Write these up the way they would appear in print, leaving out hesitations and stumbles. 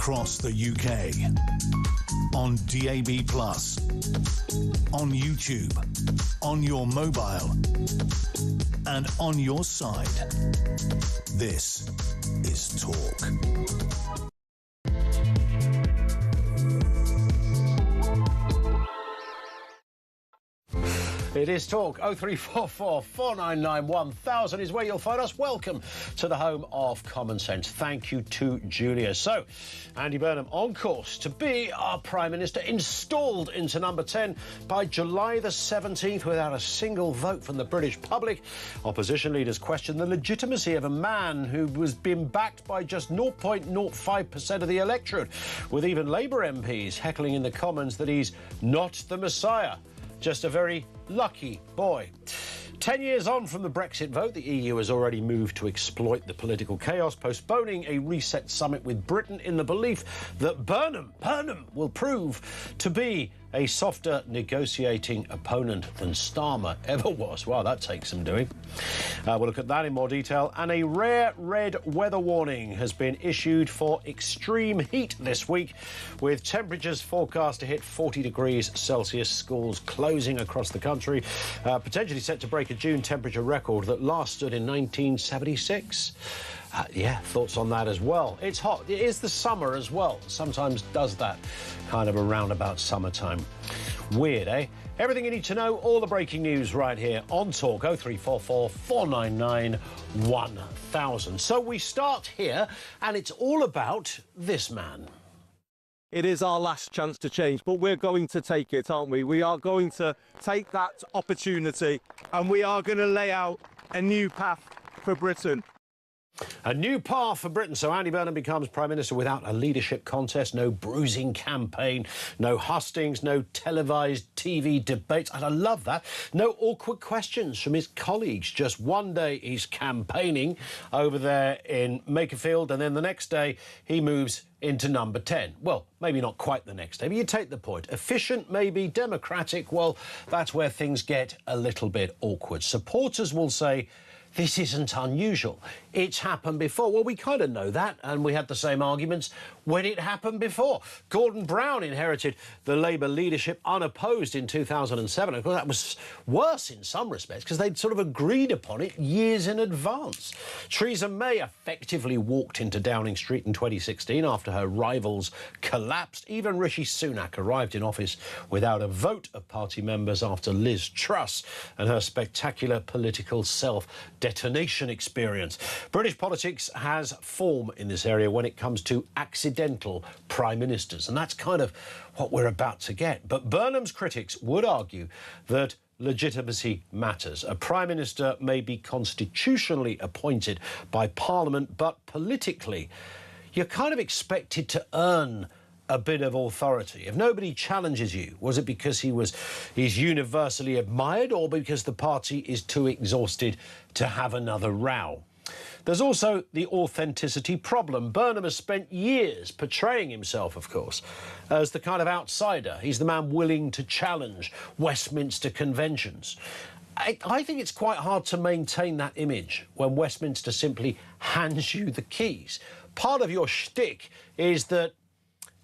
across the UK, on DAB+, on YouTube, on your mobile, and on your side. This is Talk. It is Talk. 0344 499 1000 is where you'll find us. Welcome to the home of common sense. Thank you to Julia. So, Andy Burnham on course to be our Prime Minister, installed into number 10 by July the 17th without a single vote from the British public. Opposition leaders question the legitimacy of a man who was being backed by just 0.05% of the electorate, with even Labour MPs heckling in the Commons that he's not the Messiah. Just a very lucky boy. 10 years on from the Brexit vote, the EU has already moved to exploit the political chaos, postponing a reset summit with Britain in the belief that Burnham will prove to be a softer negotiating opponent than Starmer ever was. Wow, that takes some doing. We'll look at that in more detail. And a rare red weather warning has been issued for extreme heat this week, with temperatures forecast to hit 40 degrees Celsius, schools closing across the country, potentially set to break a June temperature record that last stood in 1976. Yeah, thoughts on that as well. It's hot. It is the summer as well. Sometimes does that kind of around about summertime. Weird, eh? Everything you need to know, all the breaking news right here on Talk. 0344 499 1000. So we start here, and it's all about this man. It is our last chance to change, but we're going to take it, aren't we? We are going to take that opportunity, and we are going to lay out a new path for Britain. A new path for Britain. So Andy Burnham becomes Prime Minister without a leadership contest, no bruising campaign, no hustings, no televised TV debates. And I love that. No awkward questions from his colleagues. Just one day he's campaigning over there in Makerfield, and then the next day he moves into number 10. Well, maybe not quite the next day, but you take the point. Efficient, maybe, democratic, well, that's where things get a little bit awkward. Supporters will say, this isn't unusual. It's happened before. Well, we kind of know that, and we had the same arguments when it happened before. Gordon Brown inherited the Labour leadership unopposed in 2007. Of course, that was worse in some respects because they'd sort of agreed upon it years in advance. Theresa May effectively walked into Downing Street in 2016 after her rivals collapsed. Even Rishi Sunak arrived in office without a vote of party members after Liz Truss and her spectacular political self-detonation experience. British politics has form in this area when it comes to accidental prime ministers, and that's kind of what we're about to get. But Burnham's critics would argue that legitimacy matters. A prime minister may be constitutionally appointed by Parliament, but politically, you're kind of expected to earn a bit of authority. If nobody challenges you, was it because he's universally admired, or because the party is too exhausted to have another row? There's also the authenticity problem. Burnham has spent years portraying himself, of course, as the kind of outsider. He's the man willing to challenge Westminster conventions. I think it's quite hard to maintain that image when Westminster simply hands you the keys. Part of your shtick is that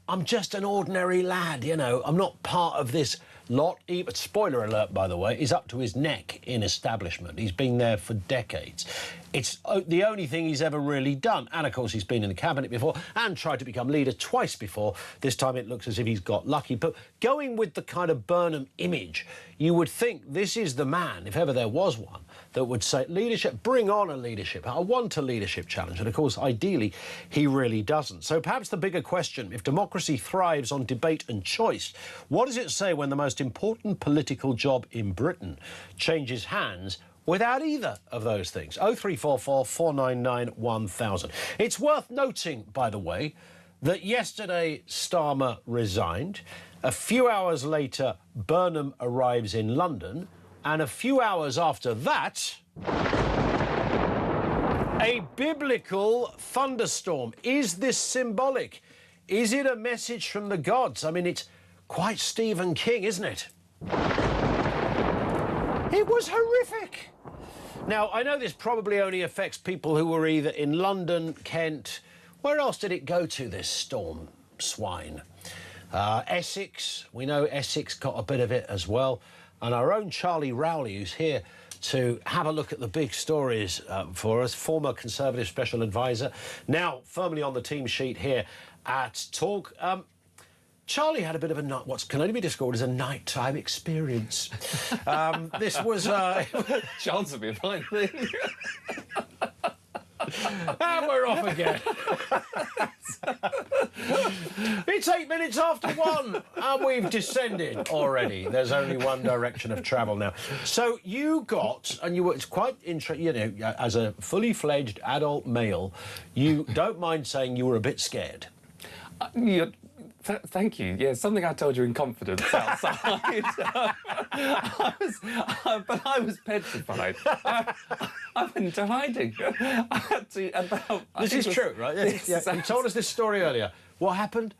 I'm just an ordinary lad, you know, I'm not part of this lot. Spoiler alert, by the way, he's up to his neck in establishment. He's been there for decades. It's the only thing he's ever really done. And, of course, he's been in the cabinet before and tried to become leader twice before. This time it looks as if he's got lucky. But going with the kind of Burnham image, you would think this is the man, if ever there was one, that would say, leadership, bring on a leadership. I want a leadership challenge. And, of course, ideally, he really doesn't. So perhaps the bigger question, if democracy thrives on debate and choice, what does it say when the most important political job in Britain changes hands without either of those things? 0344 499 1000. It's worth noting, by the way, that yesterday Starmer resigned. A few hours later, Burnham arrives in London. And a few hours after that, a biblical thunderstorm. Is this symbolic? Is it a message from the gods? I mean, it's quite Stephen King, isn't it? It was horrific. Now, I know this probably only affects people who were either in London, Kent, Where else did it go to, this storm swine? Essex, we know Essex got a bit of it as well. And our own Charlie Rowley, who's here to have a look at the big stories for us, former Conservative Special Advisor, now firmly on the team sheet here at Talk. Charlie had a bit of what can only be described as a nighttime experience. This was... Chance would be a fine thing. And we're off again. It's 8 minutes after 1 and we've descended already. There's only one direction of travel now. So you got, and you were, it's quite interesting, you know, as a fully fledged adult male, you don't mind saying you were a bit scared. Thank you. Yeah, something I told you in confidence outside. But I was petrified. I went into hiding. I had to. This is true, right? Yes, yeah. You told us this story earlier. What happened?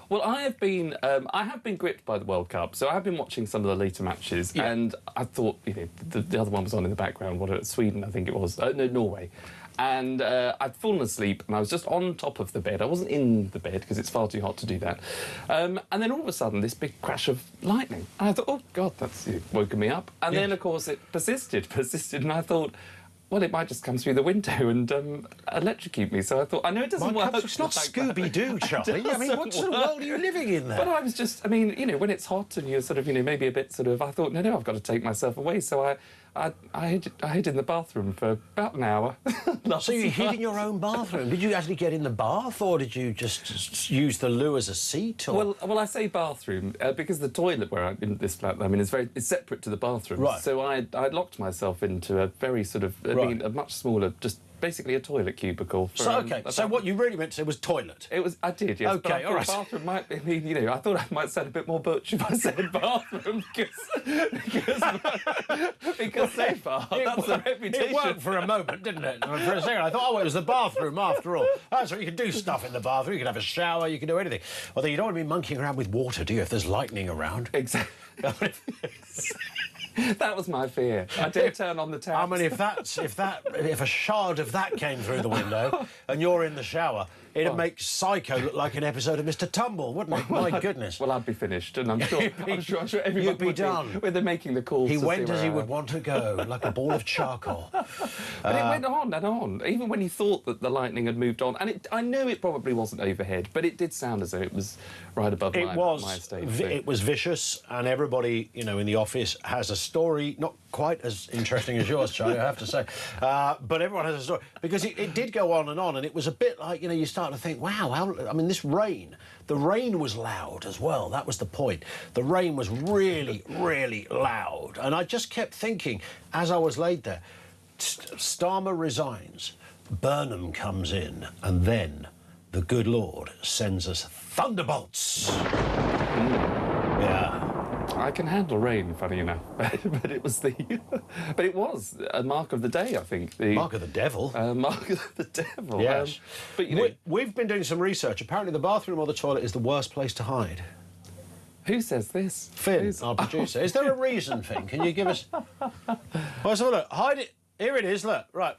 Well, I have been gripped by the World Cup, so I have been watching some of the later matches, and I thought, you know, the other one was on in the background. Sweden, I think it was. No, Norway. And I'd fallen asleep and I was just on top of the bed. I wasn't in the bed because it's far too hot to do that. And then all of a sudden, this big crash of lightning. And I thought, oh, God, that's woken me up. And then, of course, it persisted. And I thought, well, it might just come through the window and electrocute me. So I thought, I know it doesn't work. It's not like Scooby-Doo, Charlie. I mean, what sort of world are you living in there? But I was just, I mean, you know, when it's hot and you're sort of, you know, maybe a bit sort of, I thought, no, I've got to take myself away. So I hid in the bathroom for about an hour. So you hid in your own bathroom? Did you actually get in the bath, or did you just use the loo as a seat? Or? Well, I say bathroom because the toilet where in this flat, I mean, is separate to the bathroom. Right. So I locked myself into a very sort of, a much smaller, just basically a toilet cubicle. For, so what you really meant to say was toillet? I did, yes. Okay, all right. Bathroom might be, I mean, you know, I thought I might sound a bit more butch if I said bathroom because so far that's the reputation. It worked for a moment, didn't it? For a second I thought, oh, it was the bathroom after all. That's right, you can do stuff in the bathroom, you can have a shower, you can do anything. Although you don't want to be monkeying around with water, do you, if there's lightning around? Exactly. That was my fear. I did turn on the tap. I mean, if a shard of that came through the window and you're in the shower, it'd make Psycho look like an episode of Mr. Tumble, wouldn't it? My goodness. Well, I'd be finished, and I'm sure everyone you'd be would done. When they're making the calls. He went as he would want to go, like a ball of charcoal. But it went on and on, even when he thought that the lightning had moved on. And I know it probably wasn't overhead, but it did sound as though it was right above my estate. It was vicious, and everybody, you know, in the office has a story, not quite as interesting as yours, Charlie, I have to say. But everyone has a story, because it did go on, and it was a bit like, you know, you start to think, wow, I mean, the rain was loud as well. That was the point. The rain was really, really loud. And I just kept thinking, as I was laid there, Starmer resigns, Burnham comes in, and then the good Lord sends us thunderbolts. Yeah. I can handle rain, funny enough, but it was a mark of the day, I think. Mark of the devil. Mark of the devil. Yes. But you know, we've been doing some research. Apparently, the bathroom or the toilet is the worst place to hide. Who says this? Finn, our producer. Is there a reason, Finn? Can you give us? Well, let's have a look. Hide it. Here it is. Look. Right.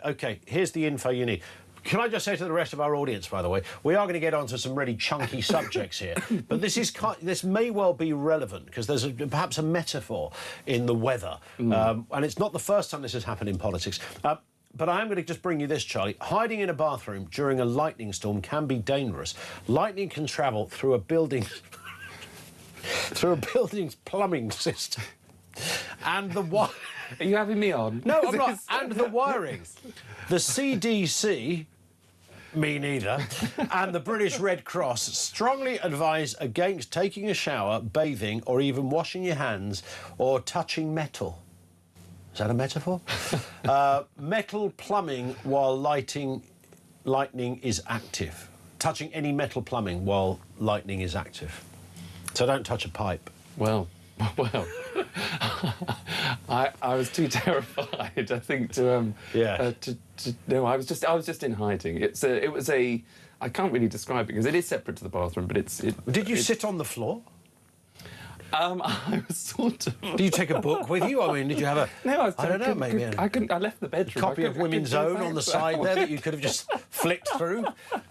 Okay. Here's the info you need. Can I just say to the rest of our audience, by the way, we are going to get onto some really chunky subjects here, but this may well be relevant because there's perhaps a metaphor in the weather, and it's not the first time this has happened in politics. But I am going to just bring you this, Charlie. Hiding in a bathroom during a lightning storm can be dangerous. Lightning can travel through a building's plumbing system, and the Are you having me on? No, I'm not. And the wiring. The CDC, me neither, and the British Red Cross strongly advise against taking a shower, bathing, or even washing your hands or touching metal. Is that a metaphor? Metal plumbing while lightning is active. Touching any metal plumbing while lightning is active. So don't touch a pipe. Well, I was too terrified, I think, no, I was just in hiding. I can't really describe it because it is separate to the bathroom, but Did you sit on the floor? I was sort of... Do you take a book with you? I mean, did you have a... No, I don't know, maybe I couldn't. I left the bedroom. copy of Women's Own on the side there that you could have just flicked through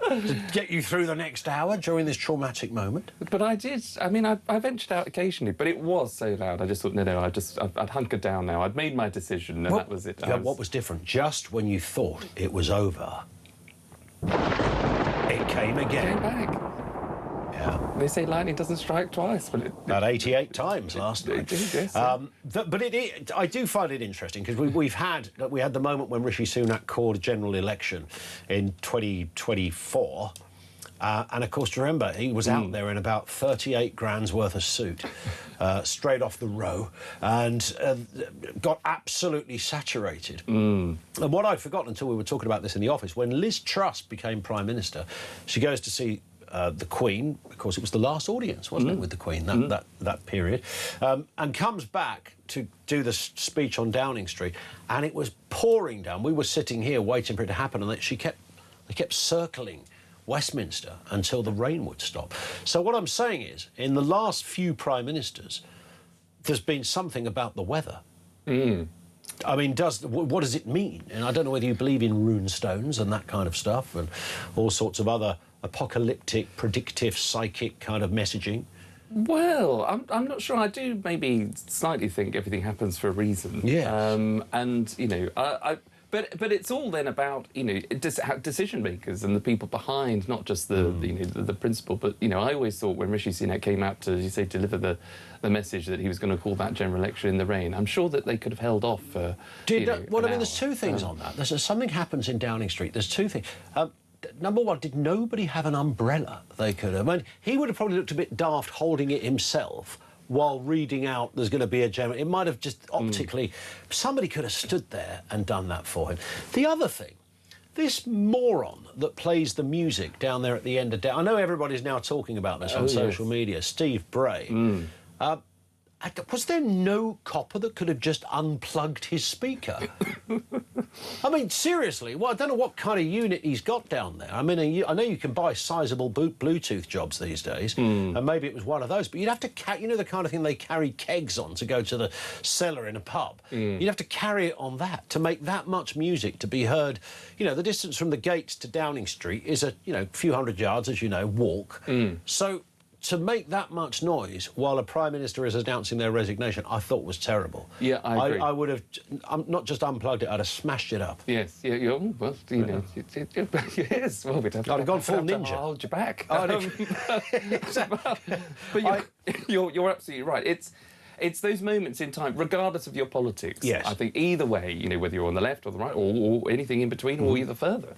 to get you through the next hour during this traumatic moment? But I did. I mean, I ventured out occasionally, but it was so loud. I just thought, no, I'd hunkered down now. I'd made my decision, and that was it. Yeah, what was different? Just when you thought it was over, it came again. Came back. Yeah. They say lightning doesn't strike twice, but About 88 times last night. Yes. But I do find it interesting because we had the moment when Rishi Sunak called a general election in 2024. And of course, do you remember, he was out there in about 38 grand's worth of suit, straight off the row, and got absolutely saturated. And what I'd forgotten until we were talking about this in the office, when Liz Truss became Prime Minister, she goes to see the Queen. Of course, it was the last audience, wasn't it, with the Queen, that period, and comes back to do the speech on Downing Street, and it was pouring down. We were sitting here waiting for it to happen, and they kept circling Westminster until the rain would stop. So what I'm saying is, in the last few Prime Ministers, there's been something about the weather. I mean, what does it mean? And I don't know whether you believe in rune stones and that kind of stuff and all sorts of other apocalyptic, predictive, psychic kind of messaging. Well, I'm not sure. I do maybe slightly think everything happens for a reason. Yeah. And, you know, But it's all then about, you know, decision makers and the people behind, not just the principal. But, you know, I always thought when Rishi Sunak came out to, as you say, deliver the message that he was going to call that general election in the rain, I'm sure that they could have held off for. Well, I mean, there's two things on that. There's something happens in Downing Street. There's two things. Number one, did nobody have an umbrella they could have? I mean, he would have probably looked a bit daft holding it himself while reading out there's going to be a general... It might have just optically... Somebody could have stood there and done that for him. The other thing, this moron that plays the music down there at the end of... I know everybody's now talking about this on social media, Steve Bray. Was there no copper that could have just unplugged his speaker? I mean, seriously, well, I don't know what kind of unit he's got down there. I mean, I know you can buy sizable Bluetooth jobs these days, and maybe it was one of those, but you'd have to, you know, the kind of thing they carry kegs on to go to the cellar in a pub. You'd have to carry it on that to make that much music to be heard. You know, the distance from the gates to Downing Street is a few hundred yards, as you know, walk. So to make that much noise while a Prime Minister is announcing their resignation, I thought was terrible. Yeah, I agree. I would have not just unplugged it, I'd have smashed it up. Yes, yeah, well, you know, yes, well, we'd have to... I'd have gone full to ninja. hold you back. Exactly. But you're absolutely right. It's those moments in time, regardless of your politics. Yes. I think either way, you know, whether you're on the left or the right or anything in between or either further.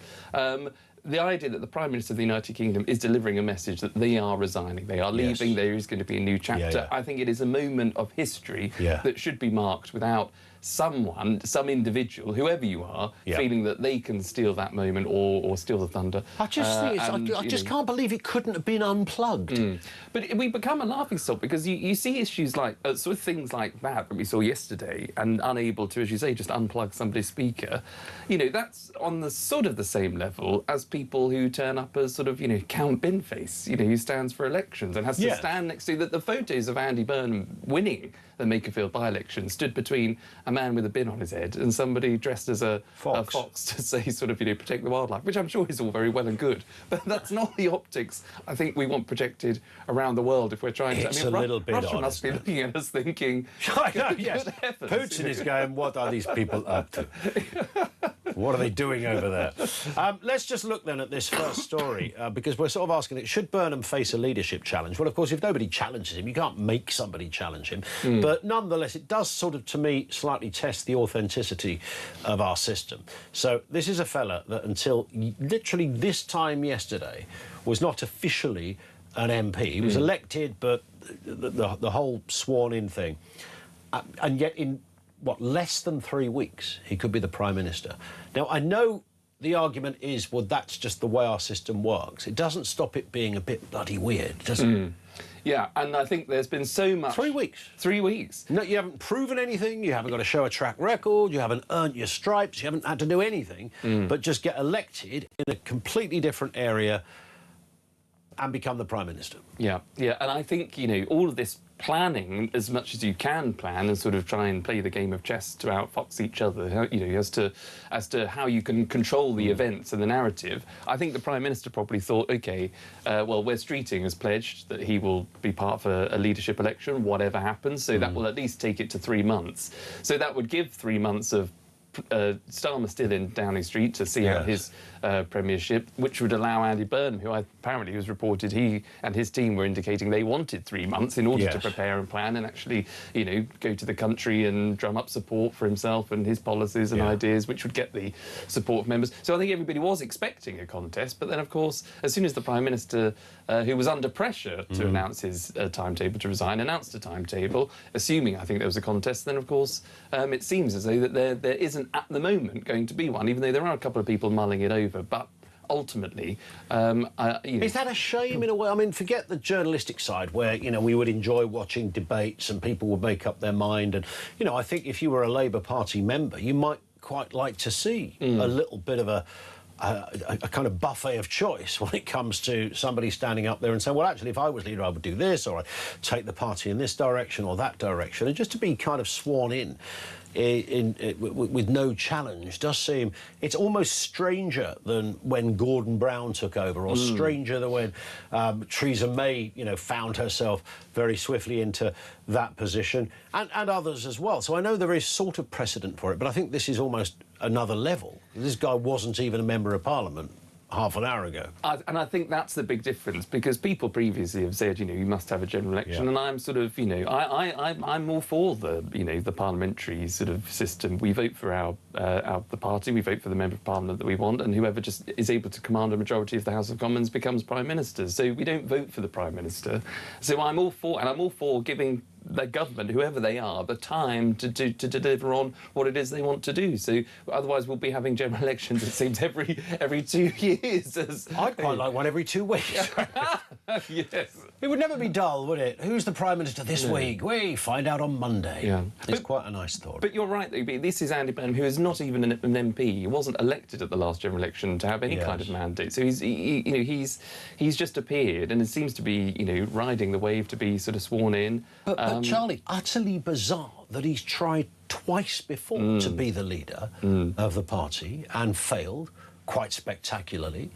The idea that the Prime Minister of the United Kingdom is delivering a message that they are resigning, they are leaving, there is going to be a new chapter. I think it is a moment of history that should be marked without someone, some individual, whoever you are, feeling that they can steal that moment or steal the thunder. I just think I just can't believe it couldn't have been unplugged. But we become a laughingstock because you see issues like sort of things like that we saw yesterday, and unable to, as you say, just unplug somebody's speaker. You know, that's on the sort of the same level as people who turn up as sort of, you know, Count Binface, you know, who stands for elections and has to stand next to the photos of Andy Burnham winning the Makerfield by-election stood between a man with a bin on his head and somebody dressed as a fox to say sort of, you know, protect the wildlife, which I'm sure is all very well and good. But that's not the optics I think we want projected around the world if we're trying to... It's a little bit Russia odd, must be looking at us thinking... I know, yes. Putin is going, what are these people up to? What are they doing over there? Let's just look then at this first story, because we're sort of asking it, should Burnham face a leadership challenge? Well, of course, if nobody challenges him, you can't make somebody challenge him. But nonetheless, it does sort of, to me, slightly test the authenticity of our system. So this is a fella that until literally this time yesterday was not officially an MP. He was elected, but the whole sworn-in thing. And yet in less than 3 weeks, he could be the Prime Minister. Now, I know the argument is, well, that's just the way our system works. It doesn't stop it being a bit bloody weird, does it? Yeah, and I think there's been so much... 3 weeks. 3 weeks. No, you haven't proven anything, you haven't got to show a track record, you haven't earned your stripes, you haven't had to do anything, but just get elected in a completely different area and become the Prime Minister. Yeah, yeah, and I think, you know, all of this planning as much as you can plan and sort of try and play the game of chess to outfox each other, as to how you can control the events and the narrative. I think the Prime Minister probably thought, OK, well, Wes Streeting has pledged that he will be part of a leadership election, whatever happens, so that will at least take it to 3 months. So that would give 3 months of Starmer still in Downing Street to see out his premiership, which would allow Andy Burnham, who apparently was reported he and his team were indicating they wanted 3 months in order to prepare and plan and actually, go to the country and drum up support for himself and his policies and ideas, which would get the support of members. So I think everybody was expecting a contest, but then, of course, as soon as the Prime Minister, who was under pressure to announce his timetable to resign, announced a timetable, assuming, I think, there was a contest, then, of course, it seems as though that there isn't at the moment going to be one, even though there are a couple of people mulling it over. But ultimately, Is that a shame in a way? I mean, forget the journalistic side where, we would enjoy watching debates and people would make up their mind. And, I think if you were a Labour Party member, you might quite like to see a little bit of a kind of buffet of choice when it comes to somebody standing up there and saying, well, actually, if I was leader, I would do this, or I'd take the party in this direction or that direction. And just to be kind of sworn in with no challenge does seem, it's almost stranger than when Gordon Brown took over, or stranger than when Theresa May, found herself very swiftly into that position, and others as well. So I know there is sort of precedent for it, but I think this is almost another level. This guy wasn't even a member of Parliament half an hour ago. And I think that's the big difference, because people previously have said, you must have a general election, and I'm sort of, I'm all for the, the parliamentary sort of system. We vote for the party, we vote for the member of Parliament that we want, and whoever just is able to command a majority of the House of Commons becomes Prime Minister. So we don't vote for the Prime Minister. So I'm all for giving the government, whoever they are, the time to deliver on what it is they want to do. So otherwise we'll be having general elections, it seems, every 2 years. I'd quite like one every 2 weeks. Yes. It would never be dull, would it? Who's the Prime Minister this week? We find out on Monday. Yeah. It's quite a nice thought. But you're right, this is Andy Burnham, who is not even an MP. He wasn't elected at the last general election to have any kind of mandate. So he's just appeared, and it seems to be, riding the wave to be sort of sworn in. But Charlie, utterly bizarre that he's tried twice before to be the leader of the party and failed quite spectacularly.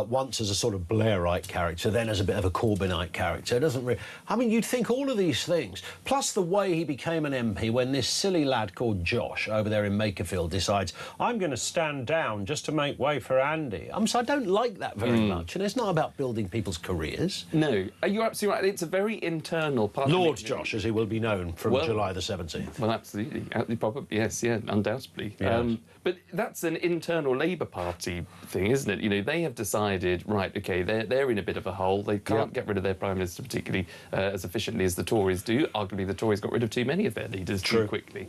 Once as a sort of Blairite character, then as a bit of a Corbynite character. It doesn't really... I mean, you'd think all of these things, plus the way he became an MP when this silly lad called Josh over there in Makerfield decides, I'm going to stand down just to make way for Andy. So I don't like that very much, and it's not about building people's careers. No, you're absolutely right. It's a very internal part. Lord Josh, as he will be known from July the 17th. Well, absolutely. Probably, yes, undoubtedly. Yes. But that's an internal Labour Party thing, isn't it? They have decided, right, OK, they're in a bit of a hole. They can't get rid of their Prime Minister particularly as efficiently as the Tories do. Arguably, the Tories got rid of too many of their leaders too quickly.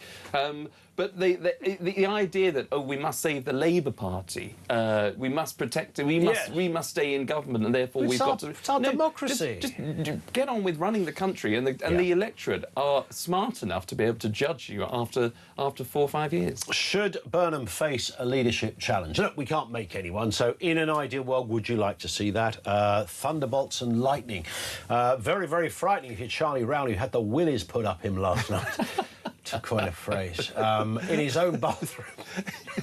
But the idea that, we must save the Labour Party, we must protect it, we must stay in government, and therefore we've got to... It's our democracy. Just get on with running the country, and the electorate are smart enough to be able to judge you after 4 or 5 years. Should Burnham face a leadership challenge? Look, we can't make anyone, so in an ideal world, would you like to see that? Thunderbolts and lightning. Very, very frightening if you're Charlie Rowley, who had the willies put up him last night. To coin a phrase, in his own bathroom,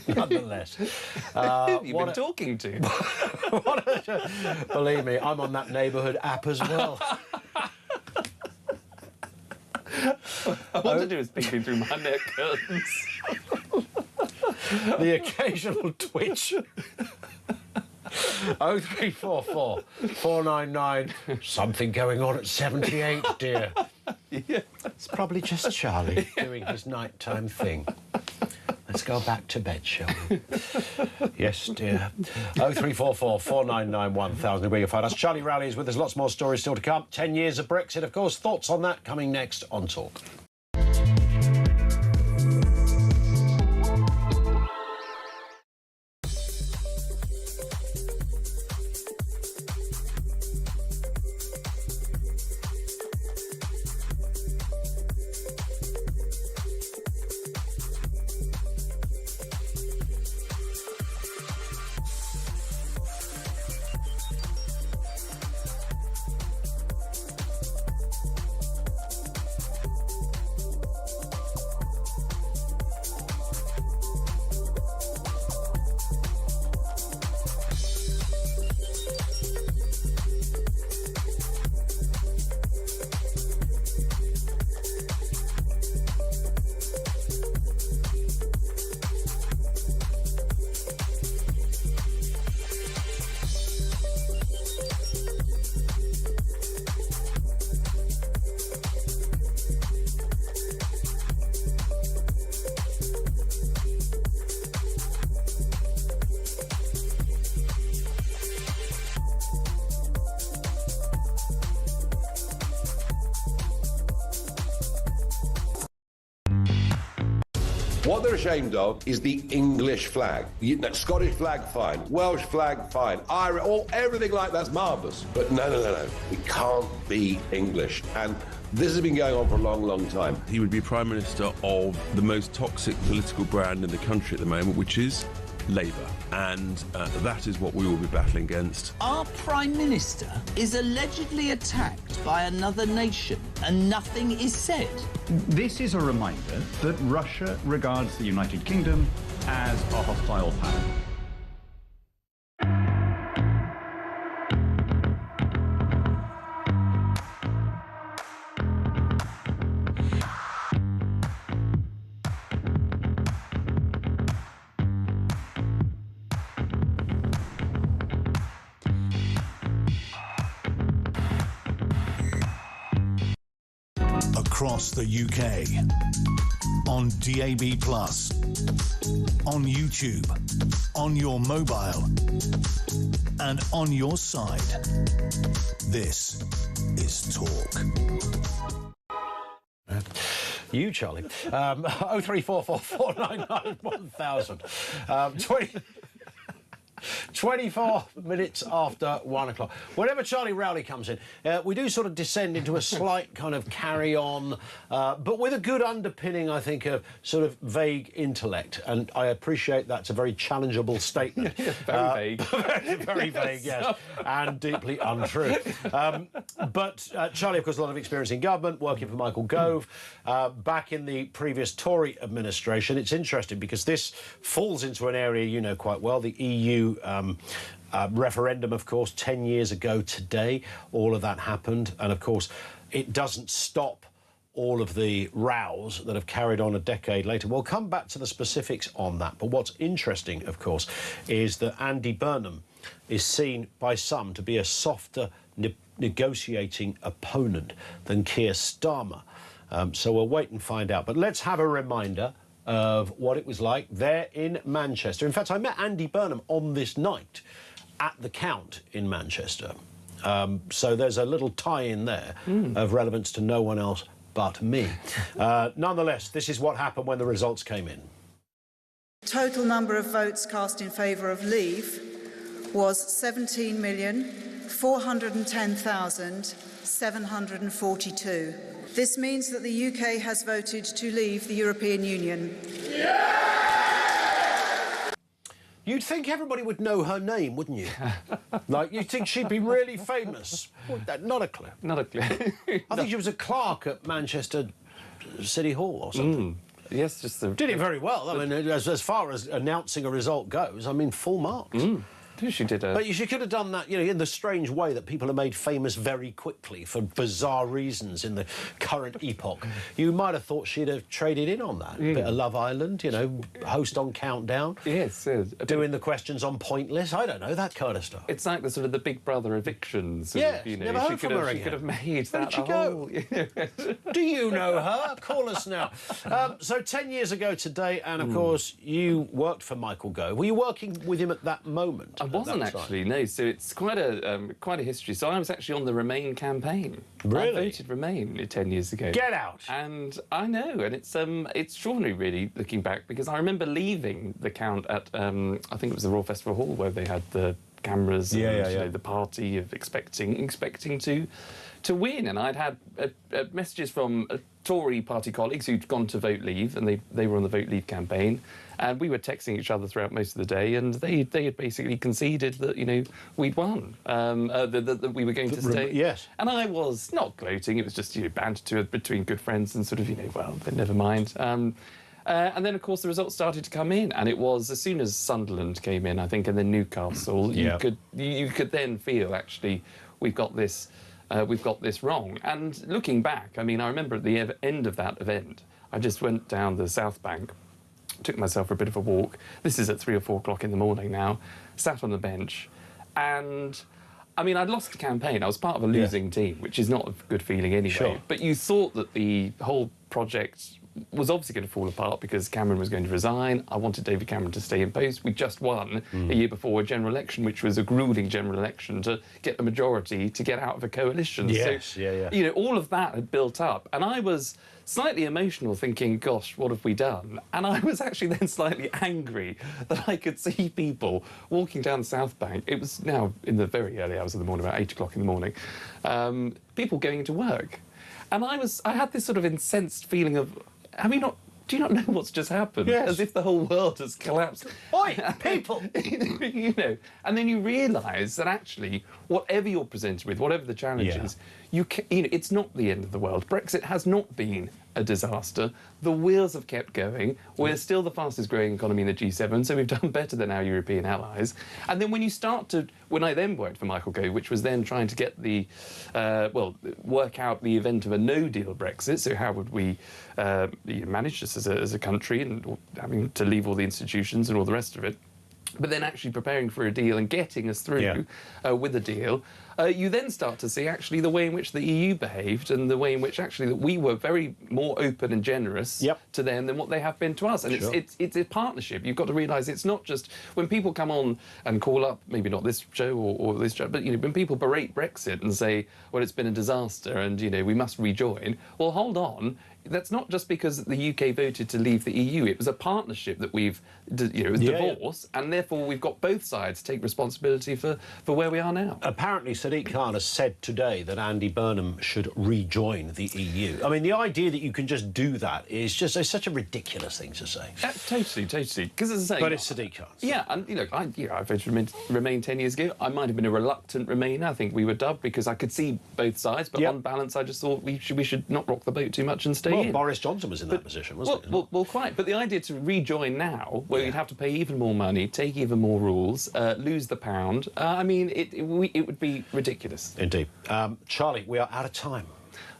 nonetheless. Who have you been talking to? Believe me, I'm on that neighbourhood app as well. I want to do is peeking through my net curtains. The occasional twitch. 0344 499. Something going on at 78, dear. Yeah. It's probably just Charlie doing his nighttime thing. Let's go back to bed, shall we? Yes, dear. 0344 499 1000. Where you find us. Charlie Rowley is with us. Lots more stories still to come. 10 years of Brexit, of course. Thoughts on that coming next on Talk. What they're ashamed of is the English flag. Scottish flag, fine. Welsh flag, fine. Irish, everything like that's marvellous. But no. We can't be English. And this has been going on for a long, long time. He would be Prime Minister of the most toxic political brand in the country at the moment, which is Labour. And that is what we will be battling against. Our Prime Minister is allegedly attacked by another nation and nothing is said. This is a reminder that Russia regards the United Kingdom as a hostile power. Across the UK, on DAB+, on YouTube, on your mobile, and on your side. This is Talk. You, Charlie. 0344 499 1000. 24 minutes after 1 o'clock. Whenever Charlie Rowley comes in, we do sort of descend into a slight kind of carry-on, but with a good underpinning, I think, of sort of vague intellect. And I appreciate that's a very challengeable statement. Very vague. Very vague, yes, and deeply untrue. But Charlie, of course, a lot of experience in government, working for Michael Gove, back in the previous Tory administration. It's interesting because this falls into an area you know quite well, the EU referendum, of course, 10 years ago today. All of that happened. And, of course, it doesn't stop all of the rows that have carried on a decade later. We'll come back to the specifics on that. But what's interesting, of course, is that Andy Burnham is seen by some to be a softer negotiating opponent than Keir Starmer. So we'll wait and find out. But let's have a reminder of what it was like there in Manchester. In fact, I met Andy Burnham on this night at the Count in Manchester. So there's a little tie-in there of relevance to no one else but me. Nonetheless, this is what happened when the results came in. Total number of votes cast in favour of leave was 17,410,742. This means that the UK has voted to leave the European Union. You'd think everybody would know her name, wouldn't you? Like, you'd think she'd be really famous. Not a clue. Not a clue. I think she was a clerk at Manchester City Hall or something. Yes, just the... Did it very well. I mean, as far as announcing a result goes, I mean, full marks. She did But she could have done that, you know, in the strange way that people are made famous very quickly for bizarre reasons in the current epoch. You might have thought she'd have traded in on that. A bit of Love Island, you know, host on Countdown. Yes. Doing the questions on Pointless. I don't know, that kind of stuff. It's like the sort of the Big Brother evictions. Yes, you know, never heard from her again. She could have made Where that did she whole... go? Do you know her? Call us now. So 10 years ago today, and of course, you worked for Michael Gove. Were you working with him at that moment? I wasn't actually, no. So it's quite a history. So I was actually on the Remain campaign. Really? I voted Remain 10 years ago. Get out! And I know, and it's extraordinary, really, looking back, because I remember leaving the Count at I think it was the Royal Festival Hall where they had the cameras and you know, the party of expecting to win, and I'd had messages from Tory party colleagues who'd gone to vote leave, and they were on the vote leave campaign, and we were texting each other throughout most of the day, and they had basically conceded that, you know, we'd won, that we were going to stay. Yes. And I was not gloating, it was just, you know, banter between good friends and sort of, you know, well, then never mind. And then, of course, the results started to come in, and it was as soon as Sunderland came in, I think, and then Newcastle, you could then feel, actually, we've got this wrong. And looking back, I mean, I remember at the end of that event, I just went down the South Bank, took myself for a bit of a walk. This is at 3 or 4 o'clock in the morning now, sat on the bench, and I mean, I'd lost the campaign. I was part of a losing team, which is not a good feeling anyway. Sure. But you thought that the whole project was obviously going to fall apart because Cameron was going to resign. I wanted David Cameron to stay in post. We just won a year before a general election, which was a gruelling general election to get the majority to get out of a coalition. Yes, so, yeah. You know, all of that had built up, and I was slightly emotional, thinking, gosh, what have we done? And I was actually then slightly angry that I could see people walking down the South Bank. It was now in the very early hours of the morning, about 8 o'clock in the morning, people going into work. And I had this sort of incensed feeling of, do you not know what's just happened? Yes. As if the whole world has collapsed. Oi, people! You know, and then you realise that actually, whatever you're presented with, whatever the challenge is, it's not the end of the world. Brexit has not been a disaster. The wheels have kept going. We're still the fastest growing economy in the G7, so we've done better than our European allies. And then when I then worked for Michael Gove, which was then trying to get work out the event of a no-deal Brexit, so how would we manage this as a country and having to leave all the institutions and all the rest of it, but then actually preparing for a deal and getting us through with a deal, you then start to see actually the way in which the EU behaved and the way in which actually that we were very more open and generous to them than what they have been to us. And it's a partnership. You've got to realise it's not just when people come on and call up, maybe not this show or this show, but when people berate Brexit and say, well, it's been a disaster and we must rejoin. Well, hold on. That's not just because the UK voted to leave the EU. It was a partnership that we've, it was divorce, and therefore we've got both sides take responsibility for where we are now. Apparently, Sadiq Khan has said today that Andy Burnham should rejoin the EU. I mean, the idea that you can just do that is just such a ridiculous thing to say. Totally. Because as I say, but it's Sadiq Khan. Yeah, and I voted to remain 10 years ago. I might have been a reluctant Remainer. I think we were dubbed because I could see both sides, but on balance, I just thought we should not rock the boat too much and stay. Well, Boris Johnson was in that position, wasn't he? Well, quite. But the idea to rejoin now, where you'd have to pay even more money, take even more rules, lose the pound, it would be ridiculous. Indeed. Charlie, we are out of time.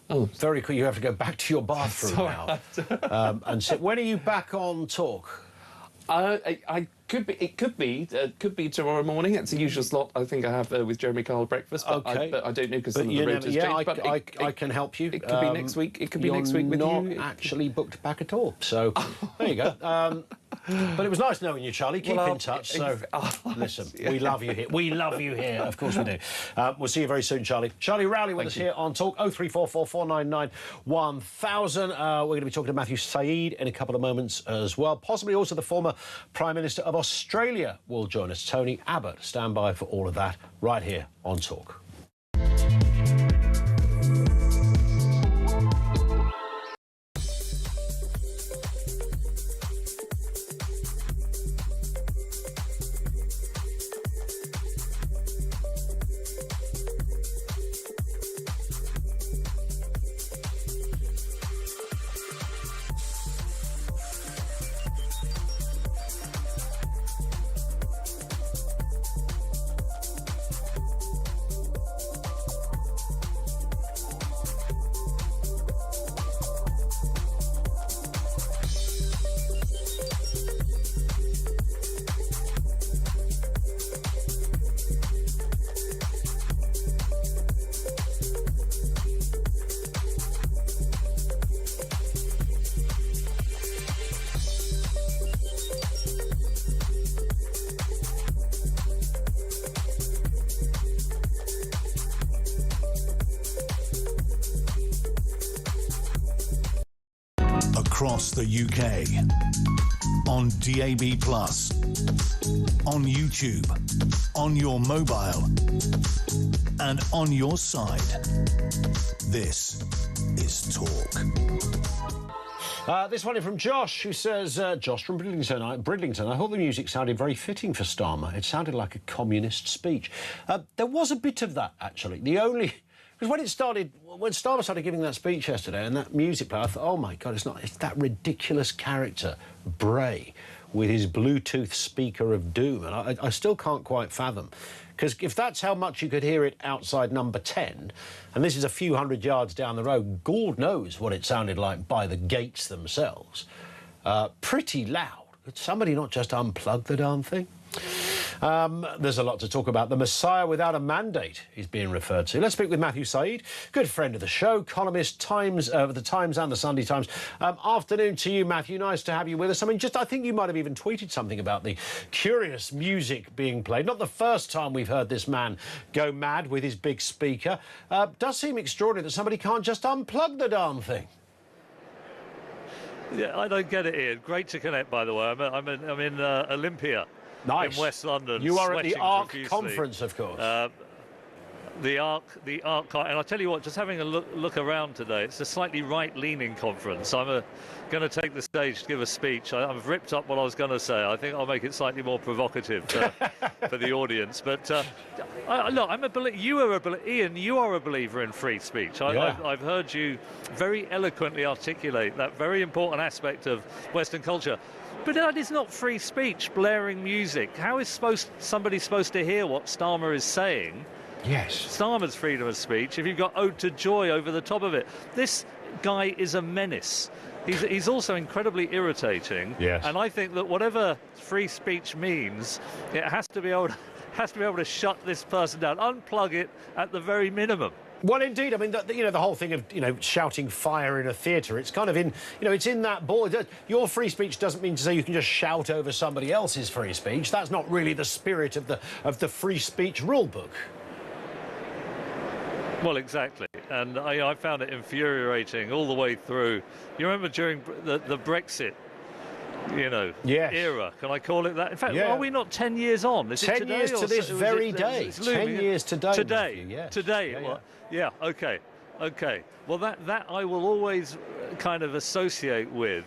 Oh, very quick. You have to go back to your bathroom now. And so, when are you back on Talk? It could be tomorrow morning. It's the usual slot I think I have with Jeremy Kyle breakfast. But I don't know because some of the route has changed. But I can help you. It could be next week. It could be next week with you. You're not actually booked back at all. So there you go. But it was nice knowing you, Charlie. Keep in touch. So listen, we love you here. We love you here. Of course we do. We'll see you very soon, Charlie. Charlie Rowley with us here on Talk. 0344 499 1000. We're going to be talking to Matthew Said in a couple of moments as well. Possibly also the former Prime Minister of Australia will join us. Tony Abbott. Stand by for all of that right here on Talk. Across the UK, on DAB+, on YouTube, on your mobile, and on your side. This is Talk. This one is from Josh, who says, Josh from Bridlington, I thought the music sounded very fitting for Starmer. It sounded like a communist speech. There was a bit of that, actually. Because when Starmer started giving that speech yesterday and that music played, I thought, oh my God, it's that ridiculous character, Bray, with his Bluetooth speaker of doom. And I still can't quite fathom. Because if that's how much you could hear it outside number 10, and this is a few hundred yards down the road, God knows what it sounded like by the gates themselves. Pretty loud. Could somebody not just unplug the darn thing? There's a lot to talk about. The Messiah without a mandate is being referred to. Let's speak with Matthew Said, good friend of the show, columnist, the Times and the Sunday Times. Afternoon to you, Matthew. Nice to have you with us. I mean, I think you might have even tweeted something about the curious music being played. Not the first time we've heard this man go mad with his big speaker. Does seem extraordinary that somebody can't just unplug the darn thing. Yeah, I don't get it, Ian. Great to connect, by the way. I'm in Olympia, nice. In West London. You are at the ARC profusely. conference, of course. The ARC, and I'll tell you what, just having a look around today, it's a slightly right-leaning conference. I'm going to take the stage to give a speech. I've ripped up what I was going to say. I think I'll make it slightly more provocative for the audience. But look, Ian, you are a believer in free speech. I've heard you very eloquently articulate that very important aspect of Western culture. But that is not free speech, blaring music. How is somebody supposed to hear what Starmer is saying? Yes. Starmer's freedom of speech, if you've got Ode to Joy over the top of it. This guy is a menace. He's also incredibly irritating. Yes. And I think that whatever free speech means, it has to be able to shut this person down, unplug it at the very minimum. Well, indeed. I mean, the whole thing of, shouting fire in a theatre, it's kind of in, it's in that ball. Your free speech doesn't mean to say you can just shout over somebody else's free speech. That's not really the spirit of the free speech rule book. Well, exactly. And I found it infuriating all the way through. You remember during the Brexit, yes. era, can I call it that? In fact, are we not 10 years on? Is 10 it today years to this very day. It's 10 years today. Today. Yes. Today. Okay. Well, that I will always kind of associate with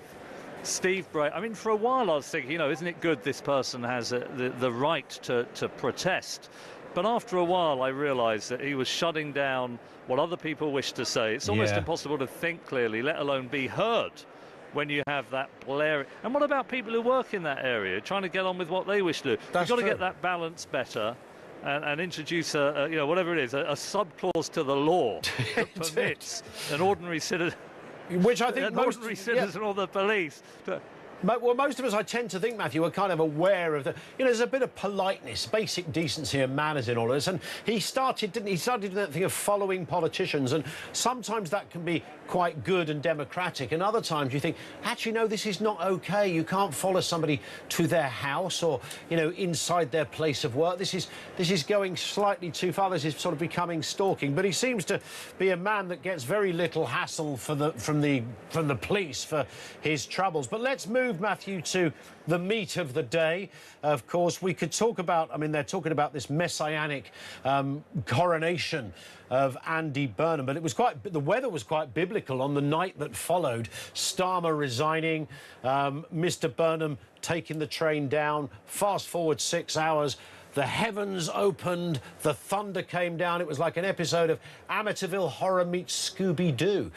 Steve Bray. I mean, for a while I was thinking, isn't it good this person has the right to protest? But after a while, I realised that he was shutting down what other people wish to say. It's almost impossible to think clearly, let alone be heard, when you have that blaring. And what about people who work in that area, trying to get on with what they wish to do? You've got to get that balance better and introduce whatever it is, a subclause to the law that permits an ordinary citizen, which I think ordinary citizen or the police to. Well, most of us, I tend to think, Matthew, are kind of aware of there's a bit of politeness, basic decency and manners in all of this. And he started doing that thing of following politicians. And sometimes that can be quite good and democratic. And other times you think, actually, no, this is not OK. You can't follow somebody to their house or, inside their place of work. This is going slightly too far. This is sort of becoming stalking. But he seems to be a man that gets very little hassle from the police for his troubles. But let's move, Matthew, to the meat of the day. Of course, we could talk about, they're talking about this messianic coronation of Andy Burnham, but the weather was quite biblical on the night that followed. Starmer resigning, Mr. Burnham taking the train down. Fast forward 6 hours. The heavens opened, the thunder came down. It was like an episode of Amityville Horror meets Scooby-Doo.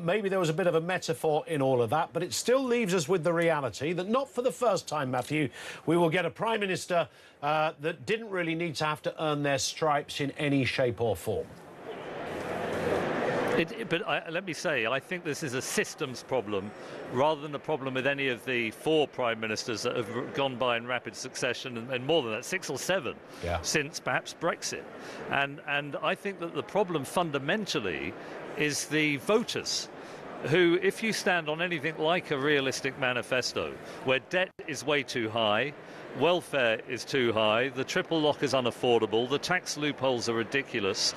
Maybe there was a bit of a metaphor in all of that, but it still leaves us with the reality that not for the first time, Matthew, we will get a Prime Minister that didn't really need to have to earn their stripes in any shape or form. Let me say, I think this is a systems problem rather than a problem with any of the 4 prime ministers that have gone by in rapid succession, and more than that, 6 or 7 since perhaps Brexit. And I think that the problem fundamentally is the voters, who, if you stand on anything like a realistic manifesto, where debt is way too high, welfare is too high, the triple lock is unaffordable, the tax loopholes are ridiculous,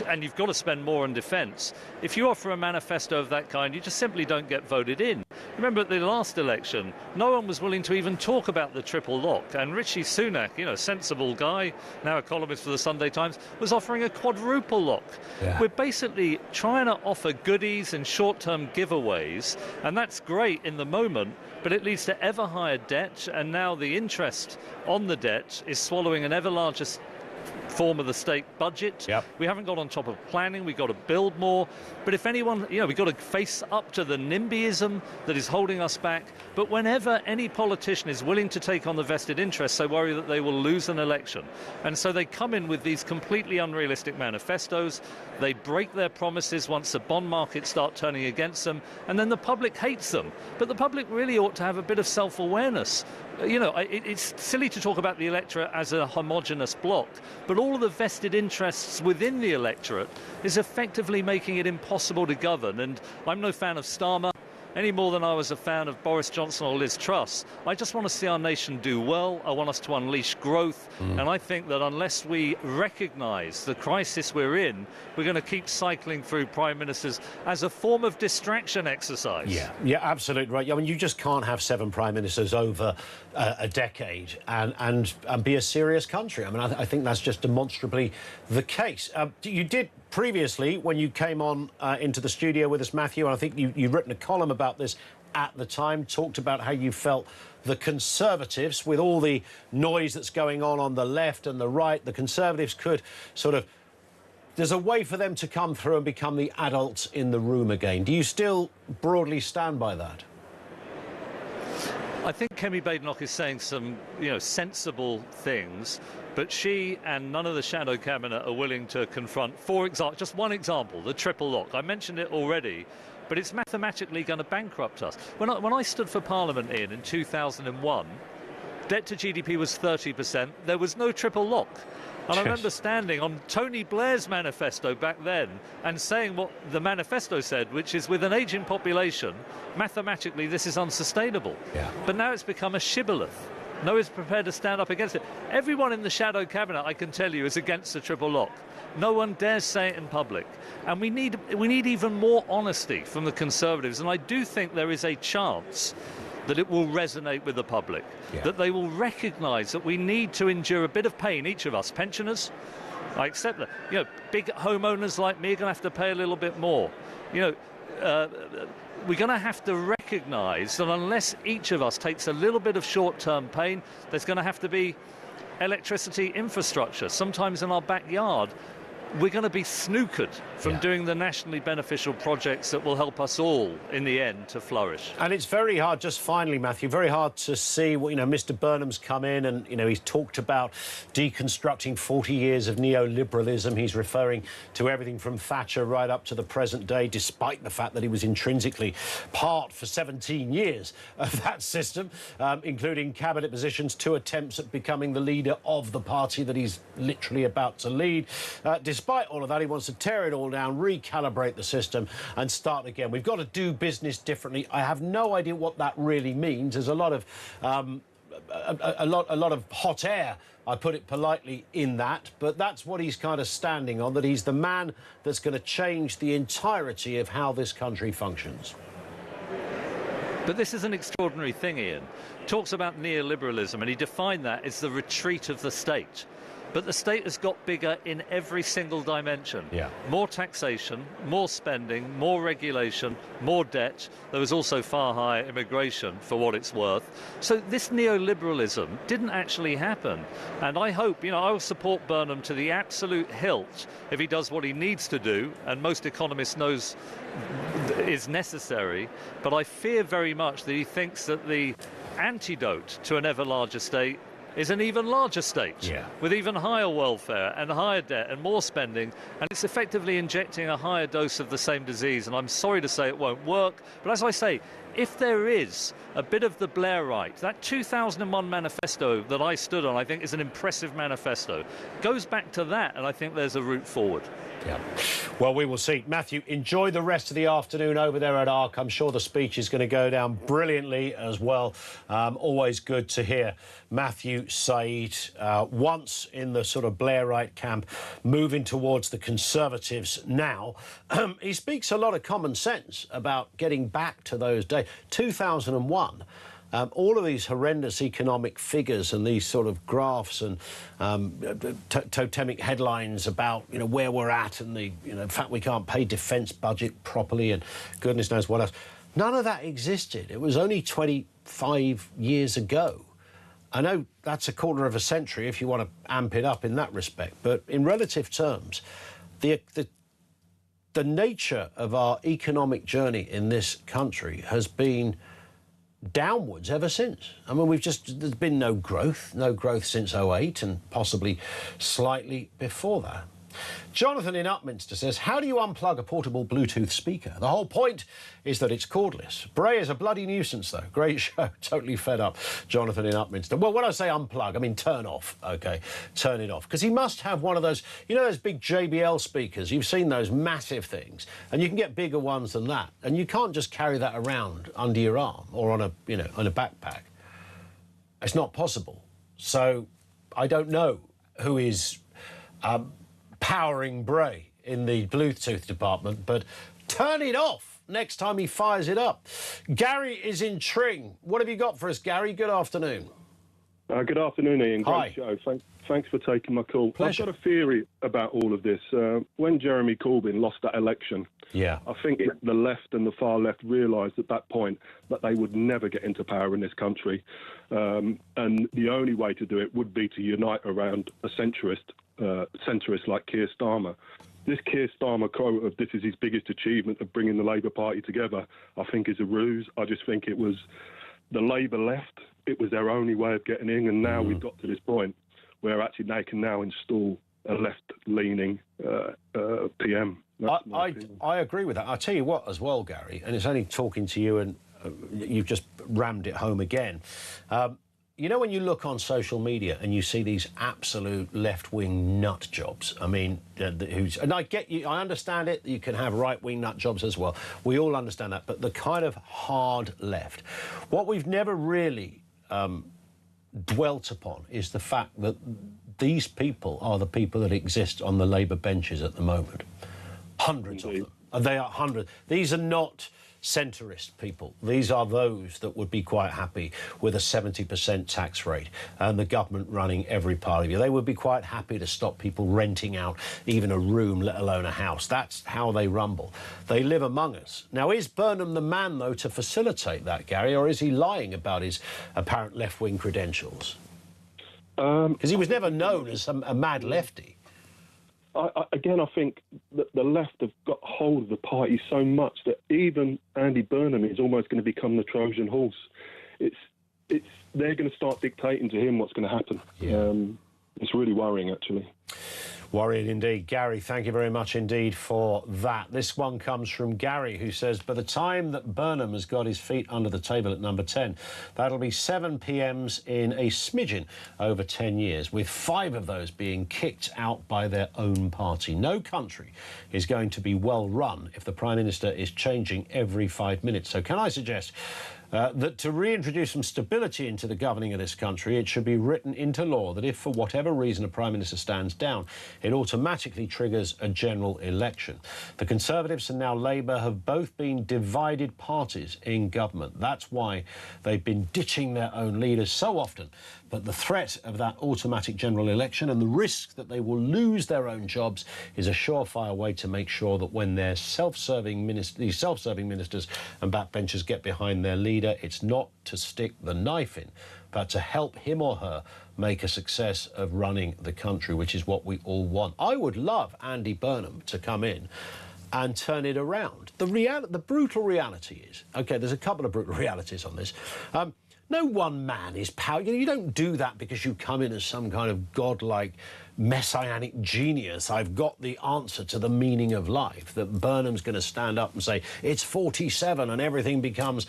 and you've got to spend more on defence. If you offer a manifesto of that kind, you just simply don't get voted in. Remember, at the last election, no one was willing to even talk about the triple lock, and Rishi Sunak, sensible guy, now a columnist for the Sunday Times, was offering a quadruple lock. We're basically trying to offer goodies and short-term giveaways, and that's great in the moment, but it leads to ever higher debt, and now the interest on the debt is swallowing an ever larger form of the state budget. We haven't got on top of planning. We've got to build more. But if anyone, we've got to face up to the NIMBYism that is holding us back. But whenever any politician is willing to take on the vested interests, they worry that they will lose an election. And so they come in with these completely unrealistic manifestos. They break their promises once the bond markets start turning against them. And then the public hates them. But the public really ought to have a bit of self-awareness. you know, it's silly to talk about the electorate as a homogenous bloc, but all of the vested interests within the electorate is effectively making it impossible to govern. And I'm no fan of Starmer, any more than I was a fan of Boris Johnson or Liz Truss. I just want to see our nation do well. I want us to unleash growth. And I think that unless we recognise the crisis we're in, we're going to keep cycling through prime ministers as a form of distraction exercise. Yeah, absolutely right. I mean, you just can't have 7 prime ministers over a decade and be a serious country. I mean, I think that's just demonstrably the case. You did previously, when you came on into the studio with us, Matthew, and I think you'd written a column about this at the time, talked about how you felt the Conservatives, with all the noise that's going on the left and the right, the Conservatives could sort of... There's a way for them to come through and become the adults in the room again. Do you still broadly stand by that? I think Kemi Badenoch is saying some, you know, sensible things, but she and none of the shadow cabinet are willing to confront, for example, just one example, the triple lock. I mentioned it already, but it's mathematically going to bankrupt us. When I stood for Parliament in 2001, debt to GDP was 30%. There was no triple lock. And I remember standing on Tony Blair's manifesto back then and saying what the manifesto said, which is, with an ageing population, mathematically this is unsustainable. But now it's become a shibboleth. No one's prepared to stand up against it. Everyone in the shadow cabinet, I can tell you, is against the triple lock. No one dares say it in public. And we need even more honesty from the Conservatives. And I do think there is a chance that it will resonate with the public, that they will recognise that we need to endure a bit of pain, each of us. Pensioners, I accept that. You know, big homeowners like me are going to have to pay a little bit more. You know, we're going to have to recognise that unless each of us takes a little bit of short-term pain, there's going to have to be electricity infrastructure, sometimes in our backyard. We're going to be snookered from doing the nationally beneficial projects that will help us all, in the end, to flourish. And it's very hard, just finally, Matthew, very hard to see what, you know, Mr. Burnham's come in and, you know, he's talked about deconstructing 40 years of neoliberalism. He's referring to everything from Thatcher right up to the present day, despite the fact that he was intrinsically part for 17 years of that system, including cabinet positions, 2 attempts at becoming the leader of the party that he's literally about to lead. Despite all of that, he wants to tear it all down, recalibrate the system and start again. We've got to do business differently. I have no idea what that really means. There's a lot of a lot of hot air, I put it politely, in that, but that's what he's kind of standing on, that he's the man that's going to change the entirety of how this country functions. But this is an extraordinary thing, Ian. Talks about neoliberalism, and he defined that as the retreat of the state. But the state has got bigger in every single dimension. More taxation, more spending, more regulation, more debt. There was also far higher immigration, for what it's worth. So this neoliberalism didn't actually happen. And I hope, you know, I will support Burnham to the absolute hilt if he does what he needs to do, and most economists knows is necessary. But I fear very much that he thinks that the antidote to an ever larger state is an even larger state, with even higher welfare and higher debt and more spending, and it's effectively injecting a higher dose of the same disease. And I'm sorry to say it won't work, but as I say, if there is a bit of the Blairite, that 2001 manifesto that I stood on, I think is an impressive manifesto, goes back to that, and I think there's a route forward. Well, we will see. Matthew, enjoy the rest of the afternoon over there at ARC. I'm sure the speech is going to go down brilliantly as well. Always good to hear Matthew Said, once in the sort of Blairite camp, moving towards the Conservatives now. He speaks a lot of common sense about getting back to those days. 2001. All of these horrendous economic figures and these sort of graphs and totemic headlines about, you know, where we're at and the, you know, the fact we can't pay defence budget properly and goodness knows what else. None of that existed. It was only 25 years ago. I know that's a quarter of a century if you want to amp it up in that respect, but in relative terms, the nature of our economic journey in this country has been downwards ever since. I mean, there's been no growth since 08 and possibly slightly before that. Jonathan in Upminster says, how do you unplug a portable Bluetooth speaker? The whole point is that it's cordless. Bray is a bloody nuisance, though. Great show. Totally fed up. Jonathan in Upminster. Well, when I say unplug, I mean turn off, OK? Turn it off. Because he must have one of those, you know, those big JBL speakers? You've seen those massive things. And you can get bigger ones than that. And you can't just carry that around under your arm or on a, you know, on a backpack. It's not possible. So I don't know who is powering Bray in the Bluetooth department, but turn it off next time he fires it up. Gary is in Tring. What have you got for us, Gary? Good afternoon. Good afternoon, Ian. Hi. Great show. Thanks for taking my call. Pleasure. I've got a theory about all of this. When Jeremy Corbyn lost that election, I think the left and the far left realised at that point that they would never get into power in this country. And the only way to do it would be to unite around a centrist like Keir Starmer. This Keir Starmer quote of this is his biggest achievement of bringing the Labour Party together, I think is a ruse. I just think it was the Labour left. It was their only way of getting in, and now we've got to this point where actually they can now install a left-leaning PM. I agree with that. I'll tell you what as well, Gary, and it's only talking to you and you've just rammed it home again. You know, when you look on social media and you see these absolute left-wing nut jobs, I mean, and I get you, I understand it, you can have right-wing nut jobs as well. We all understand that, but the kind of hard left. What we've never really dwelt upon is the fact that these people are the people that exist on the Labour benches at the moment. Hundreds of them. And they are hundreds. These are not centrist people. These are those that would be quite happy with a 70% tax rate and the government running every part of you. They would be quite happy to stop people renting out even a room, let alone a house. That's how they rumble. They live among us. Now, is Burnham the man, though, to facilitate that, Gary, or is he lying about his apparent left-wing credentials? Because he was never known as a mad lefty. Again, I think that the left have got hold of the party so much that even Andy Burnham is almost going to become the Trojan horse. They're going to start dictating to him what's going to happen. Yeah. It's really worrying, actually. Worrying indeed. Gary, thank you very much indeed for that. This one comes from Gary, who says, by the time that Burnham has got his feet under the table at number 10, that'll be 7 PMs in a smidgen over 10 years, with 5 of those being kicked out by their own party. No country is going to be well run if the Prime Minister is changing every 5 minutes. So can I suggest that to reintroduce some stability into the governing of this country, it should be written into law that if for whatever reason a Prime Minister stands down, it automatically triggers a general election. The Conservatives and now Labour have both been divided parties in government. That's why they've been ditching their own leaders so often. But the threat of that automatic general election and the risk that they will lose their own jobs is a surefire way to make sure that when their these self-serving ministers and backbenchers get behind their leader, it's not to stick the knife in, but to help him or her make a success of running the country, which is what we all want. I would love Andy Burnham to come in and turn it around. The brutal reality is, OK, there's a couple of brutal realities on this. No one man is power. You don't do that because you come in as some kind of godlike messianic genius. I've got the answer to the meaning of life. That Burnham's going to stand up and say it's 47 and everything becomes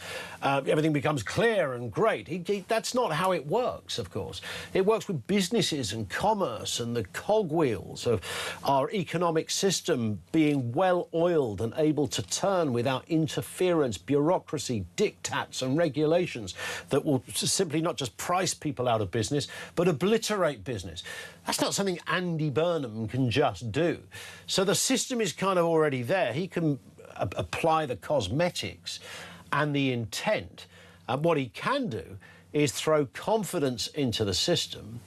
clear and great. That's not how it works. Of course, it works with businesses and commerce and the cogwheels of our economic system being well oiled and able to turn without interference, bureaucracy, diktats and regulations that will simply not just price people out of business but obliterate business. That's not something Andy Burnham can just do. So the system is kind of already there. He can apply the cosmetics and the intent. And what he can do is throw confidence into the system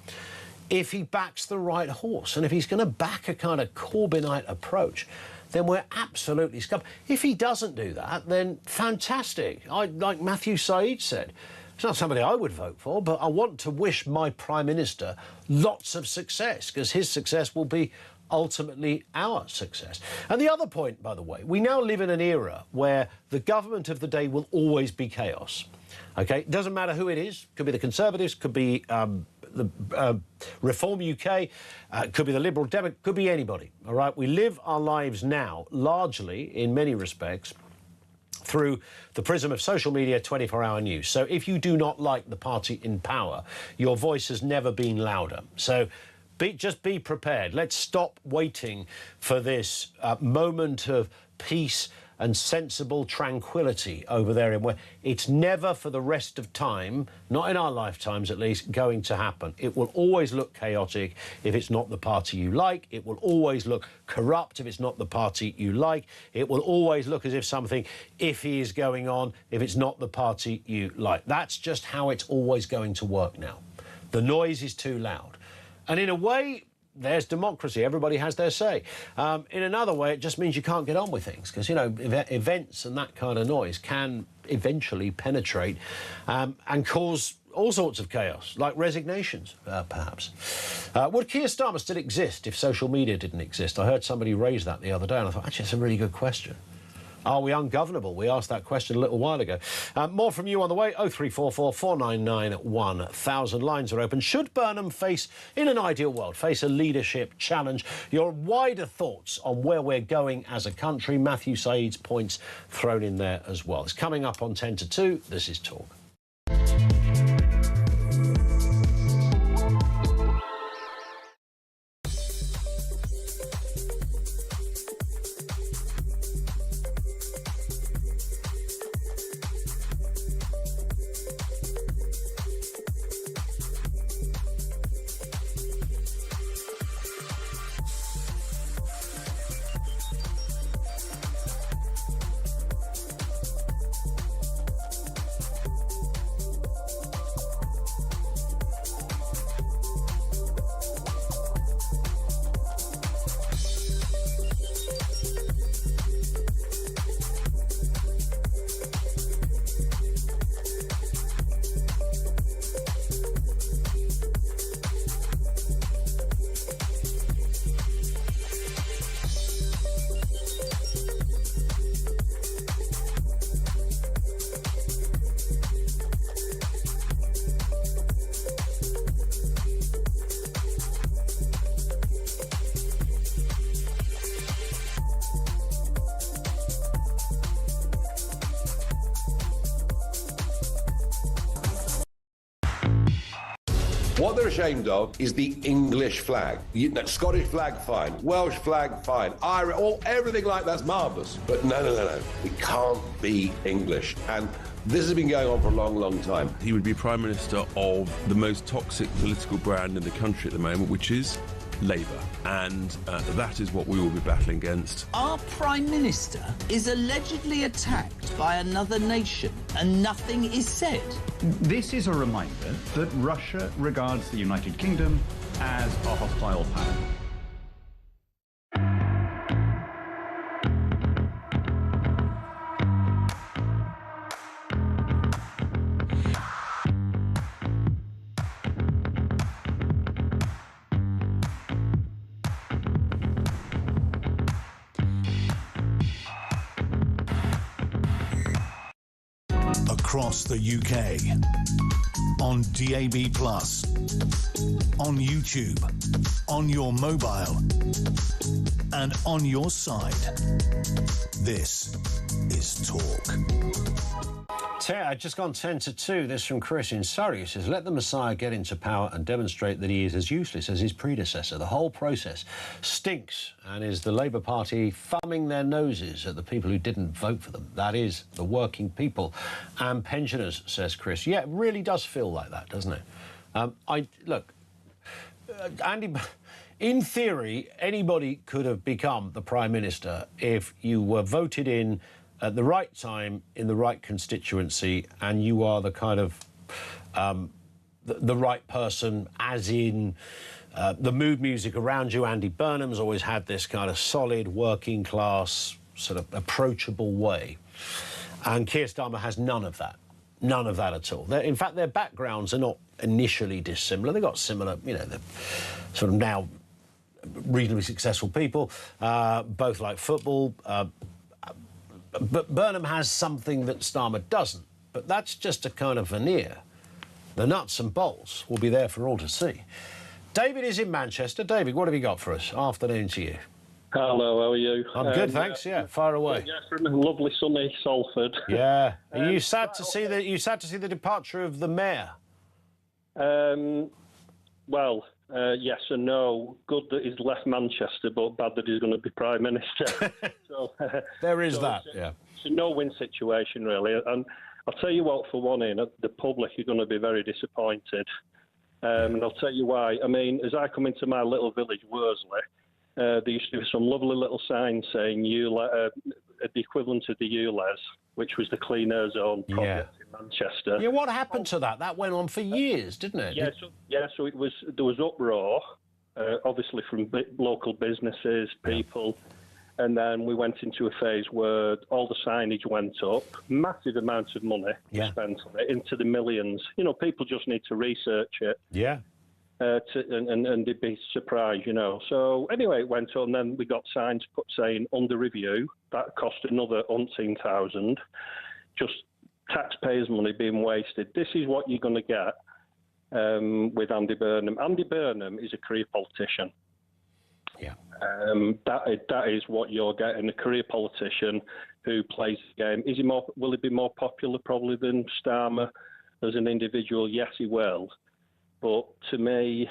if he backs the right horse. And if he's going to back a kind of Corbynite approach, then we're absolutely scuffed. If he doesn't do that, then fantastic. Like Matthew Said said, it's not somebody I would vote for, but I want to wish my Prime Minister lots of success, because his success will be ultimately our success. And the other point, by the way, we now live in an era where the government of the day will always be chaos. OK? It doesn't matter who it is. Could be the Conservatives, could be Reform UK, could be the Liberal Democrat, could be anybody, all right? We live our lives now, largely, in many respects, through the prism of social media, 24-hour news. So if you do not like the party in power, your voice has never been louder. So just be prepared. Let's stop waiting for this moment of peace and sensible tranquility over there. It's never for the rest of time, not in our lifetimes at least, going to happen. It will always look chaotic if it's not the party you like. It will always look corrupt if it's not the party you like. It will always look as if something iffy is going on if it's not the party you like. That's just how it's always going to work now. The noise is too loud. And in a way, there's democracy. Everybody has their say. In another way, it just means you can't get on with things because, you know, events and that kind of noise can eventually penetrate and cause all sorts of chaos, like resignations, perhaps. Would Keir Starmer still exist if social media didn't exist? I heard somebody raise that the other day and I thought, actually, it's a really good question. Are we ungovernable? We asked that question a little while ago. More from you on the way. 0344 499 1000. Lines are open. Should Burnham face, in an ideal world, face a leadership challenge? Your wider thoughts on where we're going as a country. Matthew Said's points thrown in there as well. It's coming up on 10 to 2. This is Talk. What they're ashamed of is the English flag. Scottish flag, fine. Welsh flag, fine. Irish, everything like that's marvellous. But no. We can't be English. And this has been going on for a long, long time. He would be Prime Minister of the most toxic political brand in the country at the moment, which is Labour. And that is what we will be battling against. Our Prime Minister is allegedly attacked by another nation and nothing is said. This is a reminder that Russia regards the United Kingdom as a hostile power. Across the UK, on DAB+, on YouTube, on your mobile, and on your side. This is Talk. I've just gone 10 to 2. This from Chris in Surrey. He says, let the Messiah get into power and demonstrate that he is as useless as his predecessor. The whole process stinks and is the Labour Party thumbing their noses at the people who didn't vote for them. That is, the working people and pensioners, says Chris. Yeah, it really does feel like that, doesn't it? Andy, in theory, anybody could have become the Prime Minister if you were voted in at the right time, in the right constituency, and you are the kind of the right person, as in the mood music around you. Andy Burnham's always had this kind of solid, working class, sort of approachable way. And Keir Starmer has none of that. None of that at all. In fact, their backgrounds are not initially dissimilar. They've got similar, you know, they're sort of now reasonably successful people, both like football. But Burnham has something that Starmer doesn't. But that's just a kind of veneer. The nuts and bolts will be there for all to see. David is in Manchester. David, what have you got for us? Afternoon to you. Hello, how are you? I'm good, thanks. Yeah, fire away. Yeah, from lovely sunny Salford. Yeah. Are you sad to see the departure of the mayor? Well, yes and no. Good that he's left Manchester, but bad that he's going to be Prime Minister. There is that, yeah. It's a no-win situation, really. And I'll tell you what, for one in, the public are going to be very disappointed. And I'll tell you why. I mean, as I come into my little village, Worsley, there used to be some lovely little signs saying the equivalent of the ULEZ, which was the Clean Air Zone project in Manchester. Yeah, what happened to that? That went on for years, didn't it? So it was. There was uproar, obviously from local businesses, people, and then we went into a phase where all the signage went up, massive amounts of money spent on it, into the millions. You know, people just need to research it. Yeah. And they'd be surprised, you know. So anyway, it went on. Then we got signs put saying under review. That cost another 18,000. Just taxpayers' money being wasted. This is what you're going to get with Andy Burnham. Andy Burnham is a career politician. Yeah. That is what you're getting, a career politician who plays the game. Will he be more popular probably than Starmer as an individual? Yes, he will. But to me,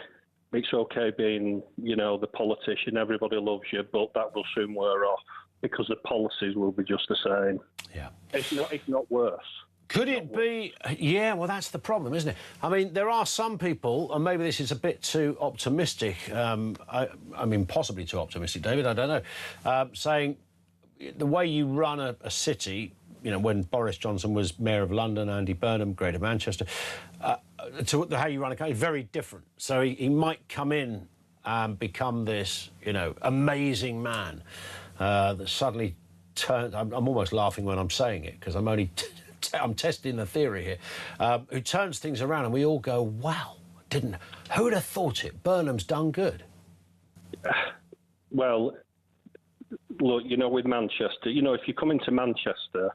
it's okay being, you know, the politician. Everybody loves you, but that will soon wear off because the policies will be just the same. Yeah. It's not worse. Could it be? Yeah, well, that's the problem, isn't it? I mean, there are some people, and maybe this is a bit too optimistic, I mean, possibly too optimistic, David, I don't know, saying the way you run a city, you know, when Boris Johnson was Mayor of London, Andy Burnham, Greater Manchester, to how you run a country, very different. So he might come in and become this, you know, amazing man that suddenly turns... I'm almost laughing when I'm saying it, because I'm only... I'm testing the theory here, who turns things around and we all go, wow, who would have thought it? Burnham's done good. Well, look, you know, with Manchester, you know, if you come into Manchester,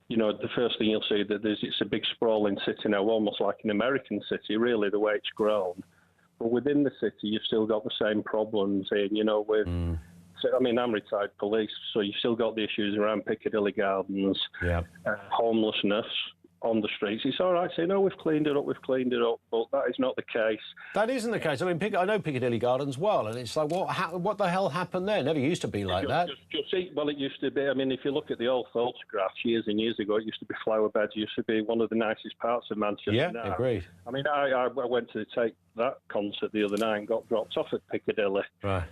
you know, the first thing you'll see that it's a big sprawling city now, almost like an American city, really, the way it's grown. But within the city, you've still got the same problems in, you know, with... So, I mean, I'm retired police, so you've still got the issues around Piccadilly Gardens, homelessness on the streets. It's all right saying, no, we've cleaned it up, but that is not the case. That isn't the case. I mean, I know Piccadilly Gardens well, and it's like, what the hell happened there? It never used to be like that. Well, it used to be. I mean, if you look at the old photographs years and years ago, it used to be flower beds. It used to be one of the nicest parts of Manchester. Yeah, now. agreed. I mean, I went to take that concert the other night and got dropped off at Piccadilly. Right.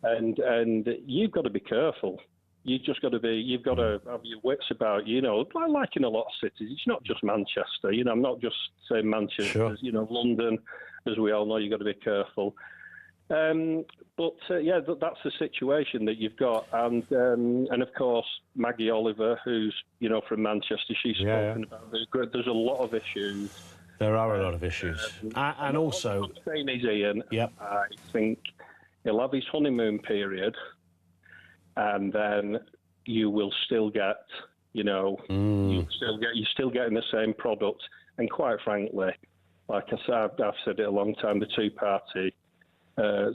And you've got to be careful. You've got to have your wits about you. You know, like in a lot of cities, it's not just Manchester. You know, I'm not just saying Manchester. Sure. You know, London, as we all know, you've got to be careful. But that's the situation that you've got, and of course Maggie Oliver, who's from Manchester, she's spoken about. There's a lot of issues. There are a lot of issues, and also. What I'm saying is, Ian, yep. I think he'll have his honeymoon period, and then you will still get, you're still getting the same product. And quite frankly, like I said, I've said it a long time, the two-party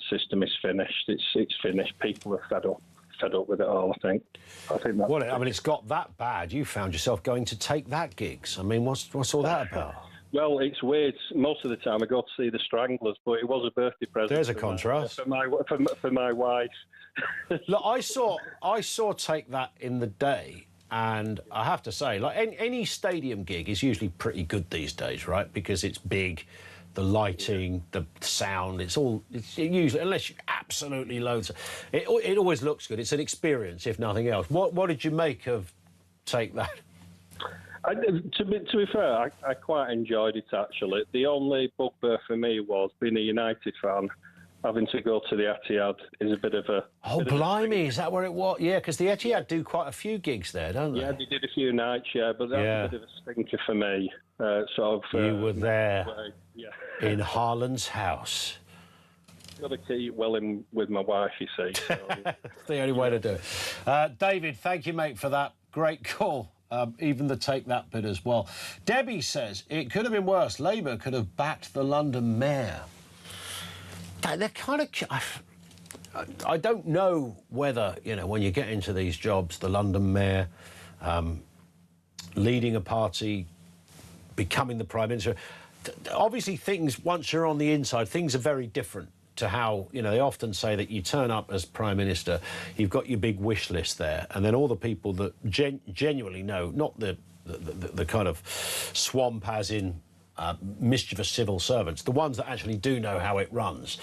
system is finished. It's finished. People are fed up with it all, I think that's well, I mean, it's got that bad. You found yourself going to take that gigs. I mean, what's all that about? Well, it's weird. Most of the time I go to see the Stranglers, but it was a birthday present. There's a contrast. For my wife. Look, I saw Take That in the day, and I have to say, like any stadium gig is usually pretty good these days, right? Because it's big, the lighting, the sound, it's usually, unless you absolutely loads. It always looks good. It's an experience, if nothing else. What did you make of Take That? To be fair, I quite enjoyed it, actually. The only bugbear for me was, being a United fan, having to go to the Etihad is a bit of a... Oh, blimey, is that where it was? Yeah, because the Etihad do quite a few gigs there, don't they? Yeah, they did a few nights, but that's a bit of a stinker for me. You were there in Haaland's house. Got to keep well in with my wife, you see. So. That's the only way to do it. David, thank you, mate, for that great call. even the take that bit as well. Debbie says, it could have been worse. Labour could have backed the London mayor. They're kind of... I don't know whether, you know, when you get into these jobs, the London mayor, leading a party, becoming the Prime Minister... Obviously, things, once you're on the inside, things are very different to how, you know, they often say that you turn up as Prime Minister, you've got your big wish list there, and then all the people that genuinely know, not the kind of swamp as in mischievous civil servants, the ones that actually do know how it runs,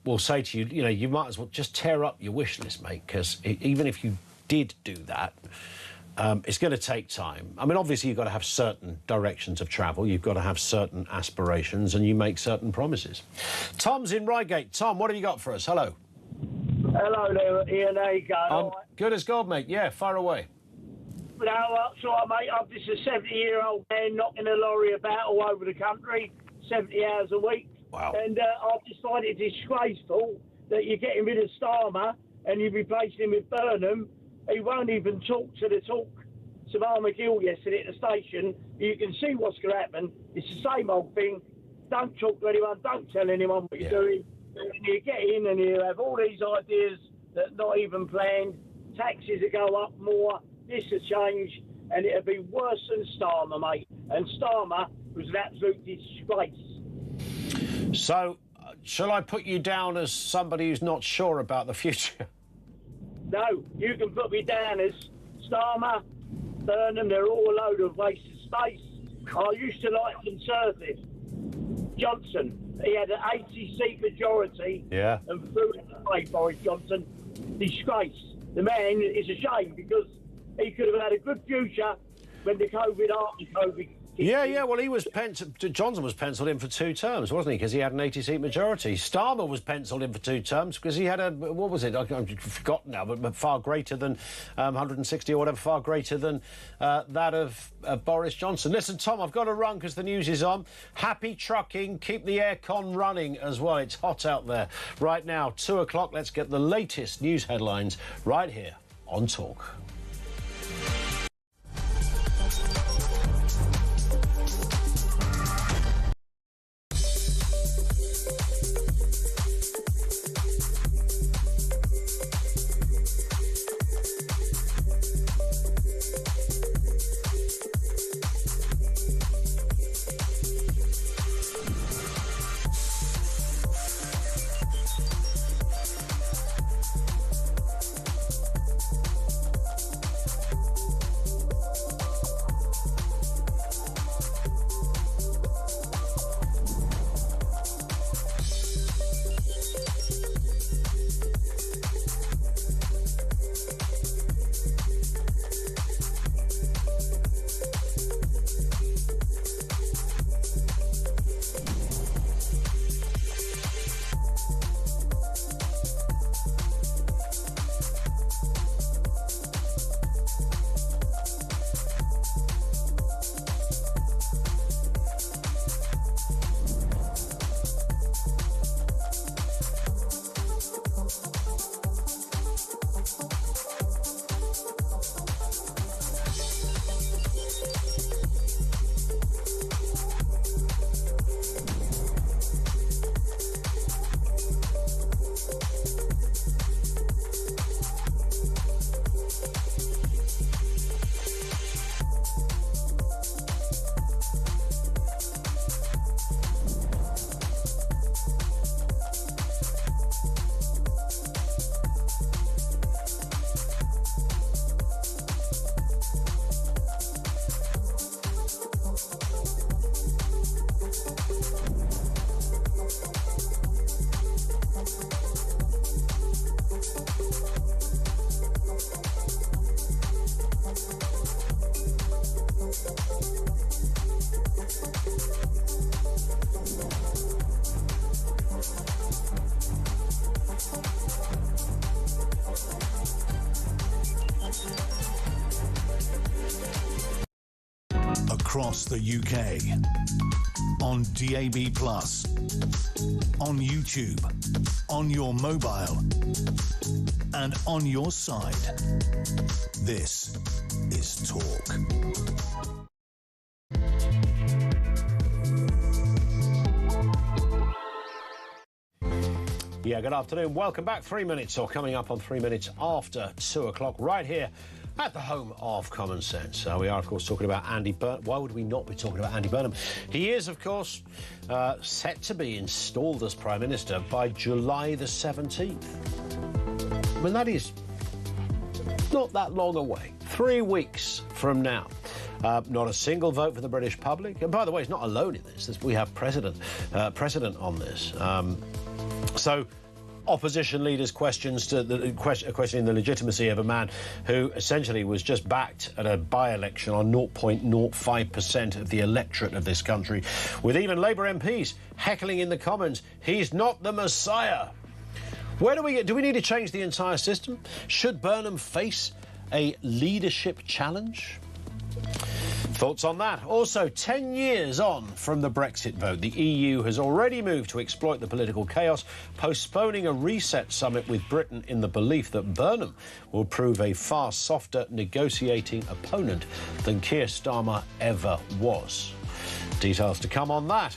will say to you, you know, you might as well just tear up your wish list, mate, because even if you did do that, it's going to take time. I mean, obviously, you've got to have certain directions of travel. You've got to have certain aspirations, and you make certain promises. Tom's in Reigate. Tom, what have you got for us? Hello. Hello there, Ian. How you going? Good as gold, mate. Yeah, fire away. No, that's all right, mate. I'm just a 70-year-old man knocking a lorry about all over the country, 70 hours a week. Wow. And I just find it disgraceful that you're getting rid of Starmer and you're replacing him with Burnham. He won't even talk to the talk to McGill yesterday at the station. You can see what's going to happen. It's the same old thing. Don't talk to anyone. Don't tell anyone what you're doing. And you get in and you have all these ideas that are not even planned. Taxes will go up more. This will change. And it'll be worse than Starmer, mate. And Starmer was an absolute disgrace. So, shall I put you down as somebody who's not sure about the future? No, you can put me down as Starmer, Burnham. They're all a load of wasted space. I used to like Conservative. Johnson, he had an 80-seat majority. Yeah. And threw it away, Boris Johnson. Disgrace. The man is a shame because he could have had a good future when the COVID. Yeah, well, he was Johnson was pencilled in for 2 terms, wasn't he? Because he had an 80-seat majority. Starmer was pencilled in for 2 terms because he had a, what was it? I've forgotten now, but far greater than 160 or whatever, far greater than that of Boris Johnson. Listen, Tom, I've got to run because the news is on. Happy trucking. Keep the aircon running as well. It's hot out there. Right now, 2 o'clock. Let's get the latest news headlines right here on Talk. Across the UK, on DAB+, on YouTube, on your mobile, and on your side. This is talk. Yeah, good afternoon. Welcome back. 3 minutes, or coming up on 3 minutes after 2 o'clock, right here at the home of common sense. We are, of course, talking about Andy Burnham. Why would we not be talking about Andy Burnham? He is, of course, set to be installed as Prime Minister by July the 17th. I mean, that is not that long away. 3 weeks from now. Not a single vote for the British public. And by the way, he's not alone in this. We have precedent on this. So, opposition leaders questioning the legitimacy of a man who essentially was just backed at a by-election on 0.05% of the electorate of this country, with even Labour MPs heckling in the Commons, he's not the Messiah. Where do we need to change the entire system? Should Burnham face a leadership challenge? Thoughts on that? Also, 10 years on from the Brexit vote, the EU has already moved to exploit the political chaos, postponing a reset summit with Britain in the belief that Burnham will prove a far softer negotiating opponent than Keir Starmer ever was. Details to come on that.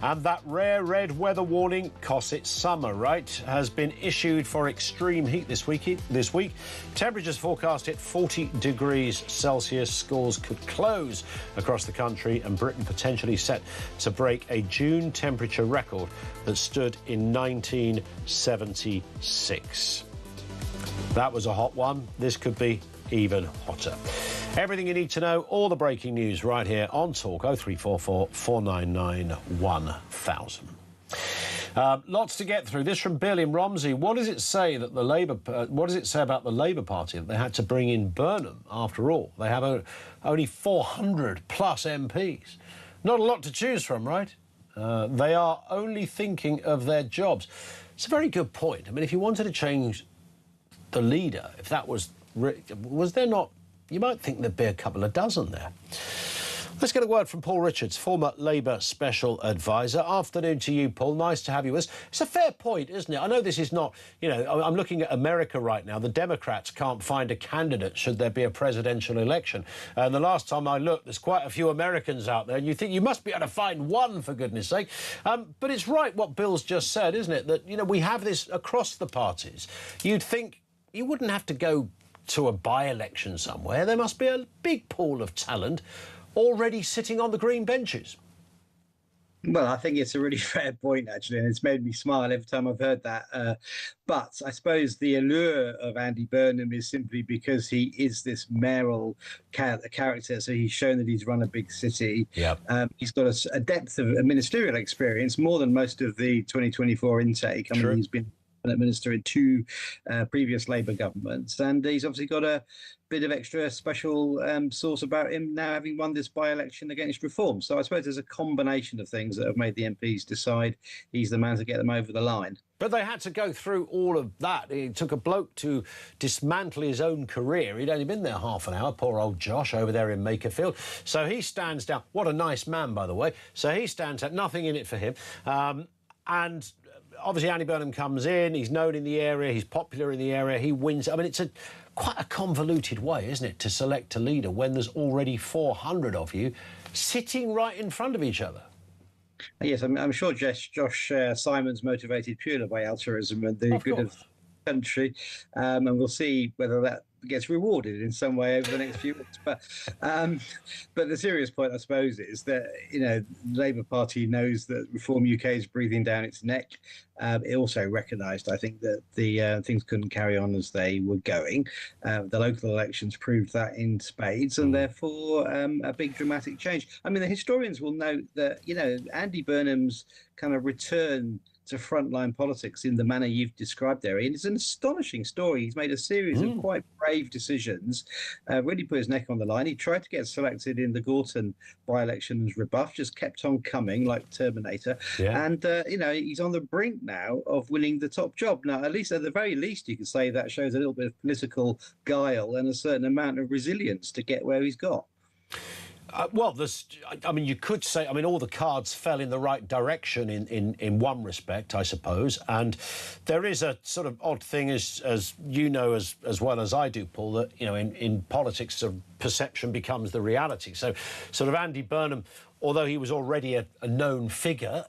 And that rare red weather warning, 'cause it's summer, right, has been issued for extreme heat this week. Temperatures forecast at 40 degrees Celsius. Schools could close across the country, and Britain potentially set to break a June temperature record that stood in 1976. That was a hot one. This could be even hotter. Everything you need to know, all the breaking news right here on Talk 0344 499 1000. Lots to get through. This from Bill in Romsey. What does it say that what does it say about the Labour Party that they had to bring in Burnham? After all, they have only 400 plus MPs. Not a lot to choose from, right? They are only thinking of their jobs. It's a very good point. I mean, if you wanted to change the leader, if that was there not? You might think there'd be a couple of dozen there. Let's get a word from Paul Richards, former Labour Special Advisor. Afternoon to you, Paul. Nice to have you with us. It's a fair point, isn't it? I know this is not, I'm looking at America right now. The Democrats can't find a candidate should there be a presidential election. And the last time I looked, there's quite a few Americans out there, and you think you must be able to find one, for goodness sake. But it's right what Bill's just said, isn't it? That, we have this across the parties. You'd think you wouldn't have to go to a by-election somewhere. There must be a big pool of talent already sitting on the green benches. Well, I think it's a really fair point, actually, and it's made me smile every time I've heard that. But I suppose the allure of Andy Burnham is simply because he is this mayoral character. So he's shown that he's run a big city. He's got a depth of ministerial experience, more than most of the 2024 intake. I mean, he's been minister in 2 previous Labour governments, and he's obviously got a bit of extra special sauce about him now, having won this by-election against reform. So I suppose there's a combination of things that have made the MPs decide he's the man to get them over the line. But they had to go through all of that. It took a bloke to dismantle his own career. He'd only been there half an hour, poor old Josh over there in Makerfield. So he stands down. What a nice man, by the way. So he stands out, nothing in it for him. And obviously, Andy Burnham comes in, he's known in the area, he's popular in the area, he wins. I mean, it's quite a convoluted way, isn't it, to select a leader when there's already 400 of you sitting right in front of each other. Yes, I'm sure Josh Simon's motivated purely by altruism and the good of the country, and we'll see whether that gets rewarded in some way over the next few weeks. But the serious point, I suppose, is that the Labour Party knows that Reform UK is breathing down its neck. It also recognised, I think, that the things couldn't carry on as they were going. The local elections proved that in spades, and therefore a big dramatic change. I mean, the historians will note that Andy Burnham's kind of return to frontline politics in the manner you've described there, Ian, it's an astonishing story. He's made a series of quite brave decisions, really put his neck on the line. He tried to get selected in the Gorton by-election and was rebuffed, just kept on coming like Terminator. And, he's on the brink now of winning the top job. Now, at the very least, you could say that shows a little bit of political guile and a certain amount of resilience to get where he's got. Well, I mean, you could say, I mean, all the cards fell in the right direction in one respect, I suppose. And there is a sort of odd thing, as you know as well as I do, Paul, that, you know, in politics, sort of perception becomes the reality. So sort of Andy Burnham, although he was already a known figure,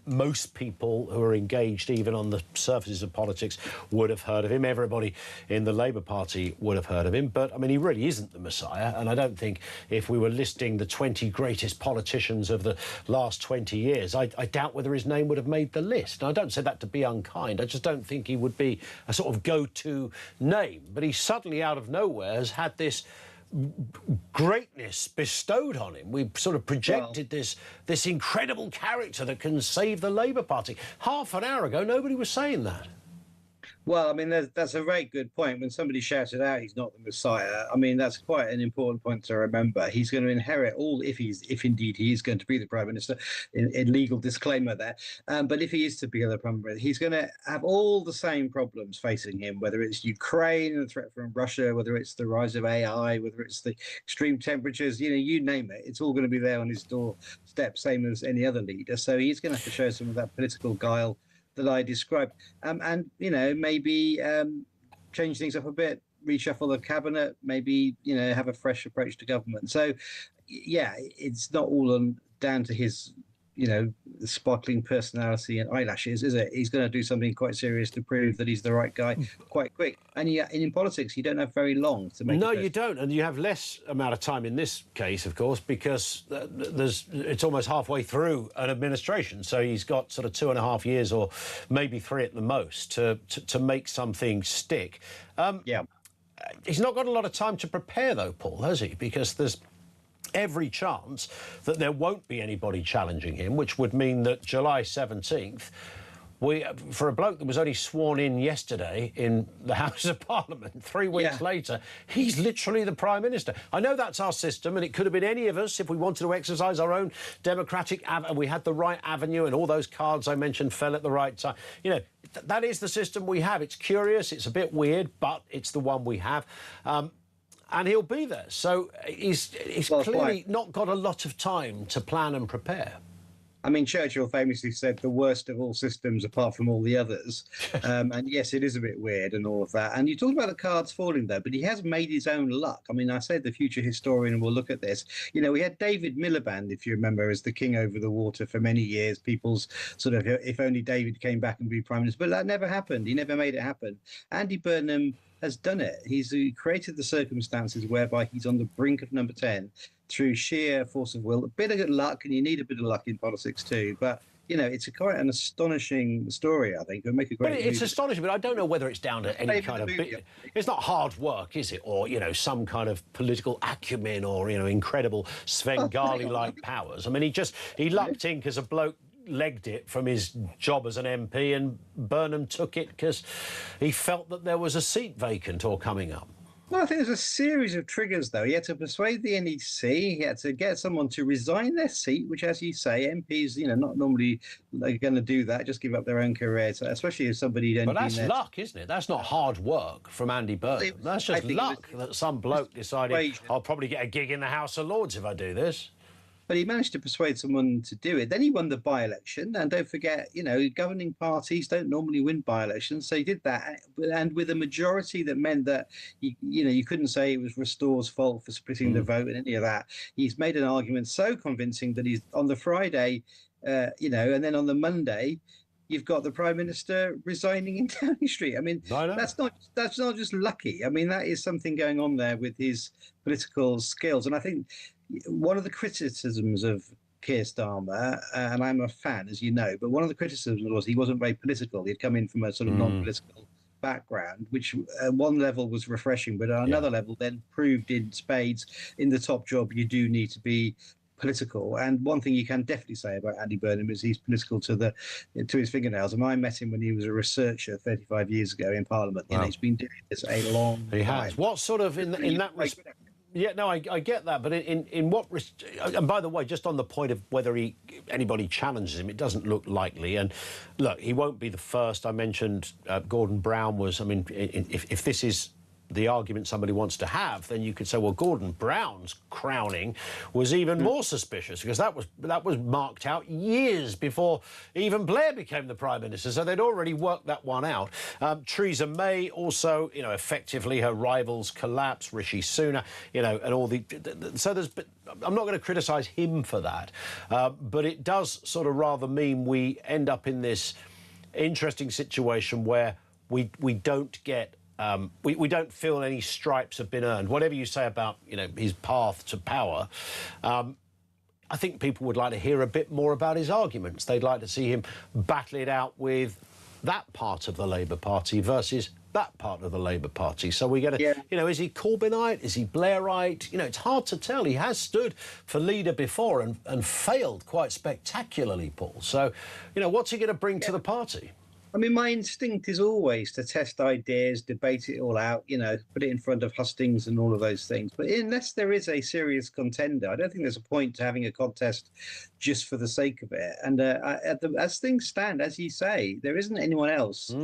most people who are engaged, even on the surfaces of politics, would have heard of him. Everybody in the Labour Party would have heard of him. But, I mean, he really isn't the Messiah. And I don't think if we were listing the 20 greatest politicians of the last 20 years, I doubt whether his name would have made the list. And I don't say that to be unkind. I just don't think he would be a sort of go-to name. But he suddenly, out of nowhere, has had this greatness bestowed on him. We've sort of projected this incredible character that can save the Labour Party. Half an hour ago, nobody was saying that. Well, I mean, that's a very good point. When somebody shouted out he's not the Messiah, I mean, that's quite an important point to remember. He's going to inherit all, if indeed he is going to be the Prime Minister, in legal disclaimer there. But if he is to be the Prime Minister, he's going to have all the same problems facing him, whether it's Ukraine and the threat from Russia, whether it's the rise of AI, whether it's the extreme temperatures, you know, you name it. It's all going to be there on his doorstep, same as any other leader. So he's going to have to show some of that political guile that I described, and you know, maybe change things up a bit, reshuffle the cabinet, maybe, you know, have a fresh approach to government. So, yeah, it's not all down to his, you know, sparkling personality and eyelashes, is it? He's going to do something quite serious to prove that he's the right guy quite quick. And in politics, you don't have very long to make. No, you don't, and you have less amount of time in this case, of course, because it's almost halfway through an administration. So he's got sort of 2.5 years, or maybe 3 at the most, to make something stick. Yeah, he's not got a lot of time to prepare, though, Paul, has he? Because there's every chance that there won't be anybody challenging him, which would mean that July 17th, for a bloke that was only sworn in yesterday in the House of Parliament, 3 weeks later, he's literally the Prime Minister. I know that's our system, and it could have been any of us if we wanted to exercise our own democratic and we had the right avenue, and all those cards I mentioned fell at the right time. You know, that is the system we have. It's curious, it's a bit weird, but it's the one we have. And he'll be there. So he's clearly not got a lot of time to plan and prepare. I mean, Churchill famously said the worst of all systems apart from all the others. And yes, it is a bit weird and all of that. And you talked about the cards falling there, but he has made his own luck. I mean, I said the future historian will look at this. You know, we had David Miliband, if you remember, as the king over the water for many years. People's sort of, if only David came back and be Prime Minister. But that never happened. He never made it happen. Andy Burnham has done it. He's created the circumstances whereby he's on the brink of number 10 through sheer force of will. A bit of luck, and you need a bit of luck in politics too. But, you know, it's quite an astonishing story, I think. It'll make a great movie. It's astonishing, but I don't know whether it's down to any kind of... It's not hard work, is it? Or, you know, some kind of political acumen or, you know, incredible Svengali-like powers. I mean, he lucked in because a bloke legged it from his job as an MP, and Burnham took it because he felt that there was a seat vacant or coming up. Well, I think there's a series of triggers, though. He had to persuade the NEC, he had to get someone to resign their seat, which, as you say, MPs, you know, not normally going to do that, just give up their own career, so especially if somebody... But that's luck, isn't it? That's not hard work from Andy Burnham. That's just luck that some bloke decided, I'll probably get a gig in the House of Lords if I do this. But he managed to persuade someone to do it. Then he won the by-election, and don't forget, you know, governing parties don't normally win by-elections, so he did that, and with a majority that meant that, you know, you couldn't say it was Restore's fault for splitting the vote and any of that. He's made an argument so convincing that he's on the Friday, you know, and then on the Monday, you've got the Prime Minister resigning in Downing Street. I mean, that's not just lucky. I mean, that is something going on there with his political skills, and I think one of the criticisms of Keir Starmer, and I'm a fan, as you know, but one of the criticisms was he wasn't very political. He'd come in from a sort of non-political background, which at one level was refreshing, but at another level then proved in spades in the top job you do need to be political. And one thing you can definitely say about Andy Burnham is he's political to his fingernails. And I met him when he was a researcher 35 years ago in Parliament. You know, he's been doing this a long time. He has. What sort of, in that respect... Yeah, no, I get that, but in what... And by the way, just on the point of whether anybody challenges him, it doesn't look likely. And look, he won't be the first. I mentioned Gordon Brown was... I mean, if this is the argument somebody wants to have, then you could say, well, Gordon Brown's crowning was even more suspicious, because that was marked out years before even Blair became the Prime Minister, so they'd already worked that one out. Theresa May also, you know, effectively her rivals collapse, Rishi Sunak, you know, and all the... So there's... I'm not going to criticise him for that, but it does sort of rather mean we end up in this interesting situation where we don't get... we don't feel any stripes have been earned. Whatever you say about, you know, his path to power, I think people would like to hear a bit more about his arguments. They'd like to see him battle it out with that part of the Labour Party versus that part of the Labour Party. So we get a, you know, is he Corbynite? Is he Blairite? You know, it's hard to tell. He has stood for leader before and failed quite spectacularly, Paul. So, you know, what's he going to bring to the party? I mean, my instinct is always to test ideas, debate it all out, you know, put it in front of hustings and all of those things. But unless there is a serious contender, I don't think there's a point to having a contest just for the sake of it. And as things stand, as you say, there isn't anyone else.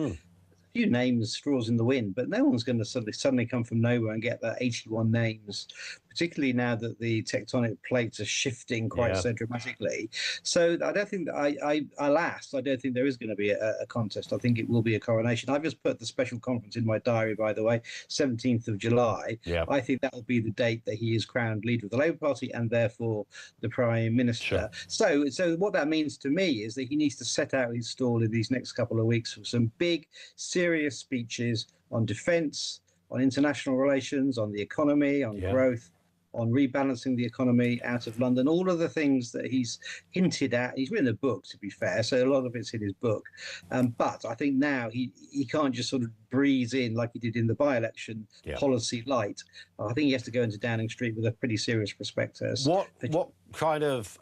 Few names, straws in the wind, but no one's going to suddenly come from nowhere and get that 81 names, particularly now that the tectonic plates are shifting quite so dramatically. So I don't think that alas, I don't think there is going to be a contest. I think it will be a coronation. I've just put the special conference in my diary, by the way, 17th of July. I think that will be the date that he is crowned leader of the Labour Party and therefore the Prime Minister. So what that means to me is that he needs to set out his stall in these next couple of weeks for some big, serious speeches on defence, on international relations, on the economy, on growth, on rebalancing the economy out of London, all of the things that he's hinted at. He's written a book, to be fair, so a lot of it's in his book. But I think now he can't just sort of breeze in like he did in the by-election policy light. I think he has to go into Downing Street with a pretty serious prospectus. What kind of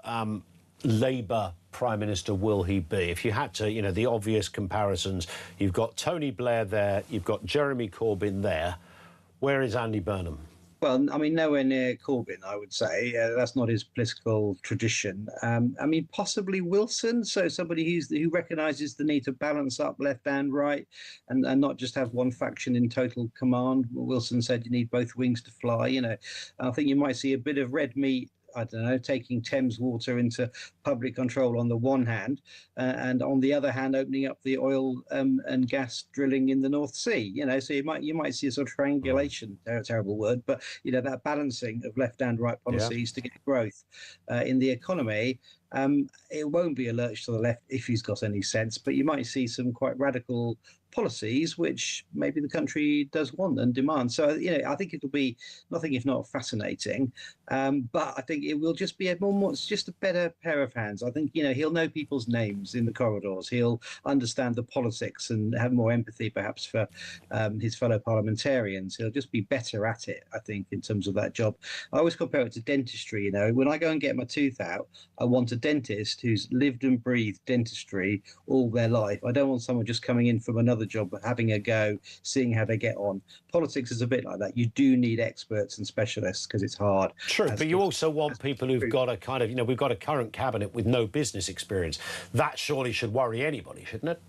Labour Prime Minister will he be? If you had to, you know, the obvious comparisons, you've got Tony Blair there, you've got Jeremy Corbyn there. Where is Andy Burnham? Well, I mean, nowhere near Corbyn, I would say. That's not his political tradition. I mean, possibly Wilson, so somebody who recognises the need to balance up left and right and not just have one faction in total command. Wilson said you need both wings to fly, you know. I think you might see a bit of red meat, I don't know, taking Thames Water into public control on the one hand, and on the other hand, opening up the oil and gas drilling in the North Sea. You know, so you might see a sort of triangulation, terrible word, but you know, that balancing of left and right policies to get growth in the economy. It won't be a lurch to the left if he's got any sense, but you might see some quite radical policies which maybe the country does want and demand. So, you know, I think it'll be nothing if not fascinating, but I think it will just be it's just a better pair of hands. I think, you know, he'll know people's names in the corridors. He'll understand the politics and have more empathy perhaps for his fellow parliamentarians. He'll just be better at it, I think, in terms of that job. I always compare it to dentistry. You know, when I go and get my tooth out, I want a dentist who's lived and breathed dentistry all their life. I don't want someone just coming in from another job, having a go, seeing how they get on. Politics is a bit like that. You do need experts and specialists because it's hard. True, but you also want people who've got a kind of, you know, we've got a current cabinet with no business experience. That surely should worry anybody, shouldn't it?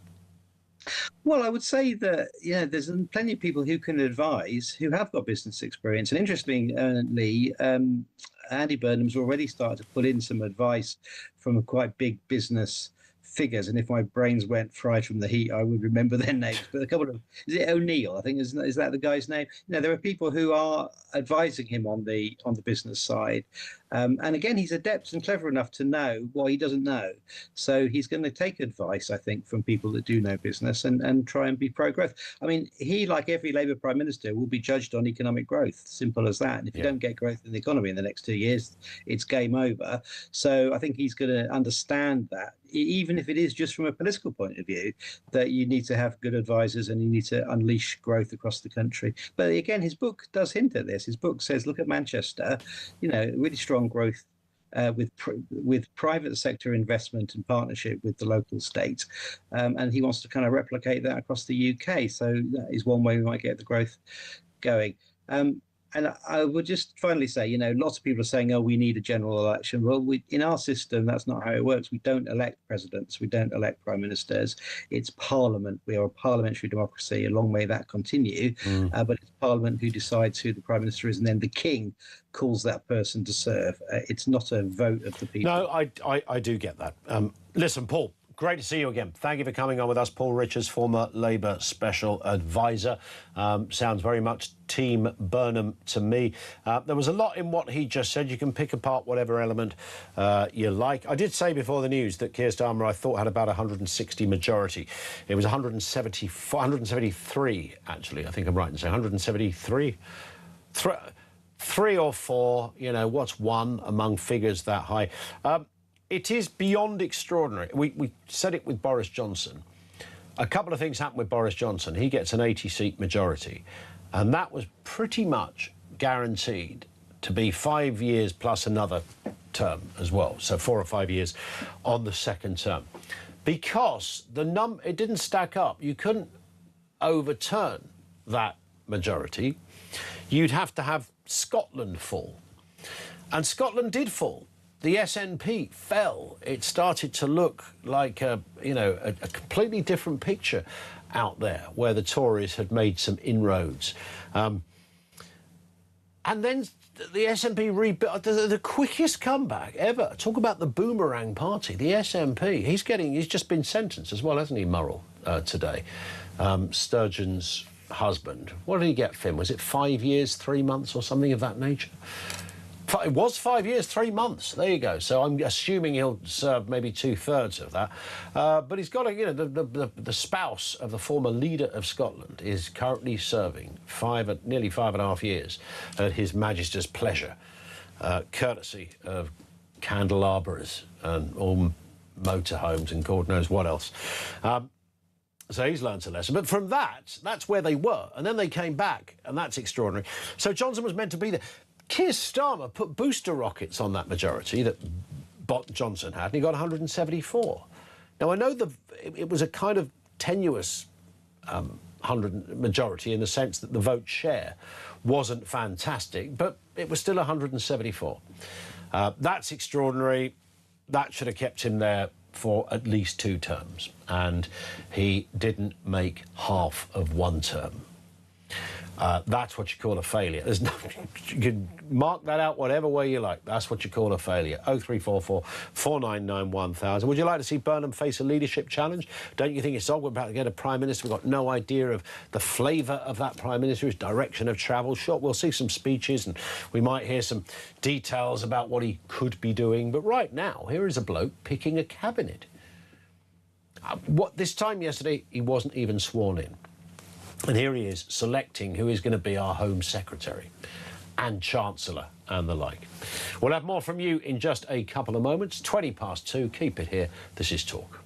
Well, I would say that, you know, there's plenty of people who can advise who have got business experience. And interestingly, Andy Burnham's already started to put in some advice from a quite big business figures, and if my brains went fried from the heat, I would remember their names. But a couple of, is it O'Neill? I think is that the guy's name? You know, there are people who are advising him on the business side, and again, he's adept and clever enough to know what he doesn't know. So he's going to take advice, I think, from people that do know business and try and be pro-growth. I mean, he, like every Labour Prime Minister, will be judged on economic growth. Simple as that. And if you don't get growth in the economy in the next 2 years, it's game over. So I think he's going to understand that, even if it is just from a political point of view, that you need to have good advisors and you need to unleash growth across the country. But again, his book does hint at this. His book says, look at Manchester, you know, really strong growth with private sector investment and partnership with the local state. And he wants to kind of replicate that across the UK. So that is one way we might get the growth going. And I would just finally say, you know, lots of people are saying, oh, we need a general election. Well, in our system, that's not how it works. We don't elect presidents. We don't elect prime ministers. It's Parliament. We are a parliamentary democracy. A long may that continue. But it's Parliament who decides who the prime minister is, and then the king calls that person to serve. It's not a vote of the people. No, I do get that. Listen, Paul, great to see you again. Thank you for coming on with us. Paul Richards, former Labour Special Advisor. Sounds very much Team Burnham to me. There was a lot in what he just said. You can pick apart whatever element you like. I did say before the news that Keir Starmer, I thought, had about 160 majority. It was 173, actually. I think I'm right in saying 173. Three or four, you know, what's one among figures that high? It is beyond extraordinary. We said it with Boris Johnson. A couple of things happened with Boris Johnson. He gets an 80-seat majority, and that was pretty much guaranteed to be 5 years plus another term as well. So 4 or 5 years on the second term. Because it didn't stack up. You couldn't overturn that majority. You'd have to have Scotland fall. And Scotland did fall. The SNP fell. It started to look like a completely different picture out there, where the Tories had made some inroads. And then the SNP rebuilt the quickest comeback ever. Talk about the boomerang party. The SNP. He's just been sentenced as well, hasn't he, Murrell, today? Sturgeon's husband. What did he get, Finn? Was it 5 years, 3 months or something of that nature? It was 5 years, 3 months. There you go. So I'm assuming he'll serve maybe 2/3 of that. But he's got the spouse of the former leader of Scotland is currently serving nearly 5.5 years at His Majesty's pleasure, courtesy of candelabras and all motorhomes and God knows what else. So he's learnt a lesson. But from that's where they were. And then they came back, and that's extraordinary. So Johnson was meant to be there. Keir Starmer put booster rockets on that majority that Johnson had, and he got 174. Now, I know it was a kind of tenuous majority in the sense that the vote share wasn't fantastic, but it was still 174. That's extraordinary. That should have kept him there for at least 2 terms, and he didn't make half of 1 term. That's what you call a failure. You can mark that out whatever way you like. That's what you call a failure. 0344 499 1000. Would you like to see Burnham face a leadership challenge? Don't you think it's odd we're about to get a Prime Minister? We've got no idea of the flavour of that Prime Minister, his direction of travel. Sure, we'll see some speeches and we might hear some details about what he could be doing. But right now, here is a bloke picking a cabinet. This time yesterday, he wasn't even sworn in. And here he is selecting who is going to be our Home Secretary and Chancellor and the like. We'll have more from you in just a couple of moments. 2:20. Keep it here. This is Talk.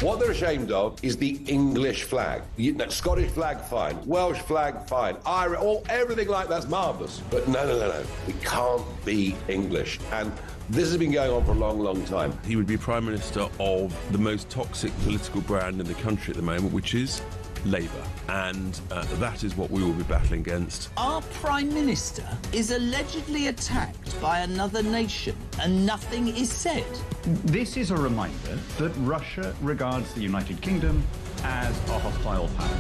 What they're ashamed of is the English flag. Scottish flag, fine. Welsh flag, fine. Irish, everything like that's marvellous. But no. We can't be English. And this has been going on for a long, long time. He would be Prime Minister of the most toxic political brand in the country at the moment, which is Labour, and that is what we will be battling against. Our Prime Minister is allegedly attacked by another nation and nothing is said. This is a reminder that Russia regards the United Kingdom as a hostile power.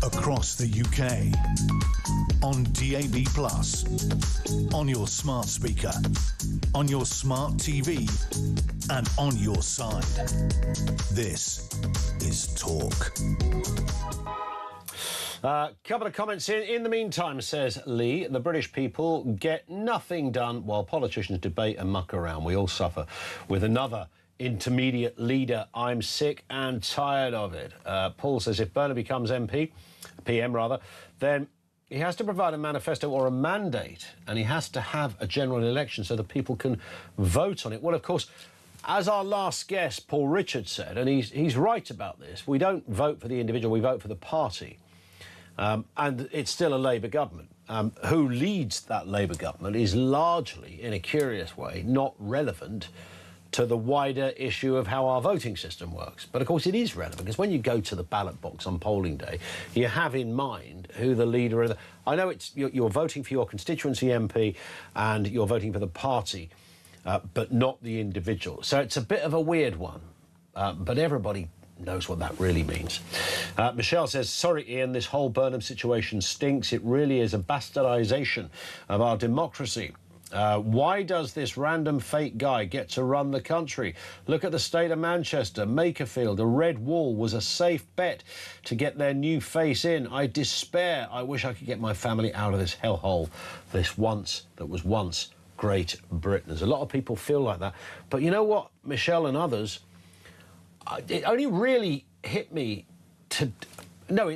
Across the UK, on DAB+, on your smart speaker, on your smart TV, and on your side. This is Talk. Couple of comments in the meantime, says Lee. The British people get nothing done while politicians debate and muck around. We all suffer with another intermediate leader. I'm sick and tired of it. Paul says if Burnham becomes PM rather, then he has to provide a manifesto or a mandate, and he has to have a general election so that people can vote on it. Well, of course, as our last guest, Paul Richards, said, and he's right about this, we don't vote for the individual, we vote for the party. And it's still a Labour government. Who leads that Labour government is largely, in a curious way, not relevant to the wider issue of how our voting system works. But of course it is relevant, because when you go to the ballot box on polling day, you have in mind who the leader is. I know you're voting for your constituency MP and you're voting for the party, but not the individual. So it's a bit of a weird one, but everybody knows what that really means. Michelle says, sorry, Ian, this whole Burnham situation stinks. It really is a bastardisation of our democracy. Why does this random fake guy get to run the country? Look at the state of Manchester, Makerfield. A red wall was a safe bet to get their new face in. I despair. I wish I could get my family out of this hellhole. That was once Great Britain. There's a lot of people feel like that. But you know what, Michelle and others, it only really hit me to... No,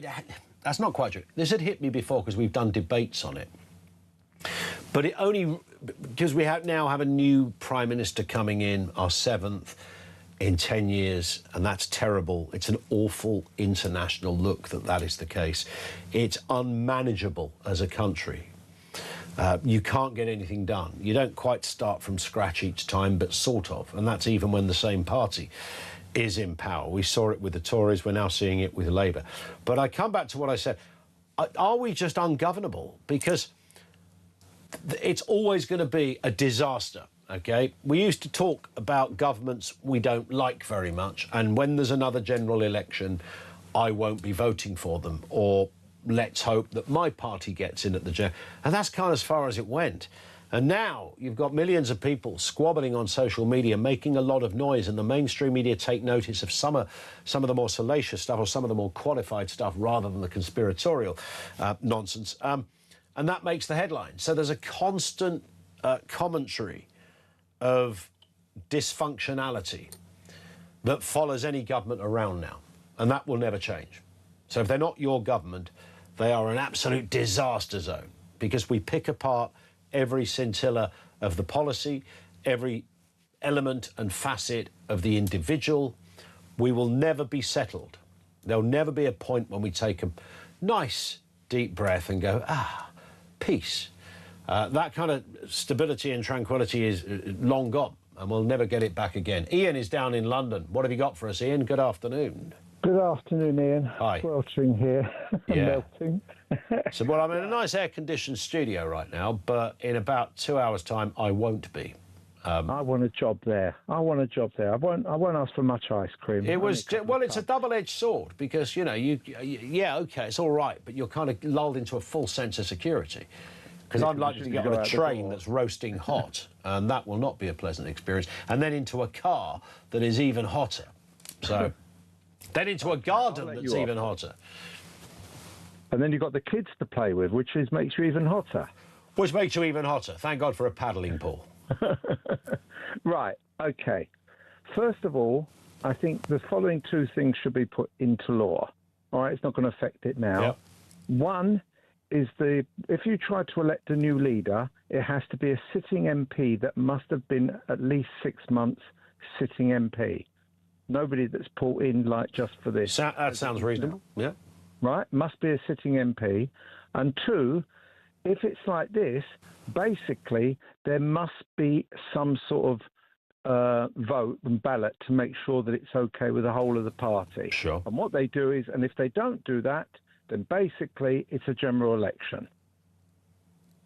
that's not quite true. This had hit me before because we've done debates on it. But it only... Because we now have a new Prime Minister coming in, our 7th in 10 years, and that's terrible. It's an awful international look that is the case. It's unmanageable as a country. You can't get anything done. You don't quite start from scratch each time, but sort of, and that's even when the same party is in power. We saw it with the Tories, we're now seeing it with Labour. But I come back to what I said. Are we just ungovernable? Because it's always going to be a disaster, OK? We used to talk about governments we don't like very much, and when there's another general election, I won't be voting for them, or let's hope that my party gets in at the general. And that's kind of as far as it went. And now you've got millions of people squabbling on social media, making a lot of noise, and the mainstream media take notice of some of the more salacious stuff or some of the more qualified stuff rather than the conspiratorial nonsense. And that makes the headlines. So there's a constant commentary of dysfunctionality that follows any government around now. And that will never change. So if they're not your government, they are an absolute disaster zone, because we pick apart every scintilla of the policy, every element and facet of the individual. We will never be settled. There'll never be a point when we take a nice deep breath and go, peace. That kind of stability and tranquility is long gone, and we'll never get it back again. Ian is down in London. What have you got for us, Ian? Good afternoon. Good afternoon, Ian. Hi. Sweltering here. Yeah. Melting. So, well, I'm in a nice air-conditioned studio right now, but in about 2 hours' time, I won't be. I want a job there. I won't ask for much ice cream. It's a double-edged sword, because, you know, yeah, OK, it's all right, but you're kind of lulled into a false sense of security. Because I'm likely to get on a train that's roasting hot, and that will not be a pleasant experience, and then into a car that is even hotter. So, then into a garden that's even hotter. And then you've got the kids to play with, which makes you even hotter. Which makes you even hotter. Thank God for a paddling pool. Right, OK. First of all, I think the following two things should be put into law. All right, it's not going to affect it now. Yep. One is if you try to elect a new leader, it has to be a sitting MP that must have been at least 6 months sitting MP. Nobody that's pulled in like just for this. That sounds reasonable. Yeah. Right, must be a sitting MP. And two, if it's like this, basically there must be some sort of vote and ballot to make sure that it's okay with the whole of the party. Sure. And what they do is, and if they don't do that, then basically it's a general election.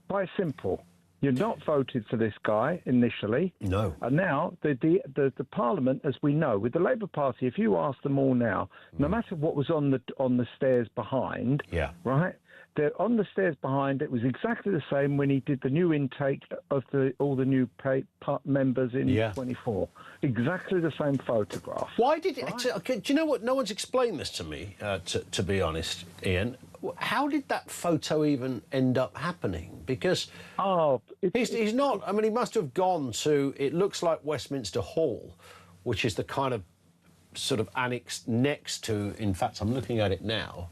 Quite simple. You're not voted for this guy initially. No. And now the Parliament, as we know, with the Labour Party, if you ask them all now, no matter what was on the stairs behind, right? They're on the stairs behind. It was exactly the same when he did the new intake of all the new members in 24. Exactly the same photograph. Why did it? Do you know what? No one's explained this to me. To be honest, Ian, how did that photo even end up happening? Because he's not. I mean, he must have gone to. It looks like Westminster Hall, which is the kind of sort of annex next to. In fact, I'm looking at it now.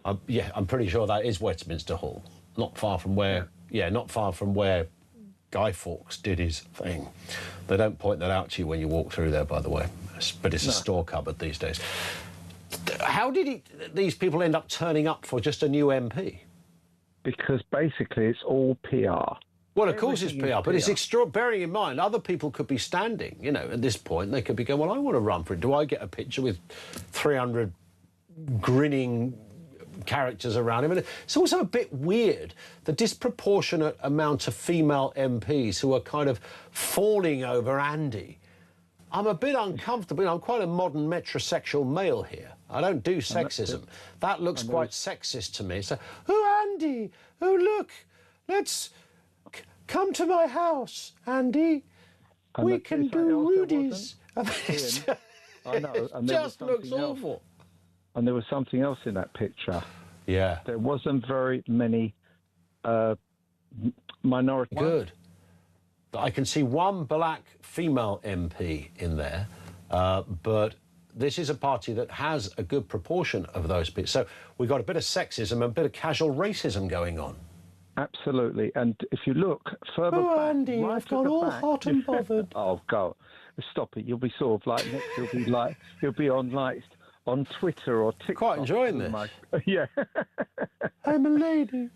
I'm pretty sure that is Westminster Hall, not far from where. Not far from where Guy Fawkes did his thing. They don't point that out to you when you walk through there, by the way. But it's a store cupboard these days. How did these people end up turning up for just a new MP? Because basically it's all PR. Well, of course it's PR, but it's bearing in mind other people could be standing, you know, at this point. They could be going, well, I want to run for it. Do I get a picture with 300 grinning characters around him? And it's also a bit weird, the disproportionate amount of female MPs who are kind of fawning over Andy. I'm a bit uncomfortable. I'm quite a modern metrosexual male here. I don't do sexism. That looks quite sexist to me. So, oh, Andy, oh, look, let's come to my house, Andy. We can do Rudy's. I know. It just looks awful. And there was something else in that picture. Yeah. There wasn't very many minority. Good. I can see one black female MP in there, but this is a party that has a good proportion of those people. So we've got a bit of sexism and a bit of casual racism going on. Absolutely. And if you look further back... Andy, right I've got all hot and bothered. Oh, go. Stop it. You'll be sort of like... you'll be on Twitter or TikTok. Quite enjoying this. Yeah. I'm a lady.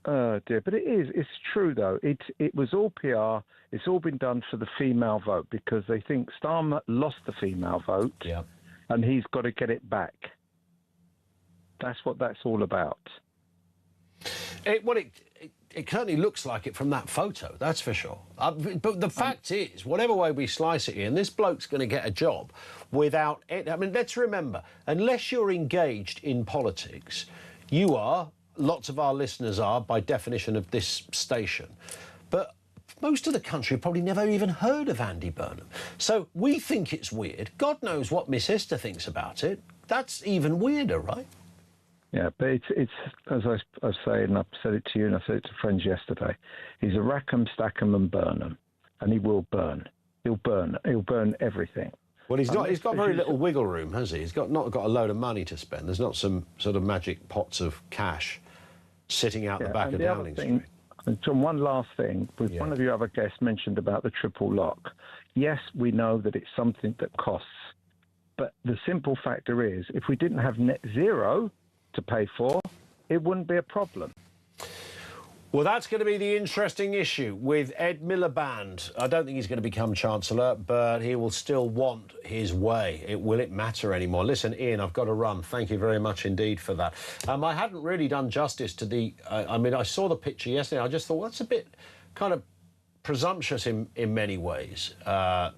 Oh, dear. But it's true, though. It was all PR. It's all been done for the female vote because they think Starmer lost the female vote and he's got to get it back. That's what that's all about. It certainly looks like it from that photo, that's for sure. But the fact is, whatever way we slice it, Ian, this bloke's going to get a job without it. I mean, let's remember, unless you're engaged in politics, you are, lots of our listeners are, by definition of this station. But most of the country probably never even heard of Andy Burnham. So we think it's weird. God knows what Miss Esther thinks about it. That's even weirder, right? Yeah, but it's as I say, and I've said it to you and I said it to friends yesterday, he's a Rackham, Stackham and Burnham, and he will burn. He'll burn everything. Well, he's got very little wiggle room, has he? He's not got a load of money to spend. There's not some sort of magic pots of cash sitting out the back of Downing Street. And John, one last thing. One of your other guests mentioned about the triple lock. Yes, we know that it's something that costs. But the simple factor is, if we didn't have net zero to pay for, it wouldn't be a problem. Well, that's going to be the interesting issue with Ed Miliband. I don't think he's going to become Chancellor, but he will still want his way. Will it matter anymore? Listen, Ian, I've got to run. Thank you very much indeed for that. I hadn't really done justice to the... I mean, I saw the picture yesterday. I just thought, well, that's a bit kind of presumptuous in many ways.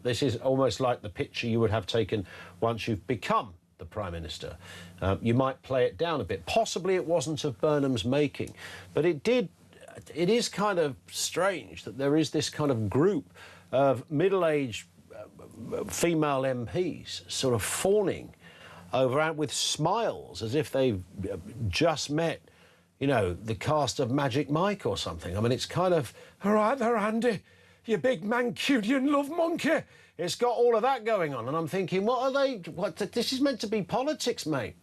This is almost like the picture you would have taken once you've become the Prime Minister. You might play it down a bit. Possibly it wasn't of Burnham's making, but it did... It is kind of strange that there is this kind of group of middle-aged female MPs sort of fawning over with smiles as if they've just met, you know, the cast of Magic Mike or something. I mean, it's kind of, all right there, Andy, you big Mancunian love monkey. It's got all of that going on, and I'm thinking, what are they? What? This is meant to be politics, mate.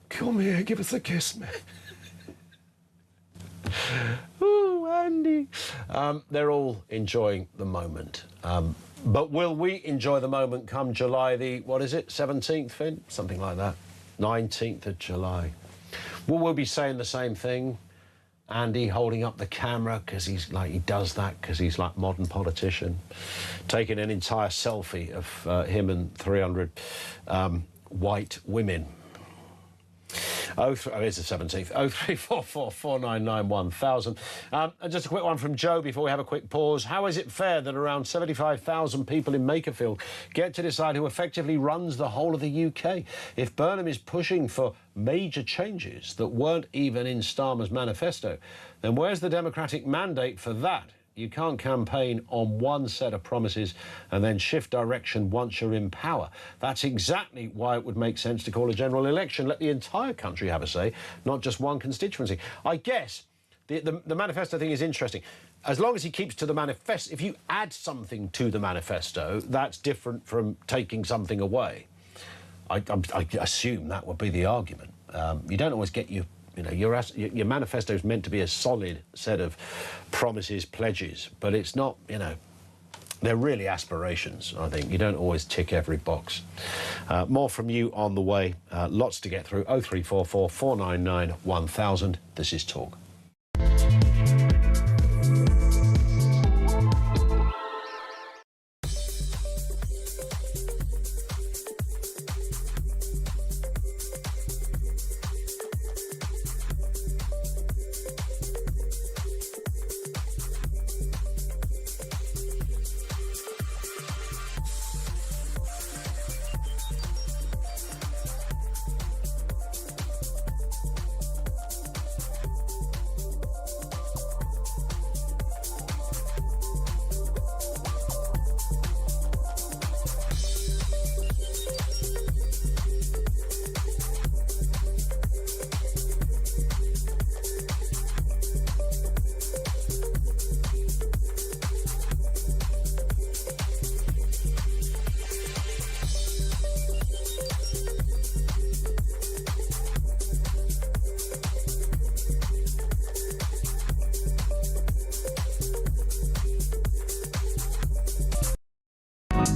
Come here, give us a kiss, mate. Ooh, Andy. They're all enjoying the moment. But will we enjoy the moment come July the, what is it, 17th, Finn? Something like that. 19th of July. Will we be saying the same thing? Andy holding up the camera because he does that because he's like modern politician, taking an entire selfie of him and 300 white women. It's the 17th. 0344 499 1000. And just a quick one from Joe before we have a quick pause. How is it fair that around 75,000 people in Makerfield get to decide who effectively runs the whole of the UK? If Burnham is pushing for major changes that weren't even in Starmer's manifesto, then where's the democratic mandate for that? You can't campaign on one set of promises and then shift direction once you're in power. That's exactly why it would make sense to call a general election. Let the entire country have a say, not just one constituency. I guess the manifesto thing is interesting. As long as he keeps to the manifesto, if you add something to the manifesto, that's different from taking something away. I assume that would be the argument. You don't always get your manifesto is meant to be a solid set of promises, pledges, but it's not, they're really aspirations, I think. You don't always tick every box. More from you on the way. Lots to get through. 0344 499 1000. This is Talk.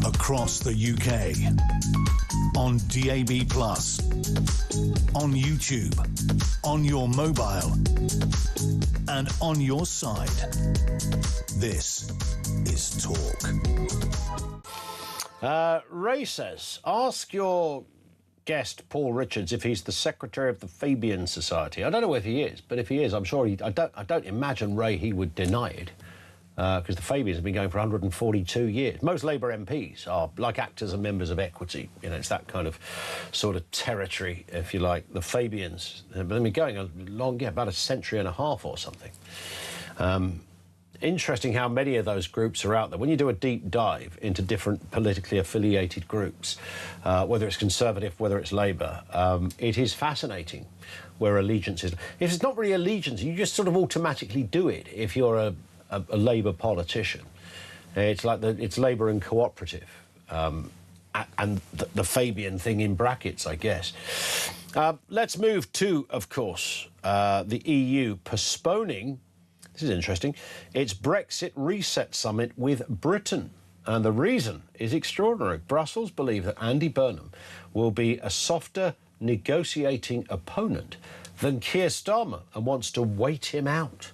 Across the UK, on DAB+, on YouTube, on your mobile, and on your side. This is Talk. Ray says, ask your guest Paul Richards if he's the secretary of the Fabian Society. I don't know if he is, but if he is, I'm sure I don't imagine, Ray, he would deny it. Because the Fabians have been going for 142 years. Most Labour MPs are like actors and members of Equity. It's that kind of sort of territory, if you like. The Fabians have been going about a century and a half or something. Interesting how many of those groups are out there. When you do a deep dive into different politically affiliated groups, whether it's Conservative, whether it's Labour, it is fascinating where allegiance is. If it's not really allegiance, you just sort of automatically do it if you're a Labour politician. It's like it's Labour and cooperative, and the Fabian thing in brackets, I guess. Let's move to, of course, the EU postponing, this is interesting, its Brexit reset summit with Britain. And the reason is extraordinary. Brussels believe that Andy Burnham will be a softer negotiating opponent than Keir Starmer and wants to wait him out.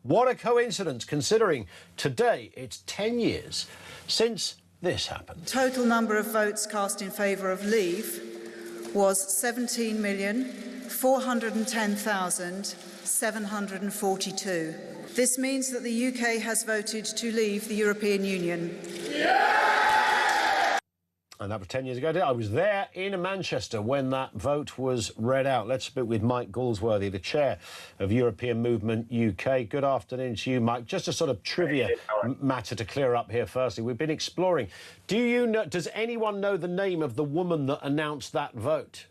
What a coincidence, considering today it's 10 years since this happened. Total number of votes cast in favour of leave was 17,410,742. This means that the UK has voted to leave the European Union. And that was 10 years ago. I was there in Manchester when that vote was read out. Let's speak with Mike Galsworthy, the chair of European Movement UK. Good afternoon to you, Mike. Just a sort of trivia matter to clear up here firstly. We've been exploring. Does anyone know the name of the woman that announced that vote?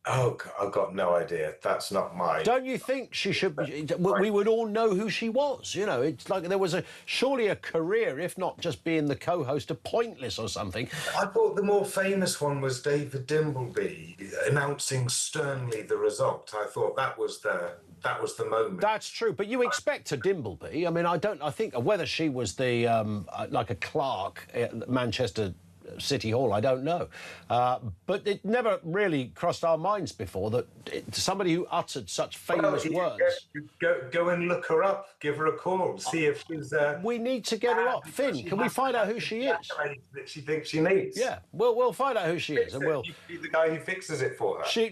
Oh, I've got no idea. That's not my... Don't you think she should be... We would all know who she was, you know. It's like there was surely a career, if not just being the co-host of Pointless or something. I thought the more famous one was David Dimbleby announcing sternly the result. I thought that was the moment. That's true, but you expect a Dimbleby. I mean, I think whether she was the like a clerk at Manchester City Hall, I don't know. But it never really crossed our minds before that somebody who uttered such famous words... Go and look her up, give her a call, see if she's... we need to get her up. Finn, can we find out who she is? That she thinks she needs. Yeah, we'll find out who she is, and we'll... You be the guy who fixes it for her.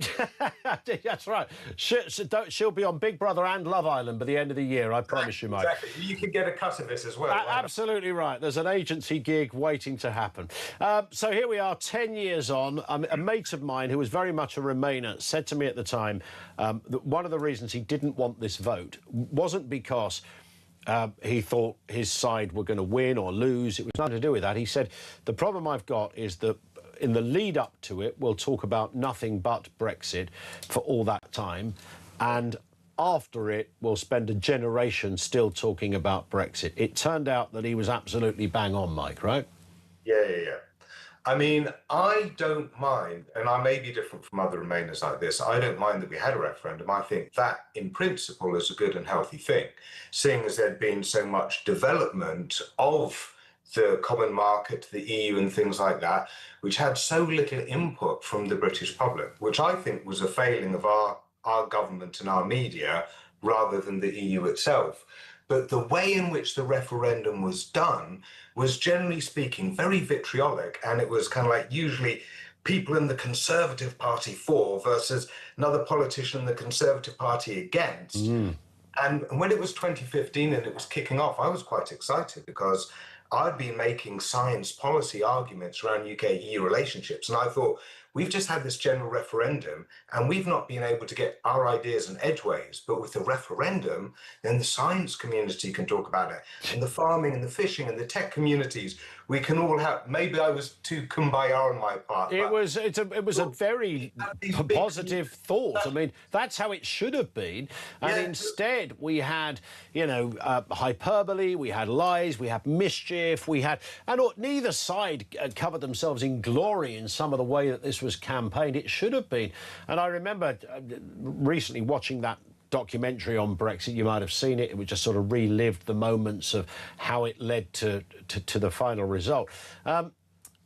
That's right. She'll be on Big Brother and Love Island by the end of the year, I promise you, Mike. Exactly. You can get a cut of it as well. Absolutely right. There's an agency gig waiting to happen. So here we are, 10 years on. A mate of mine who was very much a Remainer said to me at the time that one of the reasons he didn't want this vote wasn't because he thought his side were going to win or lose. It was nothing to do with that. He said, the problem I've got is that in the lead up to it, we'll talk about nothing but Brexit for all that time. And after it, we'll spend a generation still talking about Brexit. It turned out that he was absolutely bang on, Mike, right? Yeah. I mean, I don't mind, and I may be different from other Remainers like this, I don't mind that we had a referendum. I think that, in principle, is a good and healthy thing, seeing as there'd been so much development of the common market, the EU and things like that, which had so little input from the British public, which I think was a failing of our government and our media rather than the EU itself. But the way in which the referendum was done was, generally speaking, very vitriolic. And it was kind of like usually people in the Conservative Party for versus another politician in the Conservative Party against. And when it was 2015 and it was kicking off, I was quite excited because I'd been making science policy arguments around UK-EU relationships. And I thought, we've just had this general referendum and we've not been able to get our ideas and edgeways. But with the referendum, then the science community can talk about it. And the farming and the fishing and the tech communities, we can all have... Maybe I was too kumbaya on my part. It was a very positive thought. I mean, that's how it should have been. And instead, we had, you know, hyperbole, we had lies, we had mischief, we had... And neither side covered themselves in glory in some of the way that this was campaigned. It should have been. And I remember recently watching that documentary on Brexit. You might have seen it. It was just sort of relived the moments of how it led to the final result.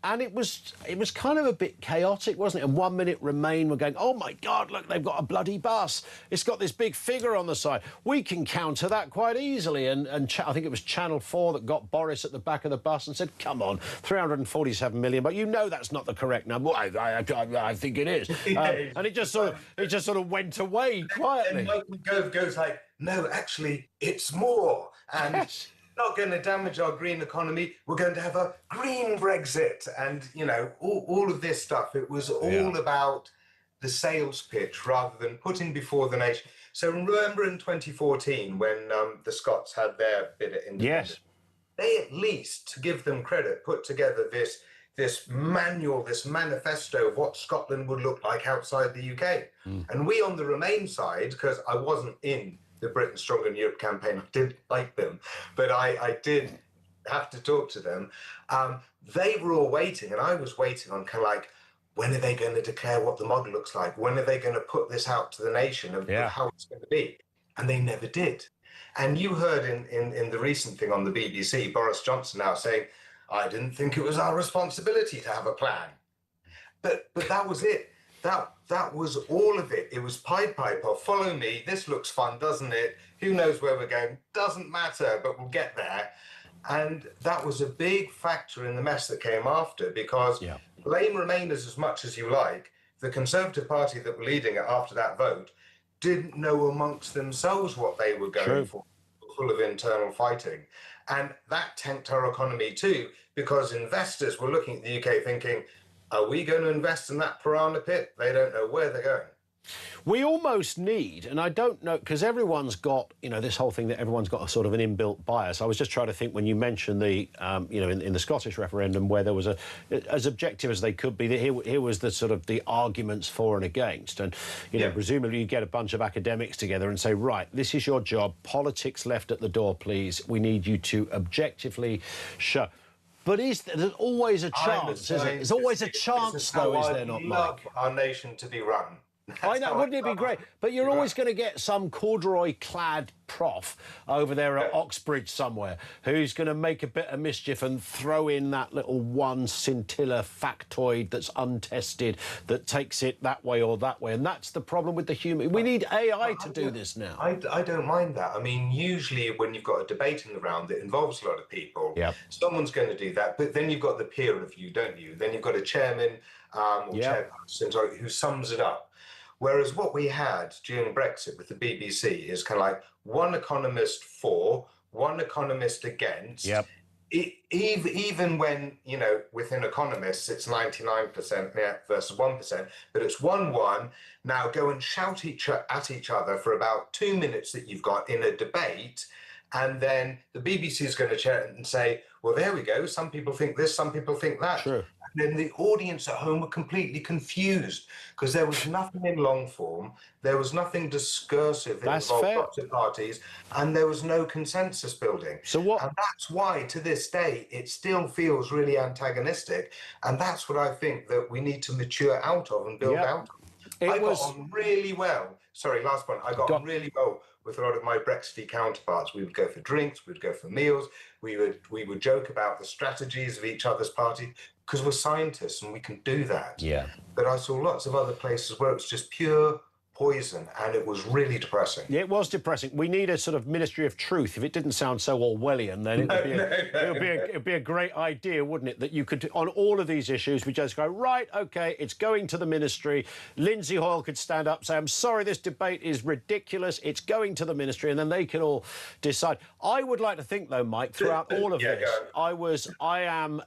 And it was kind of a bit chaotic, wasn't it? And 1 minute Remain were going, oh, my God, look, they've got a bloody bus. It's got this big figure on the side. We can counter that quite easily. And I think it was Channel 4 that got Boris at the back of the bus and said, come on, 347 million, but you know that's not the correct number. I think it is. And it just sort of went away quietly. And Michael Gove goes like, no, actually, it's more. And... Yes. Not going to damage our green economy. We're going to have a green Brexit. And, you know, all of this stuff. It was all about the sales pitch rather than putting before the nation. So remember in 2014 when the Scots had their bid at independence? Yes. They at least, to give them credit, put together this manual, this manifesto of what Scotland would look like outside the UK. And we on the Remain side, because I wasn't in the Britain Stronger in Europe campaign, I did like them, but I did have to talk to them. They were all waiting, and I was waiting on kind of like, when are they going to declare what the model looks like? When are they going to put this out to the nation of how it's going to be? And they never did. And you heard in the recent thing on the BBC, Boris Johnson now saying, I didn't think it was our responsibility to have a plan. But that was it. That was all of it. It was Pied Piper, follow me, this looks fun, doesn't it? Who knows where we're going? Doesn't matter, but we'll get there. And that was a big factor in the mess that came after, because blame Remainers as much as you like, the Conservative Party that were leading it after that vote didn't know amongst themselves what they were going for, full of internal fighting. And that tanked our economy too, because investors were looking at the UK thinking, are we going to invest in that piranha pit? They don't know where they're going. We almost need, and I don't know, because everyone's got, this whole thing that everyone's got a sort of an inbuilt bias. I was just trying to think when you mentioned the, in the Scottish referendum where there was as objective as they could be, here was the sort of the arguments for and against. And, presumably you get a bunch of academics together and say, right, this is your job, politics left at the door, please. We need you to objectively show. But there's always a chance, isn't it? There's always a chance, though, is there not, Mike? Our nation to be run. I know, wouldn't it be great? But you're always going to get some corduroy-clad prof over there at Oxbridge somewhere who's going to make a bit of mischief and throw in that little one scintilla factoid that's untested that takes it that way or that way. And that's the problem with the human. We need AI to do this now. I don't mind that. I mean, usually when you've got a debate in the round that involves a lot of people, someone's going to do that. But then you've got the peer review, don't you? Then you've got a chairman or chairperson who sums it up. Whereas what we had during Brexit with the BBC is kind of like one economist for, one economist against. Even when, within economists, it's 99% versus 1%, but it's 1-1. Now go and shout at each other for about 2 minutes that you've got in a debate. And then the BBC is going to chair it and say, well, there we go. Some people think this, some people think that. Sure. And then the audience at home were completely confused because there was nothing in long form, there was nothing discursive that involved lots of parties, and there was no consensus building. So what? And that's why, to this day, it still feels really antagonistic. And that's what I think that we need to mature out of and build out of. I got on really well. Sorry, last point. I got on really well with a lot of my Brexit counterparts. We would go for drinks, we would go for meals, we would joke about the strategies of each other's party because we're scientists and we can do that. But I saw lots of other places where it was just pure poison, and it was really depressing. Yeah, it was depressing. We need a sort of Ministry of Truth. If it didn't sound so Orwellian, then it'd be a great idea, wouldn't it? That you could, on all of these issues, we just go, right, OK, it's going to the ministry. Lindsay Hoyle could stand up, say, I'm sorry, this debate is ridiculous. It's going to the ministry, and then they can all decide. I would like to think, though, Mike, throughout all of this, I am,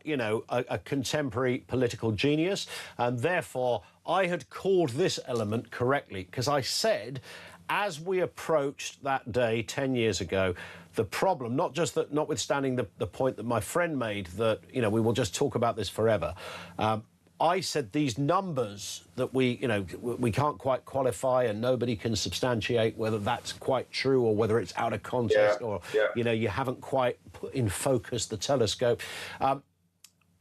a contemporary political genius, and therefore I had called this element correctly, because I said, as we approached that day 10 years ago, the problem, not just that, notwithstanding the point that my friend made, that, we will just talk about this forever, I said these numbers that we can't quite qualify and nobody can substantiate whether that's quite true or whether it's out of context or, you haven't quite put in focus the telescope.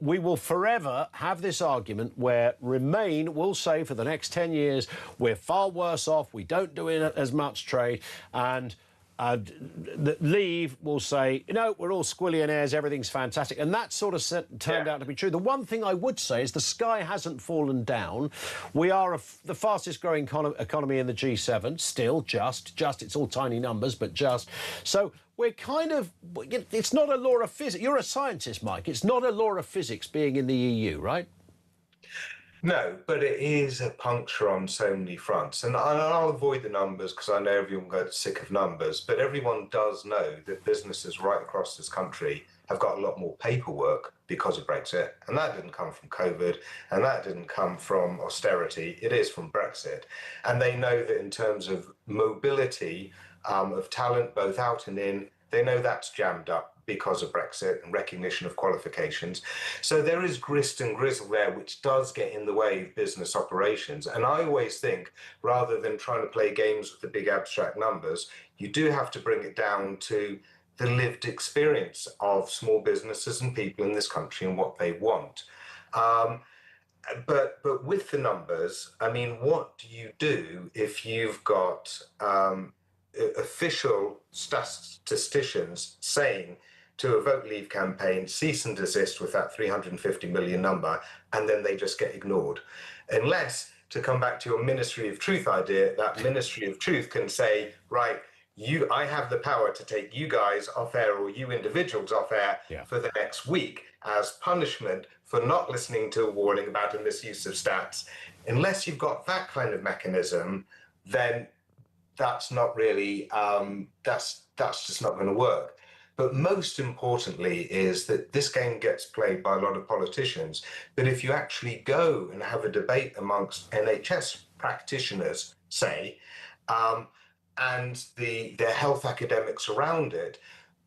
We will forever have this argument where Remain will say for the next 10 years, we're far worse off, we don't do as much trade, and Leave will say, we're all squillionaires, everything's fantastic. And that sort of turned out to be true. The one thing I would say is the sky hasn't fallen down. We are the fastest growing economy in the G7, still just, it's all tiny numbers, but just. So we're kind of, it's not a law of physics. You're a scientist, Mike. It's not a law of physics being in the EU, right? No, but it is a puncture on so many fronts. And I'll avoid the numbers because I know everyone gets sick of numbers, but everyone does know that businesses right across this country have got a lot more paperwork because of Brexit. And that didn't come from COVID, and that didn't come from austerity. It is from Brexit. And they know that in terms of mobility of talent, both out and in, they know that's jammed up because of Brexit and recognition of qualifications. So there is grist and grizzle there, which does get in the way of business operations. And I always think, rather than trying to play games with the big abstract numbers, you do have to bring it down to the lived experience of small businesses and people in this country and what they want. But with the numbers, I mean, what do you do if you've got official statisticians saying to a Vote Leave campaign, cease and desist with that 350 million number, and then they just get ignored? Unless, to come back to your Ministry of Truth idea, that Ministry of Truth can say, right, I have the power to take you guys off air or you individuals off air for the next week as punishment for not listening to a warning about a misuse of stats. Unless you've got that kind of mechanism, then that's not really, that's just not going to work. But most importantly is that this game gets played by a lot of politicians. But if you actually go and have a debate amongst NHS practitioners say, and their health academics around it,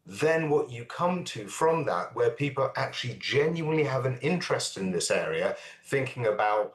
then what you come to from that, where people actually genuinely have an interest in this area, thinking about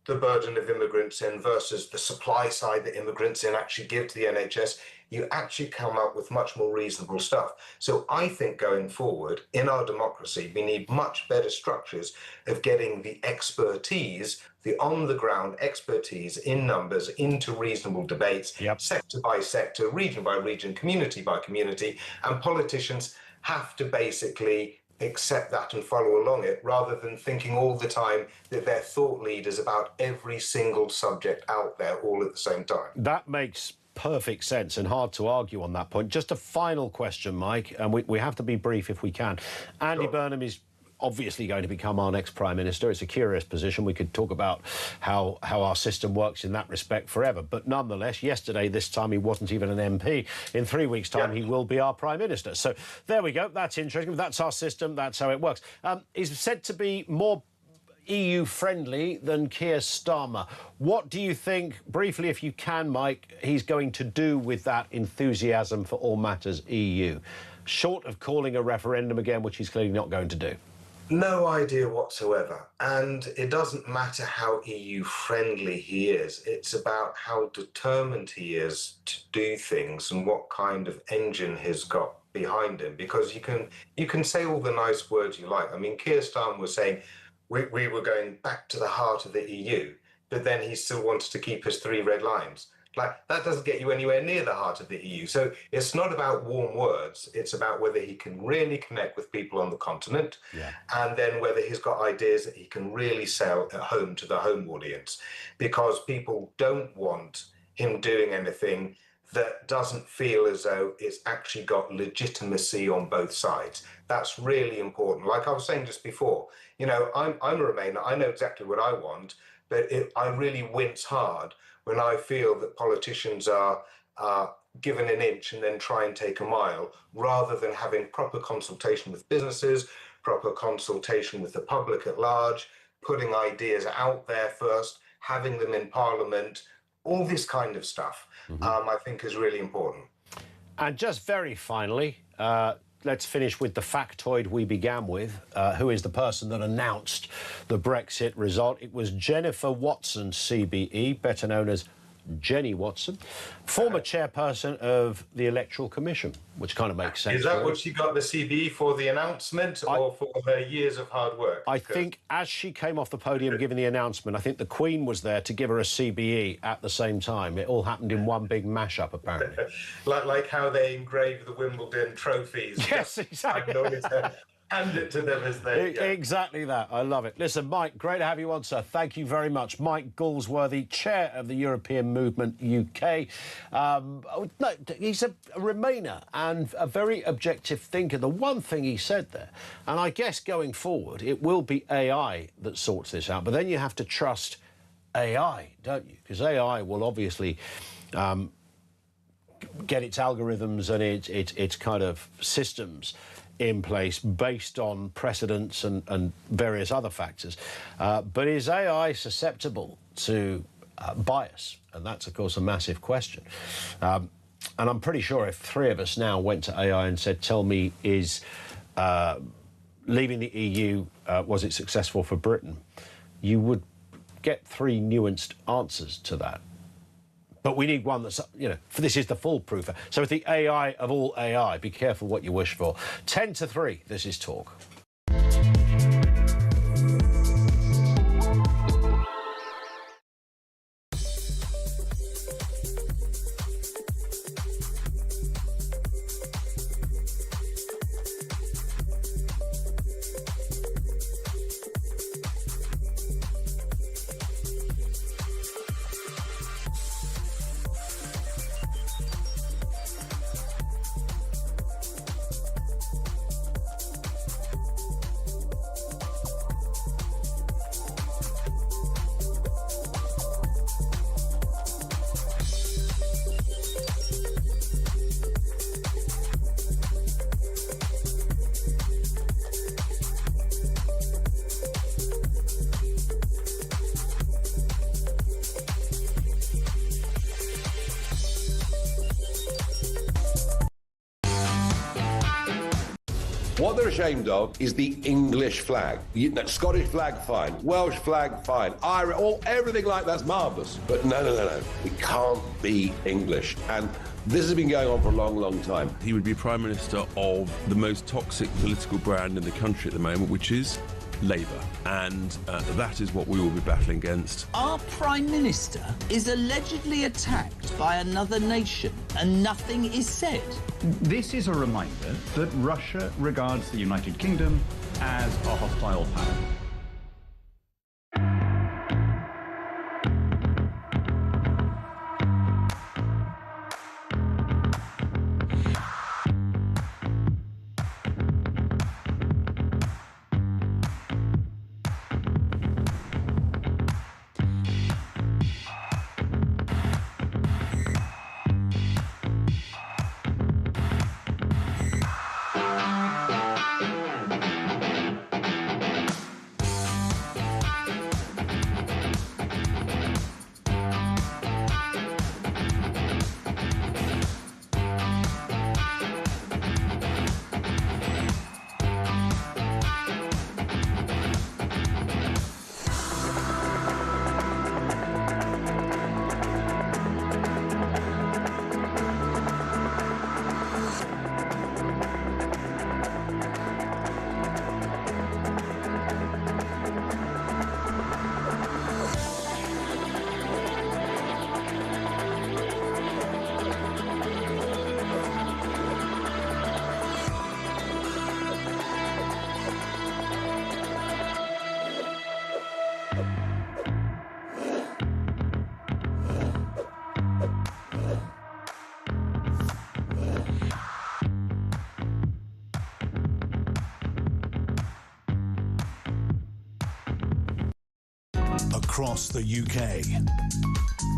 the burden of immigrants in versus the supply side that immigrants in actually give to the NHS, you actually come up with much more reasonable stuff. So I think going forward in our democracy, we need much better structures of getting the expertise, the on-the-ground expertise in numbers into reasonable debates, sector by sector, region by region, community by community, and politicians have to basically accept that and follow along it, rather than thinking all the time that they're thought leaders about every single subject out there all at the same time. That makes perfect sense and hard to argue on that point. Just a final question, Mike, and we have to be brief if we can. Andy Burnham is obviously going to become our next Prime Minister. It's a curious position. We could talk about how our system works in that respect forever. But nonetheless, yesterday, this time, he wasn't even an MP. In 3 weeks' time, he will be our Prime Minister. So there we go. That's interesting. That's our system. That's how it works. He's said to be more EU-friendly than Keir Starmer. What do you think, briefly if you can, Mike, he's going to do with that enthusiasm for all matters EU, short of calling a referendum again, which he's clearly not going to do? No idea whatsoever. And it doesn't matter how EU-friendly he is. It's about how determined he is to do things and what kind of engine he's got behind him. Because you can say all the nice words you like. I mean, Keir Starmer was saying we were going back to the heart of the EU, but then he still wanted to keep his 3 red lines. Like, that doesn't get you anywhere near the heart of the EU. So it's not about warm words. It's about whether he can really connect with people on the continent, and then whether he's got ideas that he can really sell at home to the home audience. Because people don't want him doing anything that doesn't feel as though it's actually got legitimacy on both sides. That's really important. Like I was saying just before, you know, I'm a Remainer. I know exactly what I want, but I really wince hard when I feel that politicians are given an inch and then try and take a mile, rather than having proper consultation with businesses, proper consultation with the public at large, putting ideas out there first, having them in Parliament, all this kind of stuff, I think is really important. And just very finally, let's finish with the factoid we began with. Who is the person that announced the Brexit result? It was Jennifer Watson, CBE, better known as Jenny Watson, former chairperson of the Electoral Commission, which kind of makes sense. Is that what she got the CBE for, the announcement, or for her years of hard work? I think as she came off the podium giving the announcement, I think the Queen was there to give her a CBE at the same time. It all happened in one big mashup, apparently. like how they engrave the Wimbledon trophies. Yes, exactly. Hand it to them as they... Exactly that. I love it. Listen, Mike, great to have you on, sir. Thank you very much. Mike Galsworthy, chair of the European Movement UK. He's a Remainer and a very objective thinker. The one thing he said there, and I guess going forward, it will be AI that sorts this out, but then you have to trust AI, don't you? Because AI will obviously get its algorithms and its kind of systems in place based on precedents and various other factors. But is AI susceptible to bias? And that's, of course, a massive question. And I'm pretty sure if 3 of us now went to AI and said, tell me, is leaving the EU, was it successful for Britain? You would get 3 nuanced answers to that. But we need one that's, you know, this is the foolproof. So with the AI of all AI, be careful what you wish for. 10 to 3, this is Talk. What they're ashamed of is the English flag. Scottish flag, fine. Welsh flag, fine. Irish, everything like that's marvellous. But no. We can't be English. And this has been going on for a long, long time. He would be Prime Minister of the most toxic political brand in the country at the moment, which is Labour. And that is what we will be battling against. Our Prime Minister is allegedly attacked by another nation and nothing is said. This is a reminder that Russia regards the United Kingdom as a hostile power. Across the UK,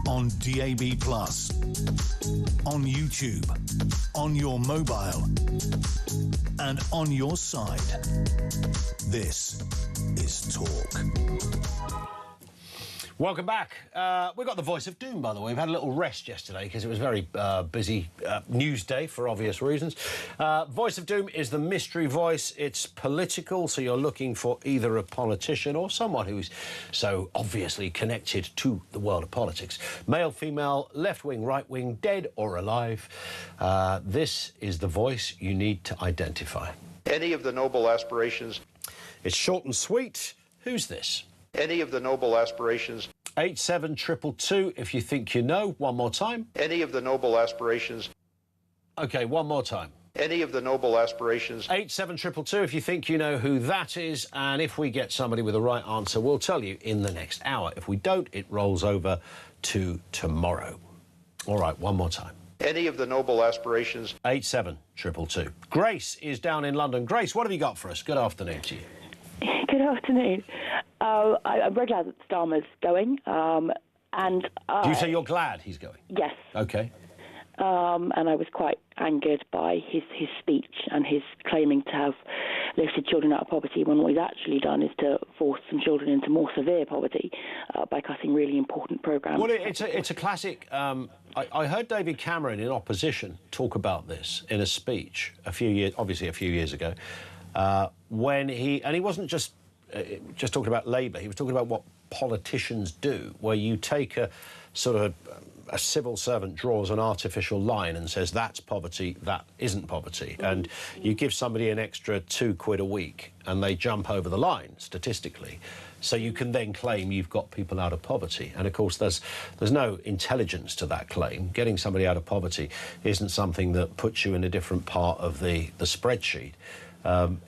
on DAB+, on YouTube, on your mobile, and on your side. This is Talk. Welcome back. We've got the voice of doom, by the way. We've had a little rest yesterday because it was a very busy news day for obvious reasons. Voice of doom is the mystery voice. It's political, so you're looking for either a politician or someone who's so obviously connected to the world of politics. Male, female, left-wing, right-wing, dead or alive. This is the voice you need to identify. Any of the noble aspirations. It's short and sweet. Who's this? Any of the noble aspirations. 87222 if you think you know. One more time. Any of the noble aspirations. OK, one more time. Any of the noble aspirations. 87222 if you think you know who that is. And if we get somebody with the right answer, we'll tell you in the next hour. If we don't, it rolls over to tomorrow. All right, one more time. Any of the noble aspirations. 87222. Grace is down in London. Grace, what have you got for us? Good afternoon to you. Good afternoon. I'm very glad that Starmer's going. Do you say you're glad he's going? Yes. OK. And I was quite angered by his speech and his claiming to have lifted children out of poverty when what he's actually done is to force some children into more severe poverty by cutting really important programmes. Well, it's a classic. I heard David Cameron in opposition talk about this in a speech a few years ago, when he wasn't just talking about Labour. He was talking about what politicians do, where you take a sort of a civil servant draws an artificial line and says that's poverty, that isn't poverty, and you give somebody an extra £2 a week and they jump over the line statistically, so you can then claim you've got people out of poverty. And of course there's no intelligence to that claim. Getting somebody out of poverty isn't something that puts you in a different part of the spreadsheet.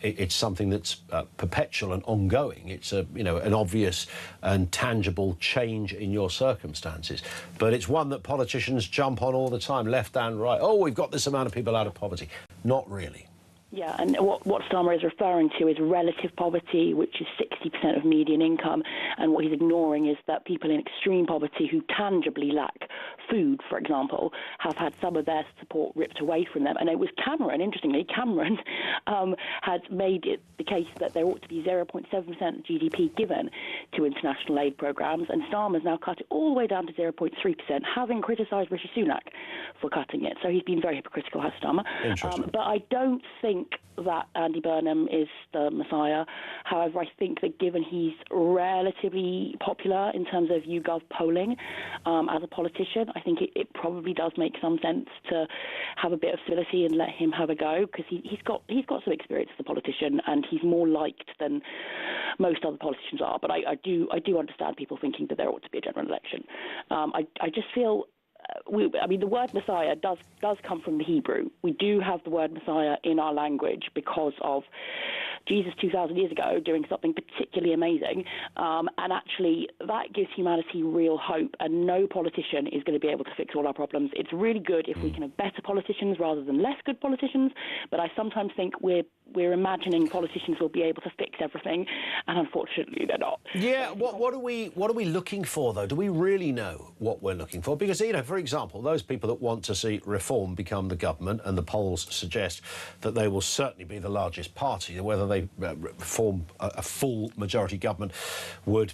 It's something that's perpetual and ongoing. It's an obvious and tangible change in your circumstances. But it's one that politicians jump on all the time, left and right. Oh, we've got this amount of people out of poverty. Not really. Yeah, and what Starmer is referring to is relative poverty, which is 60% of median income. And what he's ignoring is that people in extreme poverty who tangibly lack food, for example, have had some of their support ripped away from them. And it was Cameron, interestingly, had made it the case that there ought to be 0.7% of GDP given to international aid programmes. And Starmer's now cut it all the way down to 0.3%, having criticised Rishi Sunak for cutting it. So he's been very hypocritical, has Starmer. But I don't think think that Andy Burnham is the Messiah. However, I think that given he's relatively popular in terms of YouGov polling as a politician, I think it probably does make some sense to have a bit of civility and let him have a go, because he's got some experience as a politician and he's more liked than most other politicians are. But I do understand people thinking that there ought to be a general election. I just feel. The word Messiah does come from the Hebrew. We do have the word Messiah in our language because of Jesus 2,000 years ago doing something particularly amazing, and actually that gives humanity real hope, and no politician is going to be able to fix all our problems. It's really good if we can have better politicians rather than less good politicians, but I sometimes think we're imagining politicians will be able to fix everything, and unfortunately they're not. Yeah, what are we looking for, though? Do we really know what we're looking for? Because, for example, those people that want to see Reform become the government, and the polls suggest that they will certainly be the largest party, whether they form a full majority government we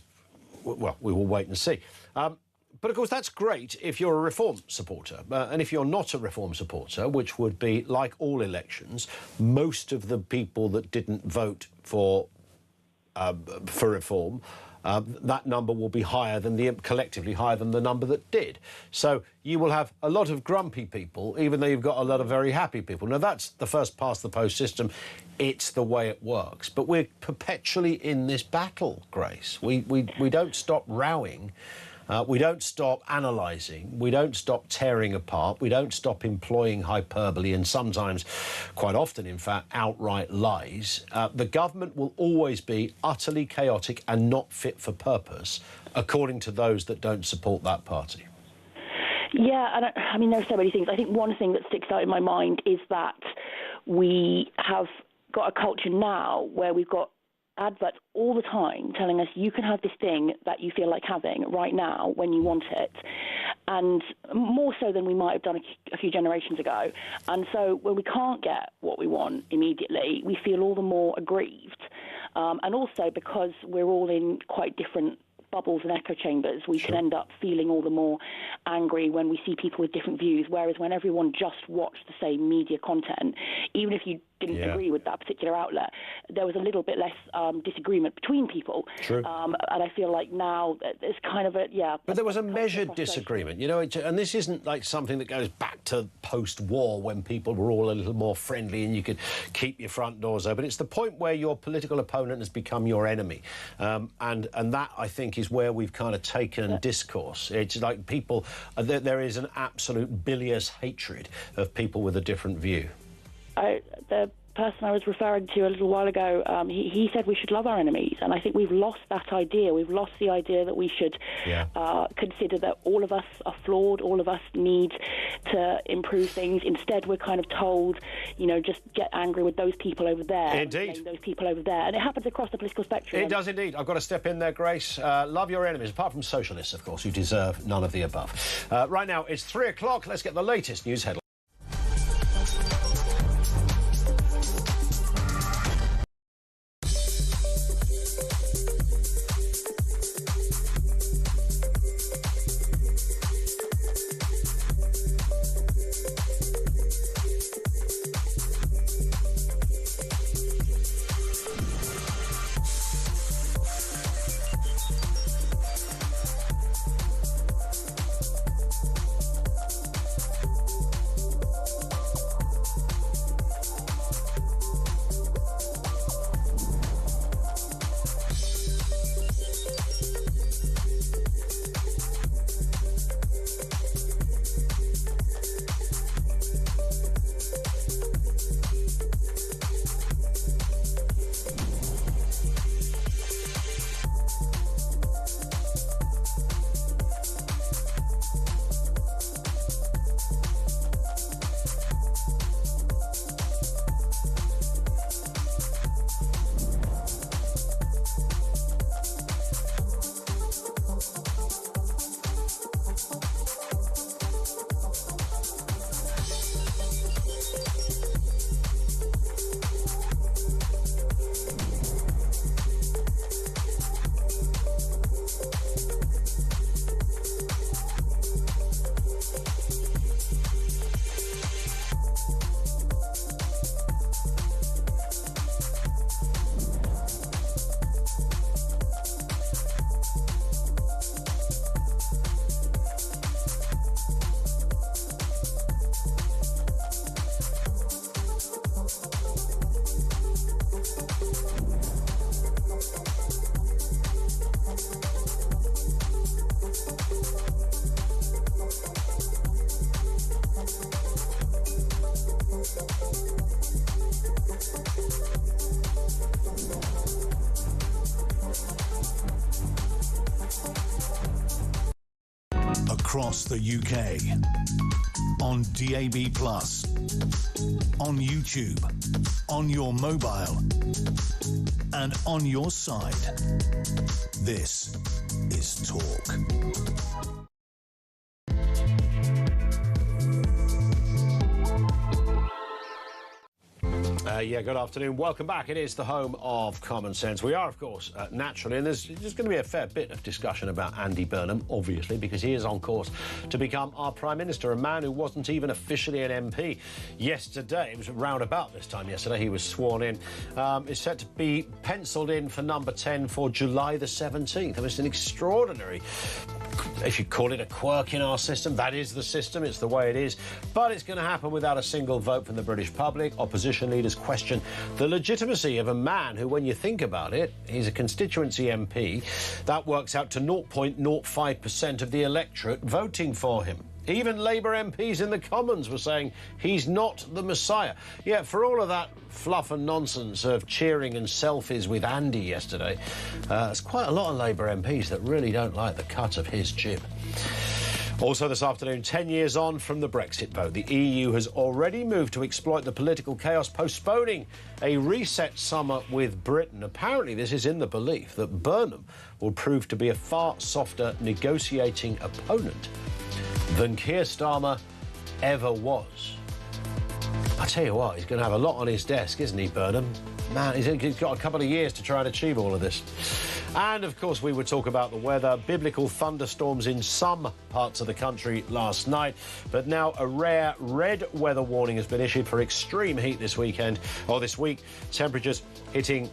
will wait and see. But, of course, that's great if you're a Reform supporter. And if you're not a Reform supporter, which would be, like all elections, most of the people that didn't vote for Reform, that number will be collectively higher than the number that did. So you will have a lot of grumpy people, even though you've got a lot of very happy people. Now, that's the first past the post system. It's the way it works. But we're perpetually in this battle, Grace. We don't stop rowing. We don't stop analysing, we don't stop tearing apart, we don't stop employing hyperbole and sometimes, quite often in fact, outright lies. The government will always be utterly chaotic and not fit for purpose, according to those that don't support that party. Yeah, and there are so many things. I think one thing that sticks out in my mind is that we have got a culture now where we've got adverts all the time telling us you can have this thing that you feel like having right now when you want it, and more so than we might have done a few generations ago. And so when we can't get what we want immediately, we feel all the more aggrieved. And also because we're all in quite different bubbles and echo chambers, we can end up feeling all the more angry when we see people with different views, whereas when everyone just watched the same media content, even if you didn't agree with that particular outlet, there was a little bit less disagreement between people. True. And I feel like now there's kind of But there was a measured disagreement, and this isn't like something that goes back to post-war when people were all a little more friendly and you could keep your front doors open. It's the point where your political opponent has become your enemy. And that, I think, is where we've kind of taken discourse. It's like people, there is an absolute bilious hatred of people with a different view. The person I was referring to a little while ago, he said we should love our enemies, and I think we've lost that idea. We've lost the idea that we should consider that all of us are flawed, all of us need to improve things. Instead, we're kind of told, just get angry with those people over there. Indeed. Those people over there. And it happens across the political spectrum. It does indeed. I've got to step in there, Grace. Love your enemies, apart from socialists, of course, who deserve none of the above. Right now, it's 3 o'clock. Let's get the latest news headlines. across the UK. On DAB+, on YouTube, on your mobile, and on your side. This is Talk. Good afternoon. Welcome back. It is the home of common sense. We are, of course, naturally, and there's going to be a fair bit of discussion about Andy Burnham, obviously, because he is on course to become our Prime Minister, a man who wasn't even officially an MP yesterday. It was around about this time yesterday he was sworn in. Is set to be penciled in for number 10 for July the 17th. It was an extraordinary, if you call it a quirk in our system, that is the system, it's the way it is. But it's going to happen without a single vote from the British public. Opposition leaders question the legitimacy of a man who, when you think about it, he's a constituency MP. That works out to 0.05% of the electorate voting for him. Even Labour MPs in the Commons were saying he's not the Messiah. Yet for all of that fluff and nonsense of cheering and selfies with Andy yesterday, there's quite a lot of Labour MPs that really don't like the cut of his jib. Also this afternoon, 10 years on from the Brexit vote, the EU has already moved to exploit the political chaos, postponing a reset summer with Britain. Apparently, this is in the belief that Burnham will prove to be a far softer negotiating opponent than Keir Starmer ever was. I tell you what, he's going to have a lot on his desk, isn't he, Burnham? Man, he's got a couple of years to try and achieve all of this. And, of course, we would talk about the weather. Biblical thunderstorms in some parts of the country last night. But now a rare red weather warning has been issued for extreme heat this weekend, or this week. Temperatures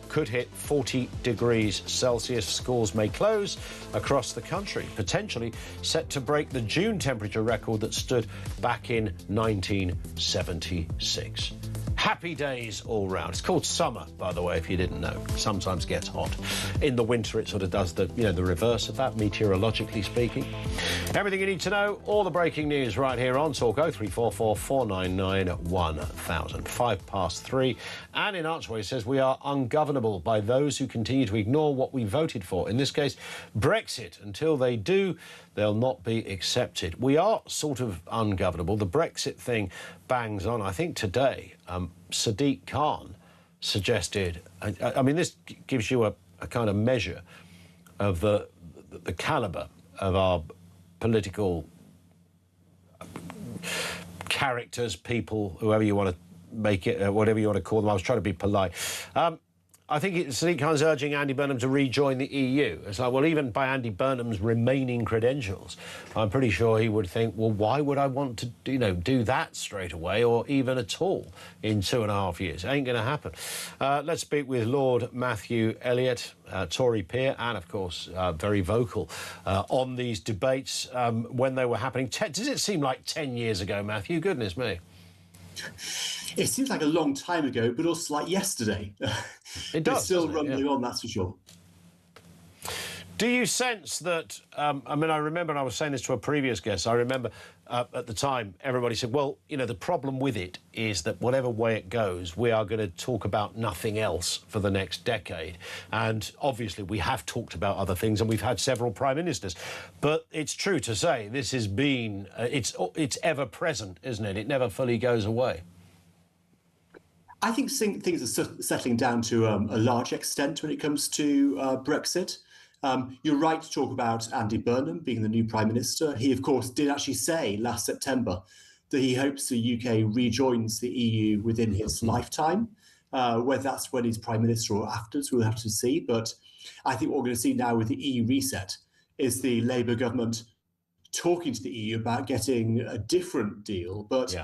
could hit 40 degrees Celsius. Schools may close across the country, potentially set to break the June temperature record that stood back in 1976. Happy days all round. It's called summer, by the way, if you didn't know. Sometimes gets hot. In the winter, it sort of does the reverse of that, meteorologically speaking. Everything you need to know, all the breaking news right here on Talk 0344 499 1000. 3:05. And in Archway says we are ungovernable by those who continue to ignore what we voted for. In this case, Brexit. Until they do, they'll not be accepted. We are sort of ungovernable. The Brexit thing bangs on. I think today, Sadiq Khan suggested, I mean, this gives you a kind of measure of the calibre of our political characters, people, whoever you want to make it, whatever you want to call them. I was trying to be polite. I think Sadiq Khan's urging Andy Burnham to rejoin the EU. It's like, well, even by Andy Burnham's remaining credentials, I'm pretty sure he would think, well, why would I want to, do that straight away or even at all in 2.5 years? It ain't going to happen. Let's speak with Lord Matthew Elliott, Tory peer, and, of course, very vocal on these debates when they were happening. Does it seem like 10 years ago, Matthew? Goodness me. It seems like a long time ago, but also like yesterday. It does. It's still rumbling on, that's for sure. Do you sense that, I remember, and I was saying this to a previous guest, I remember at the time everybody said, well, the problem with it is that whatever way it goes, we are going to talk about nothing else for the next decade. And obviously we have talked about other things and we've had several prime ministers. But it's true to say this has been, it's ever present, isn't it? It never fully goes away. I think things are settling down to a large extent when it comes to Brexit. You're right to talk about Andy Burnham being the new Prime Minister. He, of course, did actually say last September that he hopes the UK rejoins the EU within his lifetime. Whether that's when he's Prime Minister or afterwards, we'll have to see. But I think what we're going to see now with the EU reset is the Labour government talking to the EU about getting a different deal. But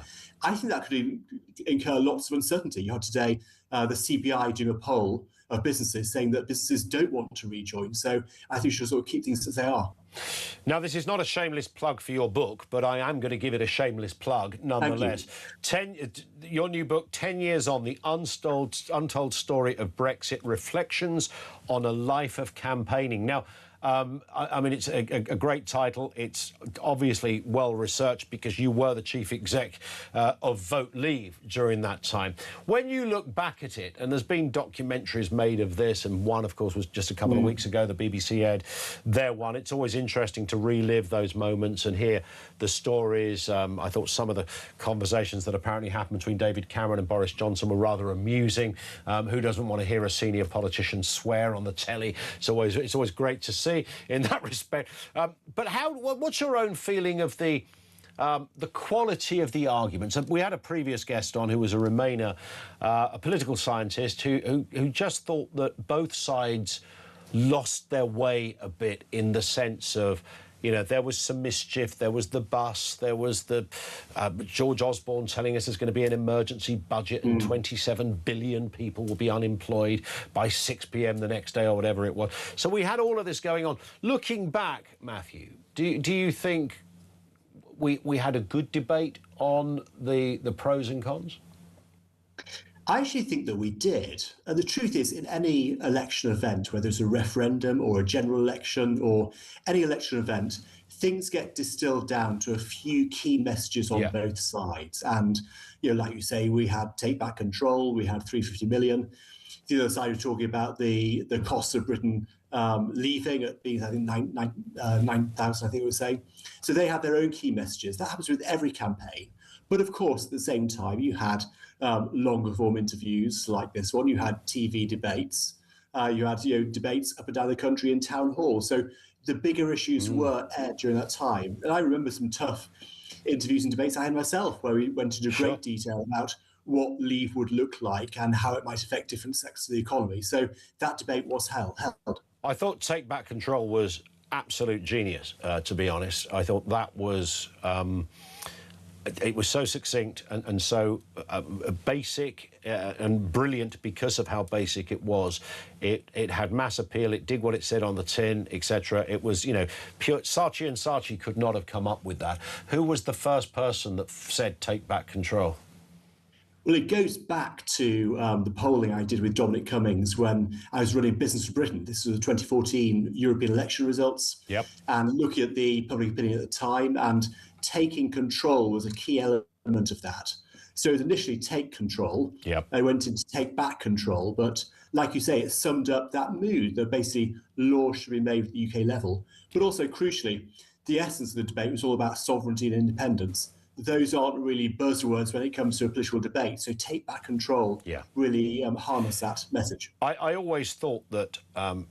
I think that could incur lots of uncertainty. You had today the CBI doing a poll of businesses saying that businesses don't want to rejoin. So I think we should sort of keep things as they are. Now, this is not a shameless plug for your book, but I am going to give it a shameless plug nonetheless. Your new book, 10 Years On, The Untold Story of Brexit, Reflections on a Life of Campaigning. Now, I mean, it's a great title. It's obviously well researched because you were the chief exec of Vote Leave during that time. When you look back at it, and there's been documentaries made of this, and one, of course, was just a couple of weeks ago, the BBC aired their one. It's always interesting to relive those moments and hear the stories. I thought some of the conversations that apparently happened between David Cameron and Boris Johnson were rather amusing. Who doesn't want to hear a senior politician swear on the telly? It's always great to see in that respect. But what's your own feeling of the quality of the arguments? We had a previous guest on who was a Remainer, a political scientist who just thought that both sides lost their way a bit in the sense of, you know, there was some mischief, there was the bus, there was the George Osborne telling us there's going to be an emergency budget and 27 billion people will be unemployed by 6 p.m. the next day or whatever it was. So we had all of this going on. Looking back, Matthew, do you think we had a good debate on the pros and cons? I actually think that we did. And the truth is, in any election event, whether it's a referendum or a general election or any election event, things get distilled down to a few key messages on both sides. And, you know, like you say, we had Take Back Control, we had 350 million. The other side was talking about the cost of Britain leaving at being, I think, 9,000, I think it was saying. So they had their own key messages. That happens with every campaign. But of course, at the same time, you had longer form interviews like this one. You had TV debates. You had debates up and down the country in town hall. So the bigger issues were aired during that time. And I remember some tough interviews and debates I had myself, where we went into great detail about what leave would look like and how it might affect different sectors of the economy. So that debate was held. I thought Take Back Control was absolute genius, to be honest. I thought that was... it was so succinct and so basic and brilliant because of how basic it was. It had mass appeal. It did what it said on the tin, etc. It was, you know, pure. Saatchi and Saatchi could not have come up with that. Who was the first person that said Take Back Control? Well, it goes back to the polling I did with Dominic Cummings when I was running Business for Britain. This was the 2014 European election results. Yep. And looking at the public opinion at the time, and taking control was a key element of that. So it was initially take control. Yep. I went into take back control. But like you say, it summed up that mood that basically law should be made at the UK level. But also, crucially, the essence of the debate was all about sovereignty and independence. Those aren't really buzzwords when it comes to a political debate. So take back control really harness that message. I always thought that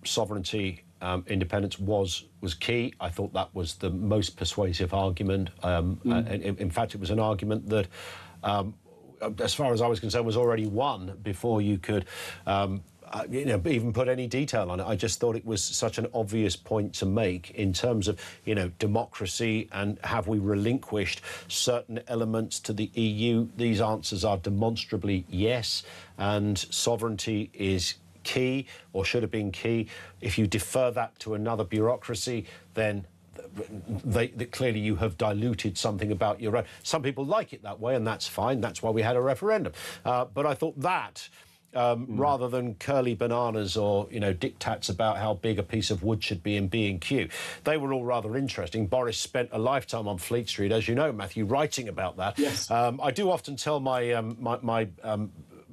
sovereignty, independence was key. I thought that was the most persuasive argument. In fact, it was an argument that, as far as I was concerned, was already won before you could even put any detail on it. I just thought it was such an obvious point to make in terms of, you know, democracy and have we relinquished certain elements to the EU. These answers are demonstrably yes, and sovereignty is key, or should have been key. If you defer that to another bureaucracy, then clearly you have diluted something about your own. Some people like it that way, and that's fine. That's why we had a referendum. But I thought that, rather than curly bananas or, you know, diktats about how big a piece of wood should be in B&Q, they were all rather interesting. Boris spent a lifetime on Fleet Street, as you know, Matthew, writing about that. Yes. I do often tell my my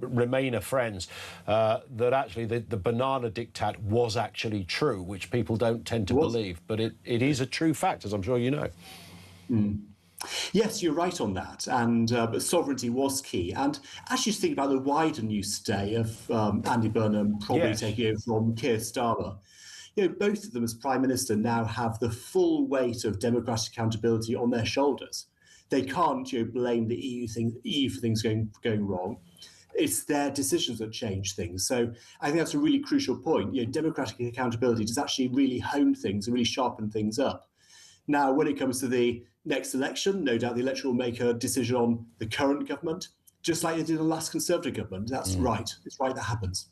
Remainer friends that actually the banana diktat was actually true, which people don't tend to believe, but it is a true fact, as I'm sure you know. Yes, you're right on that, and but sovereignty was key. And as you think about the wider news today of Andy Burnham probably taking over from Keir Starmer, you know, both of them as Prime Minister now have the full weight of democratic accountability on their shoulders. They can't, you know, blame the EU for things going wrong. It's their decisions that change things. So I think that's a really crucial point. You know, democratic accountability does actually really hone things and really sharpen things up. Now, when it comes to the next election, no doubt the electorate will make a decision on the current government, just like they did the last Conservative government. That's right. It's right that happens.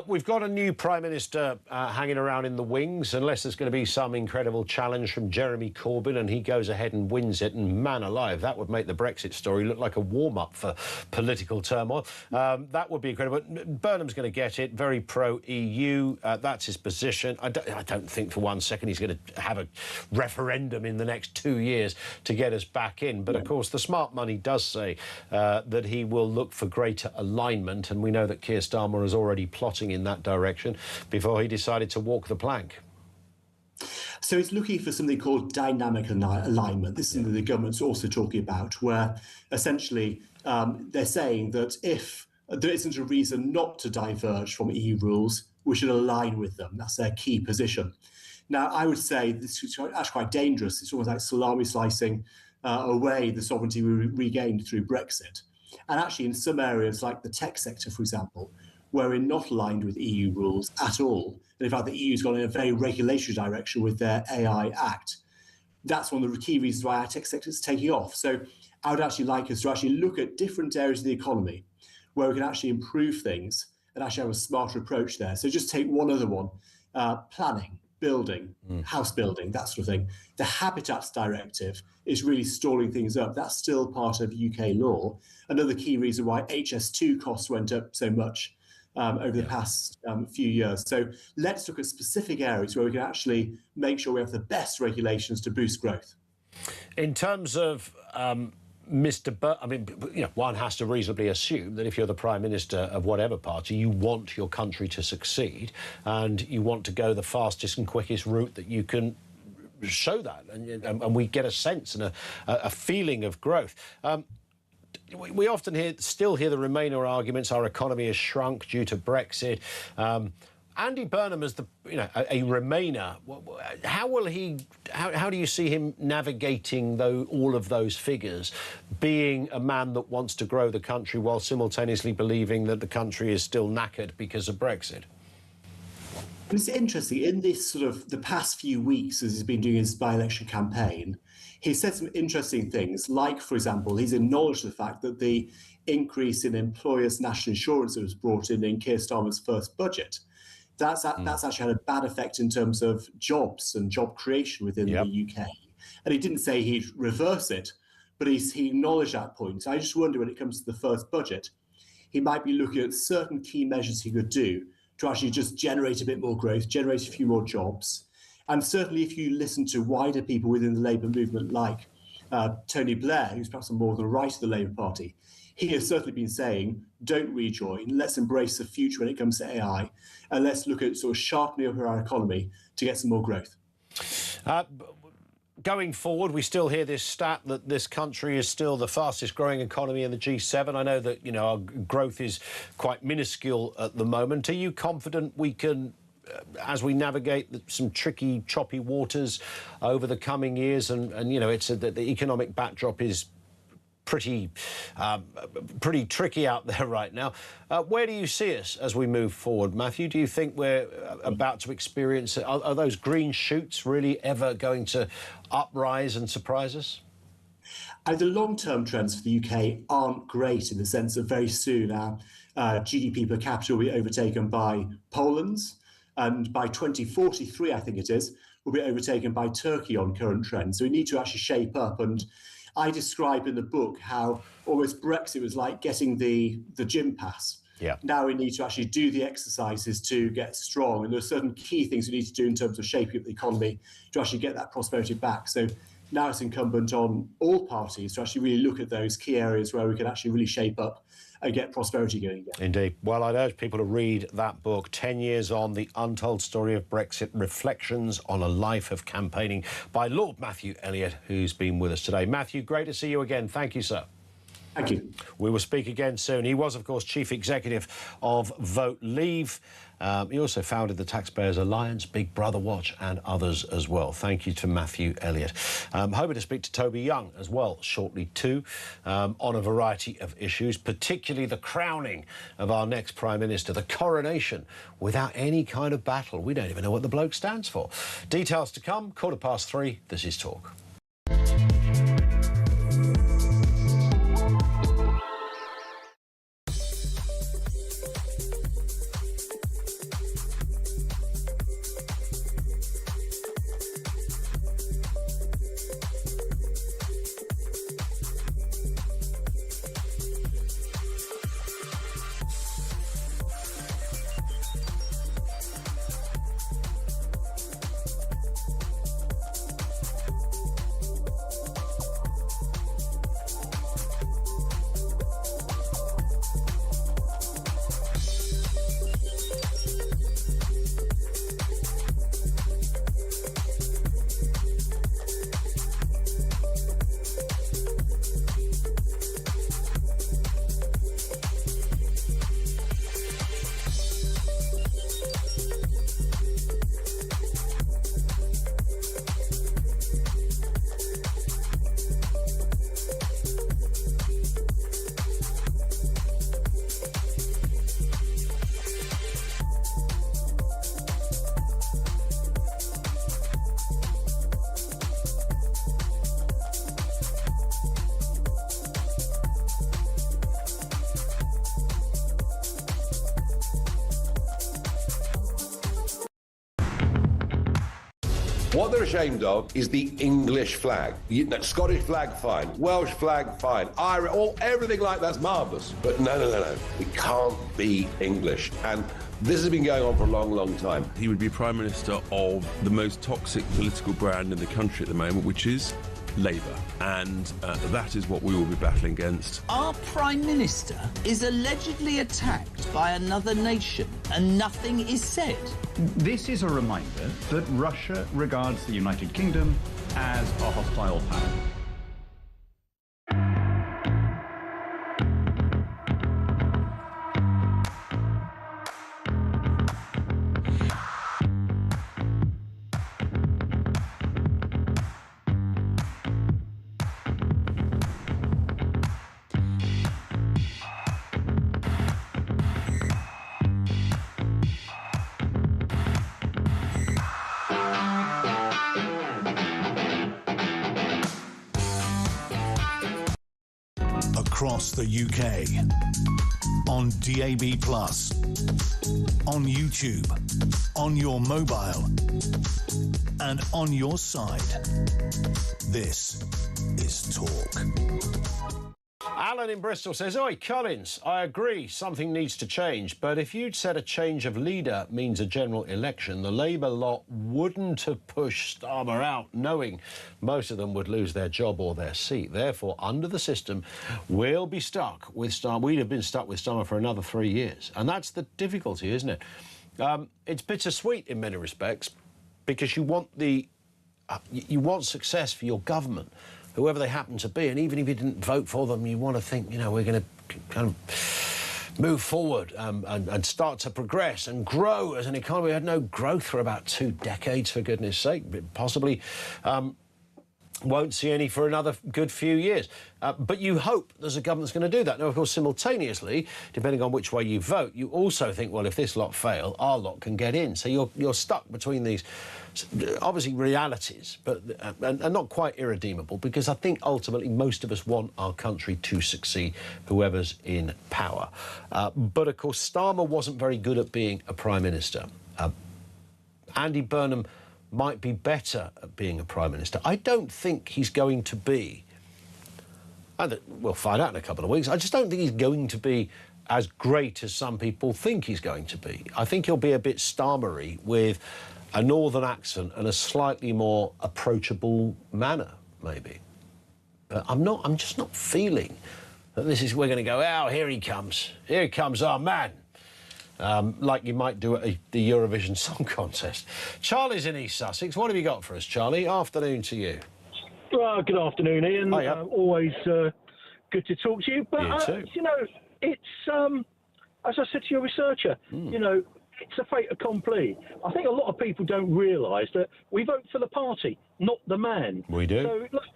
We've got a new Prime Minister hanging around in the wings, unless there's going to be some incredible challenge from Jeremy Corbyn and he goes ahead and wins it. And man alive, that would make the Brexit story look like a warm-up for political turmoil. That would be incredible. Burnham's going to get it, very pro-EU. That's his position. I don't think for 1 second he's going to have a referendum in the next 2 years to get us back in. But, of course, the smart money does say that he will look for greater alignment, and we know that Keir Starmer has already plotted in that direction before he decided to walk the plank. So he's looking for something called dynamic alignment. This is something the government's also talking about, where essentially they're saying that if there isn't a reason not to diverge from EU rules, we should align with them. That's their key position. Now, I would say this is actually quite dangerous. It's almost like salami slicing away the sovereignty we regained through Brexit. And actually, in some areas like the tech sector, for example, where we're not aligned with EU rules at all. And in fact, the EU's gone in a very regulatory direction with their AI Act. That's one of the key reasons why our tech sector is taking off. So I would actually like us to actually look at different areas of the economy where we can actually improve things and actually have a smarter approach there. So just take one other one, planning, building, house building, that sort of thing. The Habitats Directive is really stalling things up. That's still part of UK law. Another key reason why HS2 costs went up so much over the past few years. So let's look at specific areas where we can actually make sure we have the best regulations to boost growth. In terms of Mr. I mean, you know, one has to reasonably assume that if you're the Prime Minister of whatever party, you want your country to succeed and you want to go the fastest and quickest route that you can show that. And we get a sense and a feeling of growth. We often still hear the Remainer arguments. Our economy has shrunk due to Brexit. Andy Burnham as a Remainer. How will he? How do you see him navigating all of those figures, being a man that wants to grow the country while simultaneously believing that the country is still knackered because of Brexit? It's interesting. In this sort of the past few weeks, as he's been doing his by-election campaign, he said some interesting things, like, for example, he's acknowledged the fact that the increase in employers' national insurance that was brought in Keir Starmer's first budget, that's actually had a bad effect in terms of jobs and job creation within the UK. And he didn't say he'd reverse it, but he acknowledged that point. So I just wonder when it comes to the first budget, he might be looking at certain key measures he could do to actually just generate a bit more growth, generate a few more jobs. And certainly if you listen to wider people within the Labour movement like Tony Blair, who's perhaps on more the right of the Labour Party, he has certainly been saying, don't rejoin, let's embrace the future when it comes to AI, and let's look at sort of sharpening up our economy to get some more growth. Going forward, we still hear this stat that this country is still the fastest growing economy in the G7. I know that, our growth is quite minuscule at the moment. Are you confident we can, as we navigate some tricky, choppy waters over the coming years, and it's the economic backdrop is pretty tricky out there right now. Where do you see us as we move forward, Matthew? Do you think we're about to experience, are those green shoots really ever going to uprise and surprise us? The long-term trends for the UK aren't great in the sense that very soon our GDP per capita will be overtaken by Poland's, and by 2043, I think it is, will be overtaken by Turkey on current trends. So we need to actually shape up. And I describe in the book how almost Brexit was like getting the gym pass. Yeah. Now we need to actually do the exercises to get strong. And there are certain key things we need to do in terms of shaping up the economy to actually get that prosperity back. So now it's incumbent on all parties to actually really look at those key areas where we can actually really shape up and get prosperity going again. Indeed. Well, I'd urge people to read that book, 10 Years On, The Untold Story of Brexit, Reflections on a Life of Campaigning, by Lord Matthew Elliott, who's been with us today. Matthew, great to see you again. Thank you, sir. Thank you. We will speak again soon. He was, of course, Chief Executive of Vote Leave. He also founded the Taxpayers Alliance, Big Brother Watch and others as well. Thank you to Matthew Elliott. Hoping to speak to Toby Young as well shortly too, on a variety of issues, particularly the crowning of our next Prime Minister, the coronation without any kind of battle. We don't even know what the bloke stands for. Details to come, 3:15. This is Talk. What they're ashamed of is the English flag. Scottish flag, fine. Welsh flag, fine. Irish, everything like that's marvellous. But no. We can't be English. And this has been going on for a long, long time. He would be Prime Minister of the most toxic political brand in the country at the moment, which is Labour. And that is what we will be battling against. Our Prime Minister is allegedly attacked by another nation and nothing is said. This is a reminder that Russia regards the United Kingdom as a hostile power. Across the UK, on DAB+, on YouTube, on your mobile, and on your side. This is Talk. Alan in Bristol says, "Oi, Collins, I agree something needs to change, but if you'd said a change of leader means a general election, the Labour lot wouldn't have pushed Starmer out, knowing most of them would lose their job or their seat. Therefore, under the system, we'll be stuck with Starmer. We'd have been stuck with Starmer for another 3 years." And that's the difficulty, isn't it? It's bittersweet in many respects, because you want success for your government, whoever they happen to be, and even if you didn't vote for them, you want to think, we're going to kind of move forward and start to progress and grow as an economy. We had no growth for about 2 decades, for goodness sake. Possibly won't see any for another good few years. But you hope there's a government that's going to do that. Now, of course, simultaneously, depending on which way you vote, you also think, well, if this lot fail, our lot can get in. So you're stuck between these, obviously, realities, but and not quite irredeemable, because I think ultimately most of us want our country to succeed, whoever's in power. But, of course, Starmer wasn't very good at being a Prime Minister. Andy Burnham might be better at being a Prime Minister. I don't think he's going to be, and we'll find out in a couple of weeks, I just don't think he's going to be as great as some people think he's going to be. I think he'll be a bit Starmery with a northern accent and a slightly more approachable manner, maybe. But I'm just not feeling that we're going to go, oh, here he comes our man. Like you might do at the Eurovision Song Contest. Charlie's in East Sussex. What have you got for us, Charlie? Afternoon to you. Well, good afternoon, Ian. Always good to talk to you. But, you too. It's, as I said to your researcher, it's a fait accompli. I think a lot of people don't realise that we vote for the party, not the man. We do. So, look,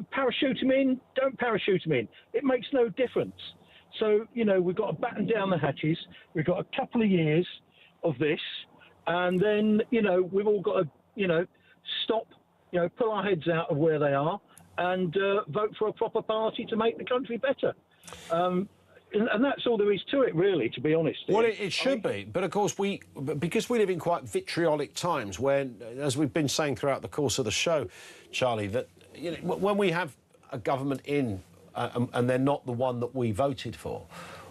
parachute him in, don't parachute him in. It makes no difference. So, we've got to batten down the hatches. We've got a couple of years of this, and then, we've all got to, stop, pull our heads out of where they are and vote for a proper party to make the country better. And that's all there is to it, really, to be honest. Well, it should be. But, of course, because we live in quite vitriolic times when, as we've been saying throughout the course of the show, Charlie, that when we have a government in and they're not the one that we voted for,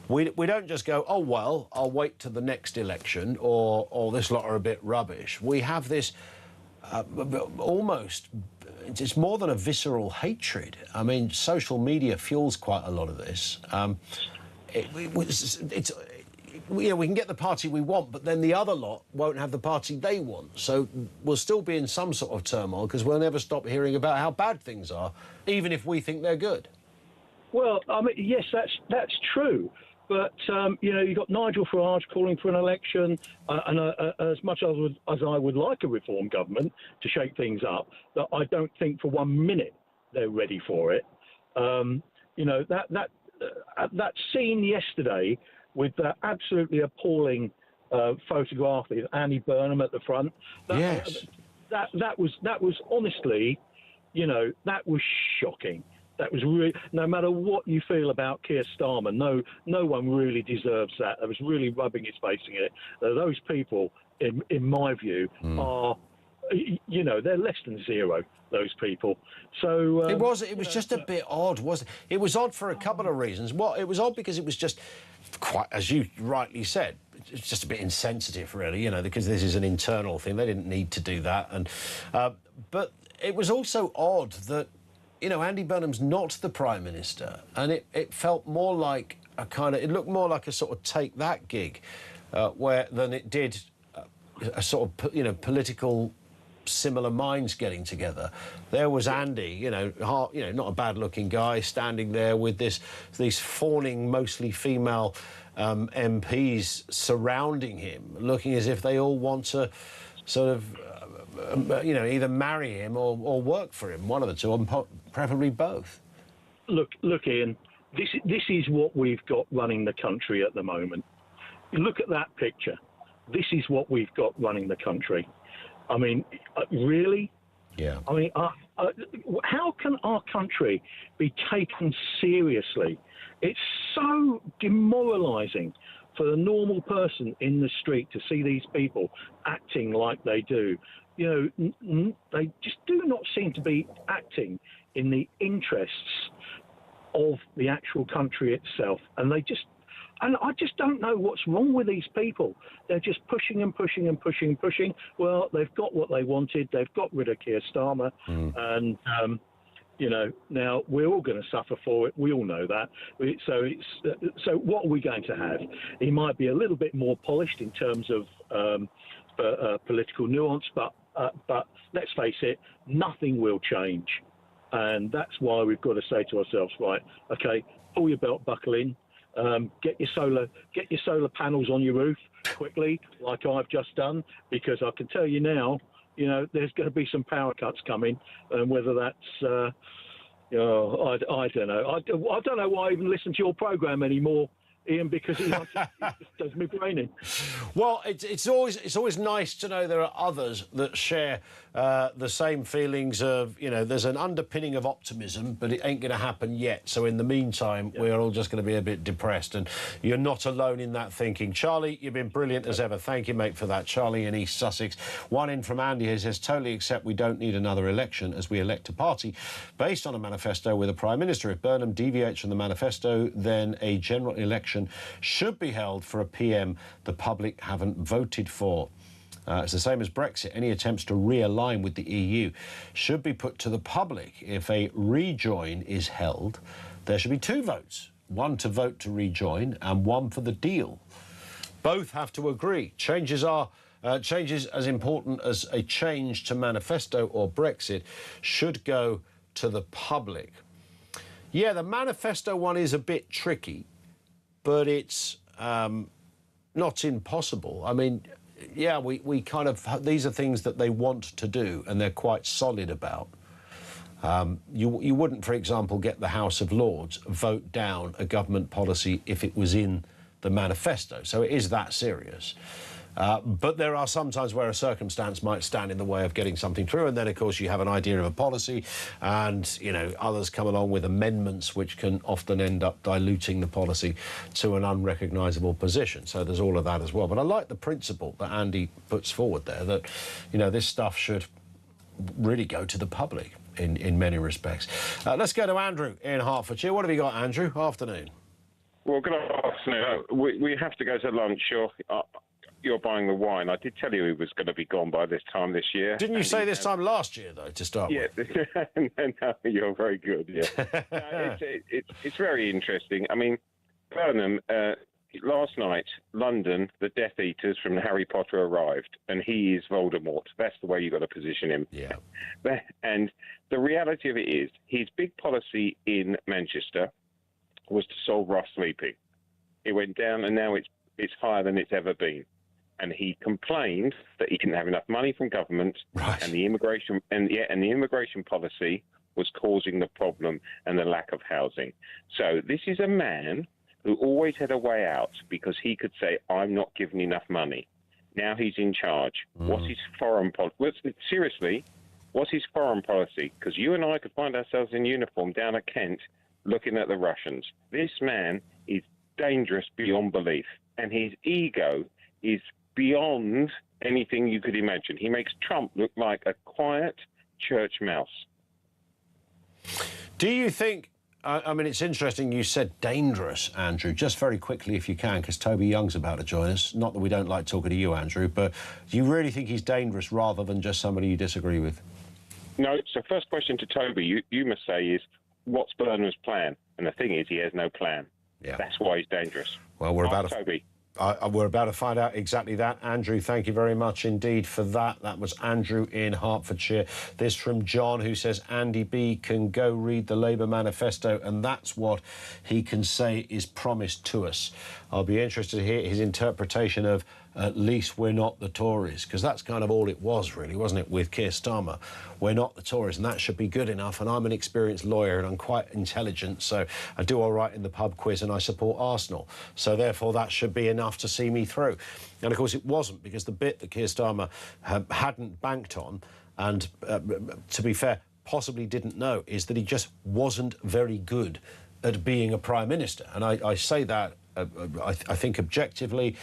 we don't just go, oh, well, I'll wait to the next election, or this lot are a bit rubbish. We have this almost, it's more than a visceral hatred. I mean, social media fuels quite a lot of this. We can get the party we want, but then the other lot won't have the party they want. So we'll still be in some sort of turmoil, because we'll never stop hearing about how bad things are, even if we think they're good. Well, I mean, yes, that's true. But, you've got Nigel Farage calling for an election, and as much as I would like a reform government to shake things up, that I don't think for 1 minute they're ready for it. That scene yesterday with that absolutely appalling photograph with Andy Burnham at the front. That was honestly, that was shocking. That was really, no matter what you feel about Keir Starmer, no one really deserves that. That was really rubbing his face in it. Those people, in my view, are you know, they're less than zero, those people. So it was just a bit odd, wasn't it? It was odd for a couple of reasons. Well, it was odd because it was just quite, as you rightly said, it's just a bit insensitive, really, you know, because this is an internal thing. They didn't need to do that. And but it was also odd that, you know, Andy Burnham's not the Prime Minister, and it felt more like a kind of, it looked more like a sort of take that gig than it did a sort of, you know, political similar minds getting together. There was Andy, you know, not a bad-looking guy, standing there with these fawning, mostly female MPs surrounding him, looking as if they all want to sort of, you know, either marry him or work for him, one of the two, and preferably both. Look, Ian, this is what we've got running the country at the moment. Look at that picture. This is what we've got running the country. I mean, really? Yeah. I mean, how can our country be taken seriously? It's so demoralising for the normal person in the street to see these people acting like they do. You know, they just do not seem to be acting in the interests of the actual country itself. And I just don't know what's wrong with these people. They're just pushing and pushing and pushing and pushing. Well, they've got what they wanted. They've got rid of Keir Starmer. And, you know, now we're all going to suffer for it. We all know that. So what are we going to have? He might be a little bit more polished in terms of political nuance, but let's face it, nothing will change. And that's why we've got to say to ourselves, right, OK, pull your belt buckle in. Get your solar panels on your roof quickly, like I've just done, because I can tell you now, you know, there's going to be some power cuts coming, and whether that's, you know, I don't know. I don't know why I even listen to your programme anymore, Ian, because it just does me brain in. Well, it's always nice to know there are others that share the same feelings of, you know, there's an underpinning of optimism, but it ain't going to happen yet. So in the meantime, we're all just going to be a bit depressed, and you're not alone in that thinking. Charlie, you've been brilliant as ever. Thank you, mate, for that. Charlie in East Sussex. One in from Andy who says, totally accept we don't need another election as we elect a party based on a manifesto with a Prime Minister. If Burnham deviates from the manifesto, then a general election should be held for a PM the public haven't voted for. It's the same as Brexit. Any attempts to realign with the EU should be put to the public. If a rejoin is held, there should be two votes, one to vote to rejoin and one for the deal. Both have to agree. Changes as important as a change to manifesto or Brexit should go to the public. Yeah, the manifesto one is a bit tricky, but it's not impossible. I mean, yeah, we kind of, these are things that they want to do and they're quite solid about. You wouldn't, for example, get the House of Lords vote down a government policy if it was in the manifesto. So it is that serious. But there are some times where a circumstance might stand in the way of getting something through, and then, of course, you have an idea of a policy, and, you know, others come along with amendments which can often end up diluting the policy to an unrecognisable position. So there's all of that as well. But I like the principle that Andy puts forward there, that, you know, this stuff should really go to the public in many respects. Let's go to Andrew in Hertfordshire. What have you got, Andrew? Afternoon. Well, good afternoon. We have to go to lunch. You're buying the wine. I did tell you he was going to be gone by this time this year. Didn't you say this time last year, though, to start with? No, you're very good, yeah. It's very interesting. I mean, Burnham, last night, London, the Death Eaters from Harry Potter arrived, and he is Voldemort. That's the way you've got to position him. Yeah. And the reality of it is, his big policy in Manchester was to solve rough sleeping. It went down, and now it's higher than it's ever been. And he complained that he didn't have enough money from government, right, and the immigration policy was causing the problem and the lack of housing. So this is a man who always had a way out because he could say, I'm not given enough money. Now he's in charge. What's his foreign policy? Seriously, what's his foreign policy? Because you and I could find ourselves in uniform down at Kent looking at the Russians. This man is dangerous beyond belief, and his ego is beyond anything you could imagine. He makes Trump look like a quiet church mouse. Do you think... I mean, it's interesting you said dangerous, Andrew. Just very quickly, if you can, because Toby Young's about to join us. Not that we don't like talking to you, Andrew, but do you really think he's dangerous rather than just somebody you disagree with? No, so first question to Toby, you must say is, what's Burnham's plan? And the thing is, he has no plan. Yeah. That's why he's dangerous. Well, we're about to... Toby. We're about to find out exactly that. Andrew, thank you very much indeed for that. That was Andrew in Hertfordshire. This from John, who says Andy B can go read the Labour manifesto, and that's what he can say is promised to us. I'll be interested to hear his interpretation of at least we're not the Tories, because that's kind of all it was, really, wasn't it, with Keir Starmer? We're not the Tories, and that should be good enough. And I'm an experienced lawyer, and I'm quite intelligent, so I do all right in the pub quiz, and I support Arsenal. So, therefore, that should be enough to see me through. And, of course, it wasn't, because the bit that Keir Starmer hadn't banked on, and, to be fair, possibly didn't know, is that he just wasn't very good at being a Prime Minister. And I say that, I think, objectively,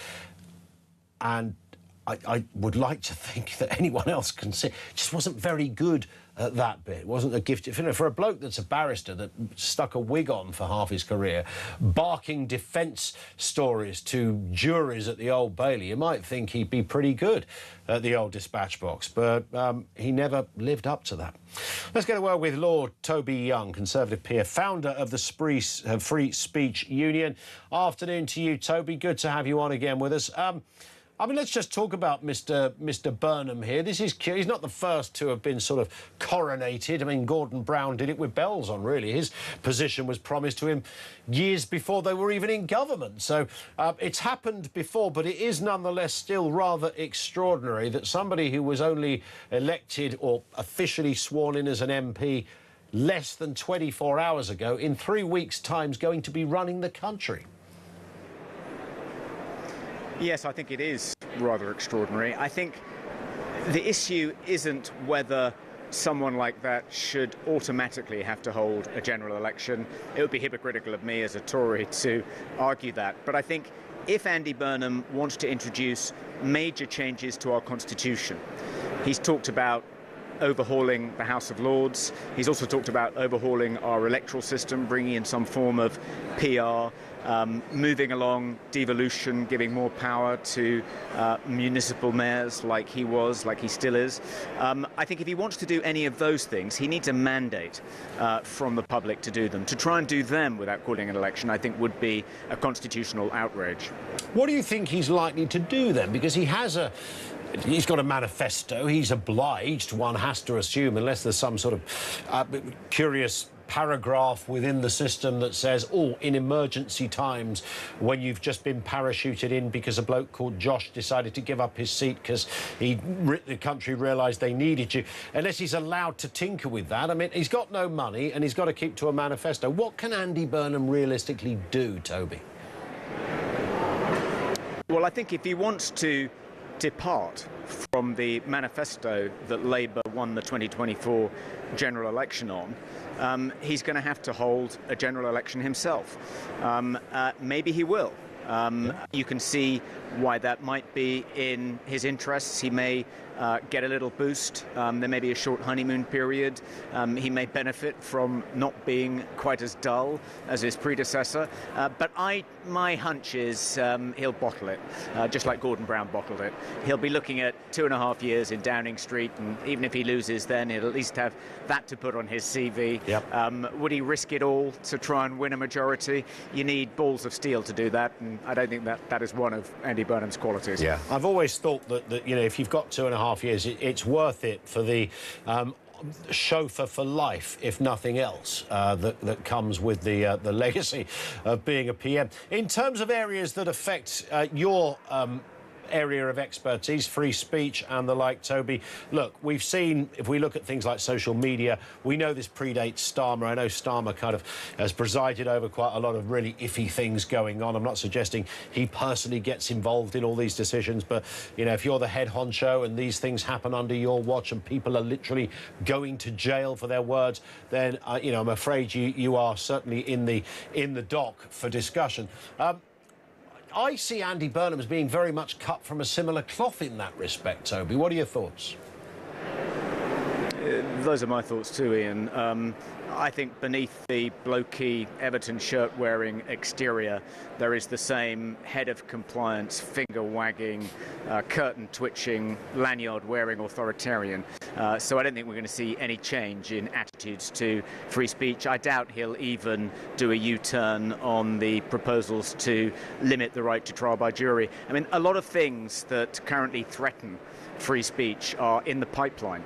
and I would like to think that anyone else can see. Just wasn't very good at that bit. It wasn't a gift. You know, for a bloke that's a barrister that stuck a wig on for half his career, barking defence stories to juries at the Old Bailey, you might think he'd be pretty good at the old dispatch box, but he never lived up to that. Let's get a word with Lord Toby Young, Conservative peer, founder of the Free Speech Union. Afternoon to you, Toby. Good to have you on again with us. I mean, let's just talk about Mr. Burnham here. He's not the first to have been sort of coronated. I mean, Gordon Brown did it with bells on, really. His position was promised to him years before they were even in government. So it's happened before, but it is nonetheless still rather extraordinary that somebody who was only elected or officially sworn in as an MP less than 24 hours ago, in 3 weeks' time, is going to be running the country. Yes, I think it is rather extraordinary. I think the issue isn't whether someone like that should automatically have to hold a general election. It would be hypocritical of me as a Tory to argue that. But I think if Andy Burnham wants to introduce major changes to our Constitution, he's talked about overhauling the House of Lords. He's also talked about overhauling our electoral system, bringing in some form of PR, moving along devolution, giving more power to municipal mayors like he still is. I think if he wants to do any of those things, he needs a mandate from the public to do them. To try and do them without calling an election, I think, would be a constitutional outrage. What do you think he's likely to do then? Because he's got a manifesto. He's obliged, one has to assume, unless there's some sort of curious paragraph within the system that says, oh, in emergency times, when you've just been parachuted in because a bloke called Josh decided to give up his seat because the country realised they needed you, unless he's allowed to tinker with that. I mean, he's got no money and he's got to keep to a manifesto. What can Andy Burnham realistically do, Toby? Well, I think if he wants to depart from the manifesto that Labour won the 2024 general election on, he's going to have to hold a general election himself. Maybe he will. You can see why that might be in his interests. He may get a little boost. There may be a short honeymoon period. He may benefit from not being quite as dull as his predecessor. But my hunch is he'll bottle it, just like Gordon Brown bottled it. He'll be looking at 2.5 years in Downing Street, and even if he loses, then he'll at least have that to put on his CV. Yep. Would he risk it all to try and win a majority? You need balls of steel to do that, and I don't think that is one of Andy Burnham's qualities. Yeah, I've always thought that you know, if you've got 2.5 years, it's worth it for the chauffeur for life, if nothing else, that comes with the legacy of being a PM. In terms of areas that affect your area of expertise, free speech and the like, Toby, look, we've seen, if we look at things like social media, we know this predates Starmer. I know Starmer kind of has presided over quite a lot of really iffy things going on. I'm not suggesting he personally gets involved in all these decisions, but, you know, if you're the head honcho and these things happen under your watch and people are literally going to jail for their words, then, you know, I'm afraid you are certainly in the dock for discussion. I see Andy Burnham as being very much cut from a similar cloth in that respect, Toby. What are your thoughts? Those are my thoughts too, Ian. I think beneath the blokey Everton shirt-wearing exterior, there is the same head of compliance, finger-wagging, curtain-twitching, lanyard-wearing authoritarian. So I don't think we're going to see any change in attitudes to free speech. I doubt he'll even do a U-turn on the proposals to limit the right to trial by jury. I mean, a lot of things that currently threaten free speech are in the pipeline.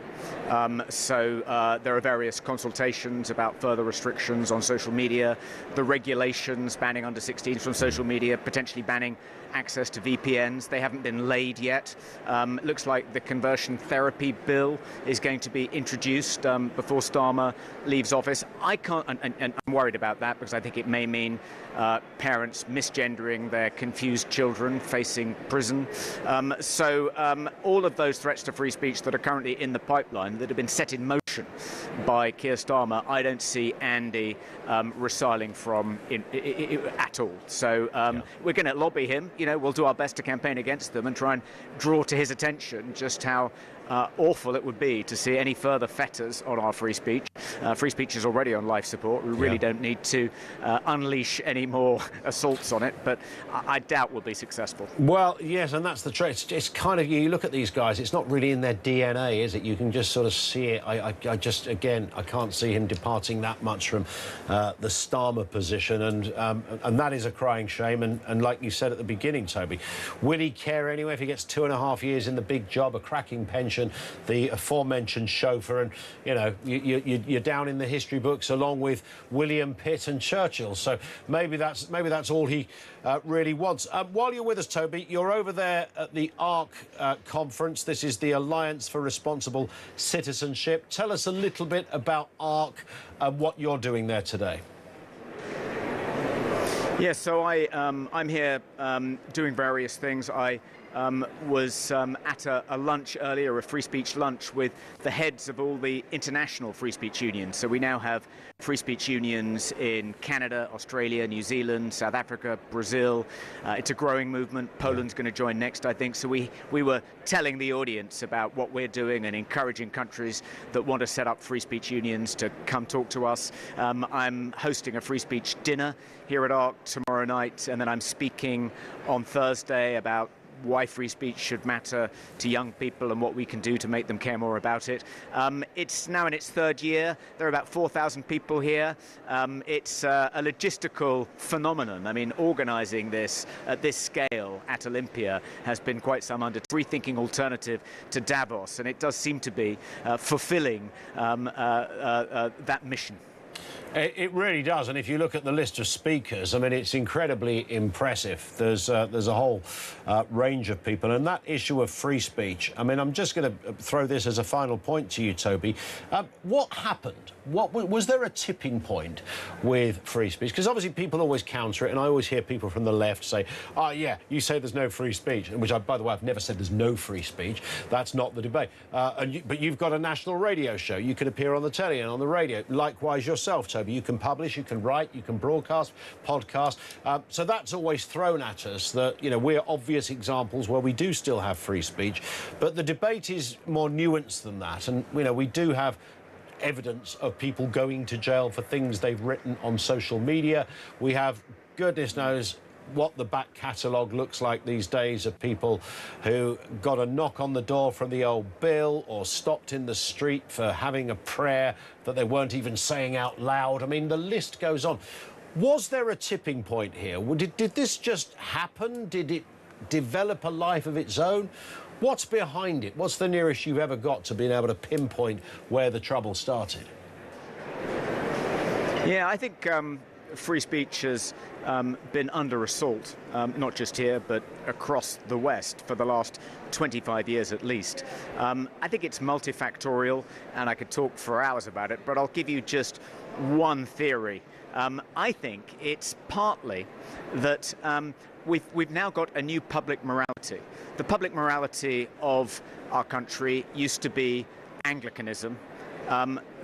So there are various consultations about further restrictions on social media, the regulations banning under 16s from social media, potentially banning access to VPNs. They haven't been laid yet. It looks like the conversion therapy bill is going to be introduced before Starmer leaves office. I can't, and I'm worried about that because I think it may mean parents misgendering their confused children facing prison. So all of those threats to free speech that are currently in the pipeline, that have been set in motion by Keir Starmer, I don't see Andy reciling from at all. So we're going to lobby him. You know, we'll do our best to campaign against them and try and draw to his attention just how awful it would be to see any further fetters on our free speech. Free speech is already on life support. We really don't need to unleash any more assaults on it, but I doubt we'll be successful. Well, yes, and that's the trick. It's kind of, you look at these guys, it's not really in their DNA, is it? You can just sort of see it. I just, again, I can't see him departing that much from the Starmer position, and that is a crying shame. And like you said at the beginning, Toby, will he care anyway if he gets 2.5 years in the big job, a cracking pension, the aforementioned chauffeur, and you know you're down in the history books along with William Pitt and Churchill. So maybe that's all he really wants. While you're with us, Toby, you're over there at the ARC conference. This is the Alliance for Responsible Citizenship. Tell us a little bit about ARC and what you're doing there today. Yes, so I'm here doing various things. I was at a lunch earlier, a free speech lunch, with the heads of all the international free speech unions. So we now have free speech unions in Canada, Australia, New Zealand, South Africa, Brazil. It's a growing movement. Poland's going to join next, I think. So we were telling the audience about what we're doing and encouraging countries that want to set up free speech unions to come talk to us. I'm hosting a free speech dinner here at ARC tomorrow night, and then I'm speaking on Thursday about why free speech should matter to young people and what we can do to make them care more about it. It's now in its third year. There are about 4,000 people here. It's a logistical phenomenon. I mean, organising this at this scale at Olympia has been quite some rethinking alternative to Davos, and it does seem to be fulfilling that mission. It really does, and if you look at the list of speakers, I mean, it's incredibly impressive. There's a whole range of people, and that issue of free speech, I mean, I'm just going to throw this as a final point to you, Toby. What happened? Was there a tipping point with free speech? Because obviously people always counter it, and I always hear people from the left say, oh, yeah, you say there's no free speech, which, by the way, I've never said there's no free speech. That's not the debate. But you've got a national radio show. You can appear on the telly and on the radio. Likewise yourself, Toby. You can publish, you can write, you can broadcast, podcast. So that's always thrown at us that, you know, we're obvious examples where we do still have free speech. But the debate is more nuanced than that. And, you know, we do have evidence of people going to jail for things they've written on social media. We have, goodness knows, what the back catalogue looks like these days of people who got a knock on the door from the old bill or stopped in the street for having a prayer that they weren't even saying out loud. I mean, the list goes on. Was there a tipping point here? Did this just happen? Did it develop a life of its own? What's behind it? What's the nearest you've ever got to being able to pinpoint where the trouble started? Yeah, I think free speech has been under assault, not just here, but across the West for the last 25 years at least. I think it's multifactorial, and I could talk for hours about it, but I'll give you just one theory. I think it's partly that we've now got a new public morality. The public morality of our country used to be Anglicanism.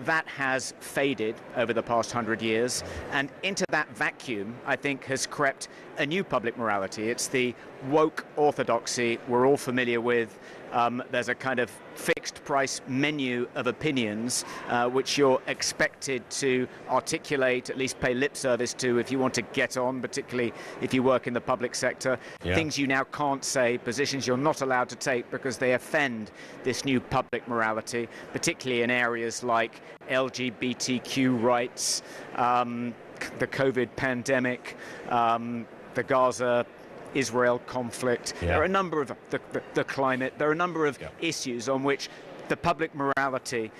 that has faded over the past 100 years, and into that vacuum, I think, has crept a new public morality. It's the woke orthodoxy we're all familiar with. There's a kind of fixed price menu of opinions which you're expected to articulate, at least pay lip service to if you want to get on, particularly if you work in the public sector. Yeah. Things you now can't say, positions you're not allowed to take because they offend this new public morality, particularly in areas like LGBTQ rights, the COVID pandemic, the Gaza Israel conflict. Yeah. There are a number of the climate. There are a number of issues on which the public morality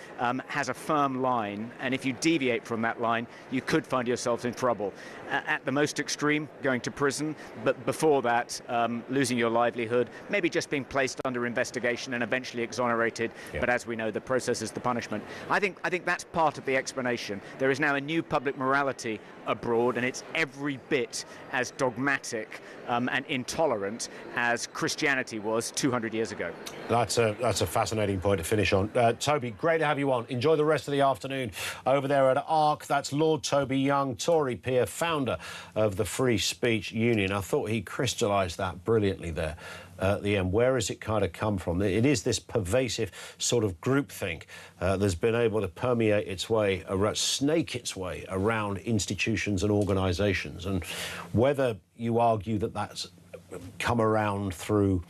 has a firm line, and if you deviate from that line, you could find yourselves in trouble. At the most extreme, going to prison, but before that, losing your livelihood, maybe just being placed under investigation and eventually exonerated. Yeah. But as we know, the process is the punishment. I think that's part of the explanation. There is now a new public morality abroad, and it's every bit as dogmatic and intolerant as Christianity was 200 years ago. That's a fascinating point to finish on. Toby, great to have you on. Enjoy the rest of the afternoon over there at ARC. That's Lord Toby Young, Tory peer, founder of the Free Speech Union. I thought he crystallised that brilliantly there at the end. Where has it kind of come from? It is this pervasive sort of groupthink that's been able to permeate its way, snake its way around institutions and organisations. And whether you argue that that's come around through,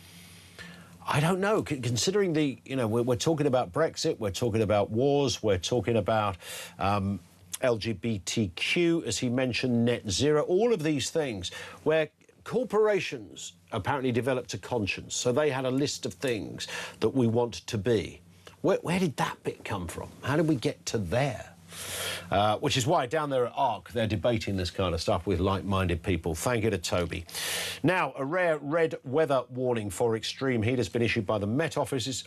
I don't know, considering we're talking about Brexit, we're talking about wars, we're talking about LGBTQ, as he mentioned, net zero, all of these things where corporations apparently developed a conscience. So they had a list of things that we want to be. Where did that bit come from? How did we get to there? Which is why down there at ARC, they're debating this kind of stuff with like-minded people. Thank you to Toby. Now, a rare red weather warning for extreme heat has been issued by the Met Office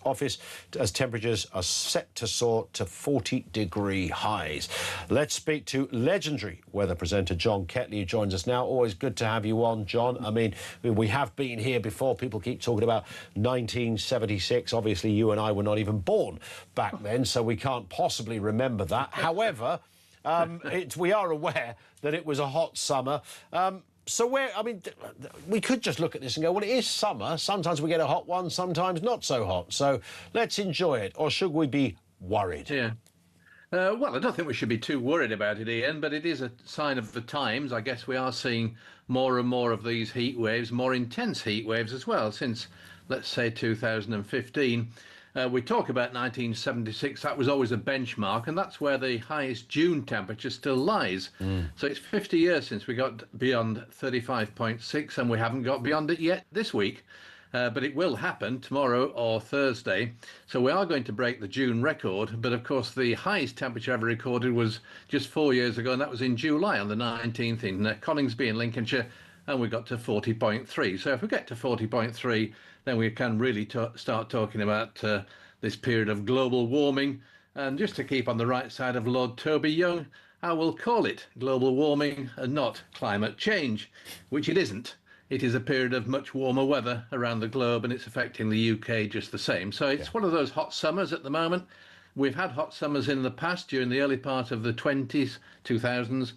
as temperatures are set to soar to 40-degree highs. Let's speak to legendary weather presenter John Ketley, who joins us now. Always good to have you on, John. I mean, we have been here before. People keep talking about 1976. Obviously, you and I were not even born back then, so we can't possibly remember that. However, we are aware that it was a hot summer. We could just look at this and go, well, it is summer. Sometimes we get a hot one, sometimes not so hot. So let's enjoy it. Or should we be worried? Yeah. Well, I don't think we should be too worried about it, Ian, but it is a sign of the times. I guess we are seeing more and more of these heat waves, more intense heat waves as well, since, let's say, 2015. We talk about 1976, that was always a benchmark, and that's where the highest June temperature still lies. So it's 50 years since we got beyond 35.6, and we haven't got beyond it yet this week. But it will happen tomorrow or Thursday. So we are going to break the June record. But of course, the highest temperature ever recorded was just 4 years ago, and that was in July on the 19th in Coningsby in Lincolnshire, and we got to 40.3. So if we get to 40.3, then we can really start talking about this period of global warming. And just to keep on the right side of Lord Toby Young, I will call it global warming and not climate change, which it isn't. It is a period of much warmer weather around the globe, and it's affecting the UK just the same. So it's one of those hot summers at the moment. We've had hot summers in the past during the early part of the 2000s.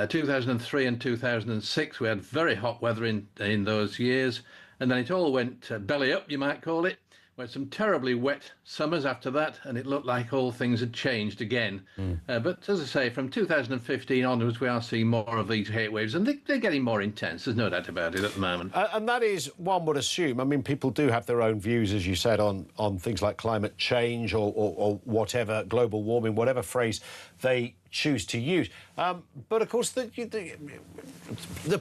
2003 and 2006, we had very hot weather in those years. And then it all went belly up, you might call it. We had some terribly wet summers after that, and it looked like all things had changed again. But as I say, from 2015 onwards, we are seeing more of these heat waves, and they're getting more intense. There's no doubt about it at the moment. And that is, one would assume, I mean, people do have their own views, as you said, on things like climate change or whatever, global warming, whatever phrase they choose to use. But of course, the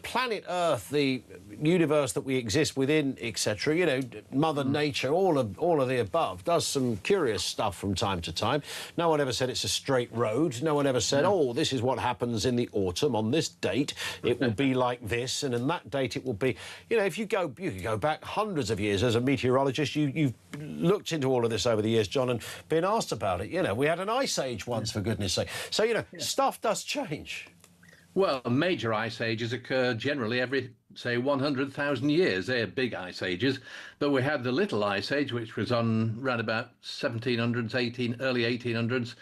planet Earth, the universe that we exist within, etc., Mother Nature, all of the above, does some curious stuff from time to time. No one ever said it's a straight road. No one ever said, oh, this is what happens in the autumn. On this date, it will be like this, and in that date, it will be... if you could go back hundreds of years as a meteorologist. You've looked into all of this over the years, John, and been asked about it. We had an ice age once, for goodness sake. So, stuff does change. Well, major ice ages occur generally every, say, 100,000 years. They're big ice ages. But we had the little ice age, which was on around about 1700s, early 1800s.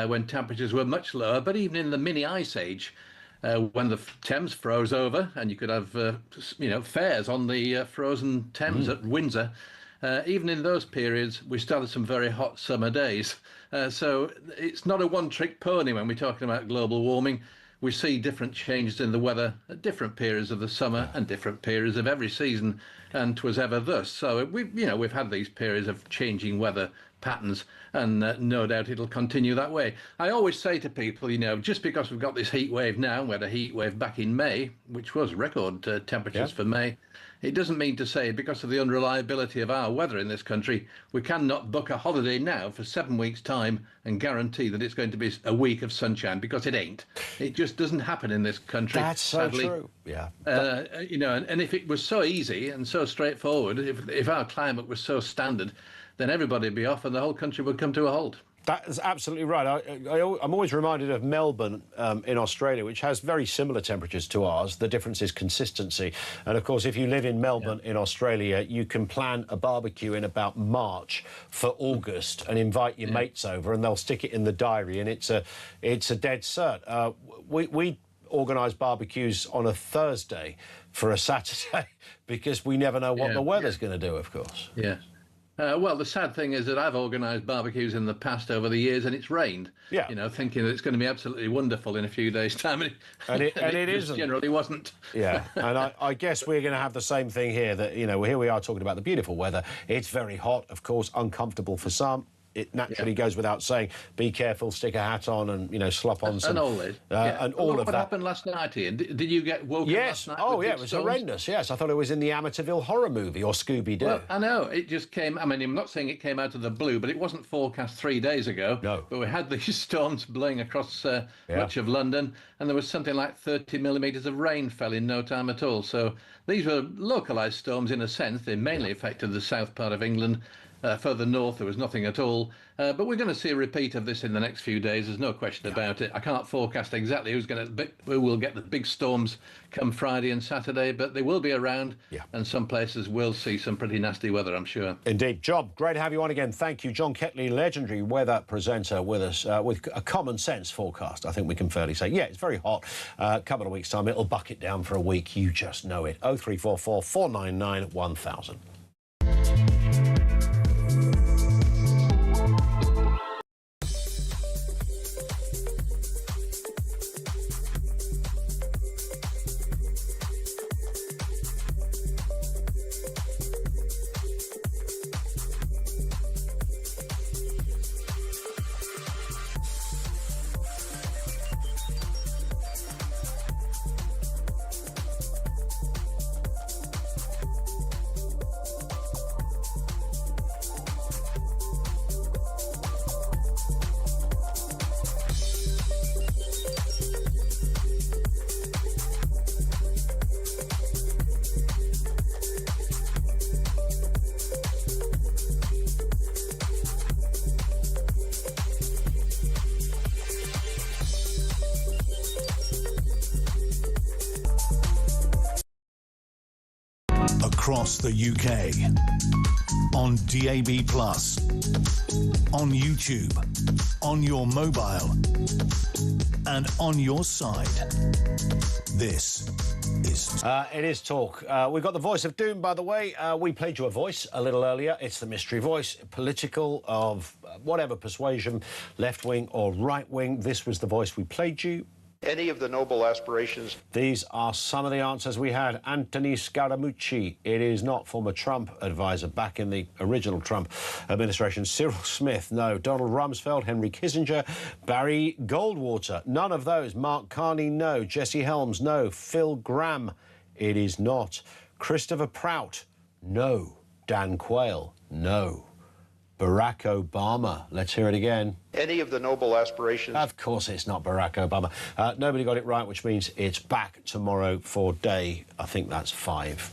when temperatures were much lower. But even in the mini ice age, when the Thames froze over, and you could have fairs on the frozen Thames at Windsor. Even in those periods, we still had some very hot summer days. So it's not a one-trick pony when we're talking about global warming. We see different changes in the weather at different periods of the summer and different periods of every season, and 'twas ever thus. So we've had these periods of changing weather patterns, and no doubt it'll continue that way. I always say to people, just because we've got this heat wave now, we had a heat wave back in May, which was record temperatures for May, it doesn't mean to say because of the unreliability of our weather in this country, we cannot book a holiday now for 7 weeks' time and guarantee that it's going to be a week of sunshine, because it ain't. It just doesn't happen in this country. That's so sadly. true. Yeah. And if it was so easy and so straightforward, if our climate was so standard, then everybody would be off and the whole country would come to a halt. That is absolutely right. I'm always reminded of Melbourne in Australia, which has very similar temperatures to ours. The difference is consistency. And, of course, if you live in Melbourne in Australia, you can plan a barbecue in about March for August and invite your mates over, and they'll stick it in the diary, and it's a dead cert. We organise barbecues on a Thursday for a Saturday because we never know what the weather's going to do, of course. Yeah. Well, the sad thing is that I've organised barbecues in the past over the years, and it's rained. Yeah. Thinking that it's going to be absolutely wonderful in a few days' time, and it isn't. Generally wasn't. Yeah, and I guess we're going to have the same thing here. That here we are talking about the beautiful weather. It's very hot, of course, uncomfortable for some. It naturally goes without saying. Be careful, stick a hat on, and slop on some. And all this. And all of that. What happened last night, Ian? Did you get woken last night? Oh, yeah, it was horrendous. Yes, I thought it was in the Amityville horror movie or Scooby-Doo. Well, I know. It just came... I mean, I'm not saying it came out of the blue, but it wasn't forecast 3 days ago. No. But we had these storms blowing across much of London, and there was something like 30 millimetres of rain fell in no time at all. So these were localised storms in a sense. They mainly affected the south part of England. Further north, there was nothing at all. But we're going to see a repeat of this in the next few days. There's no question about it. I can't forecast exactly who will get the big storms come Friday and Saturday, but they will be around. Yeah. And some places will see some pretty nasty weather, I'm sure. Indeed. John, great to have you on again. Thank you. John Ketley, legendary weather presenter with us with a common sense forecast, I think we can fairly say. Yeah, it's very hot. A couple of weeks' time, it'll bucket down for a week. You just know it. 0344 499 1000. Across the UK, on DAB+, on YouTube, on your mobile, and on your side. This is... It is Talk. We've got the voice of doom, by the way. We played you a voice a little earlier. It's the mystery voice, political, of whatever persuasion, left-wing or right-wing. This was the voice we played you. Any of the noble aspirations. These are some of the answers we had. Anthony Scaramucci, it is not. Former Trump advisor back in the original Trump administration. Cyril Smith, no. Donald Rumsfeld, Henry Kissinger, Barry Goldwater, none of those. Mark Carney, no. Jesse Helms, no. Phil Gramm, it is not. Christopher Prout, no. Dan Quayle, no. Barack Obama, let's hear it again. Any of the noble aspirations. Of course it's not Barack Obama. Nobody got it right, which means it's back tomorrow for day, I think that's 5.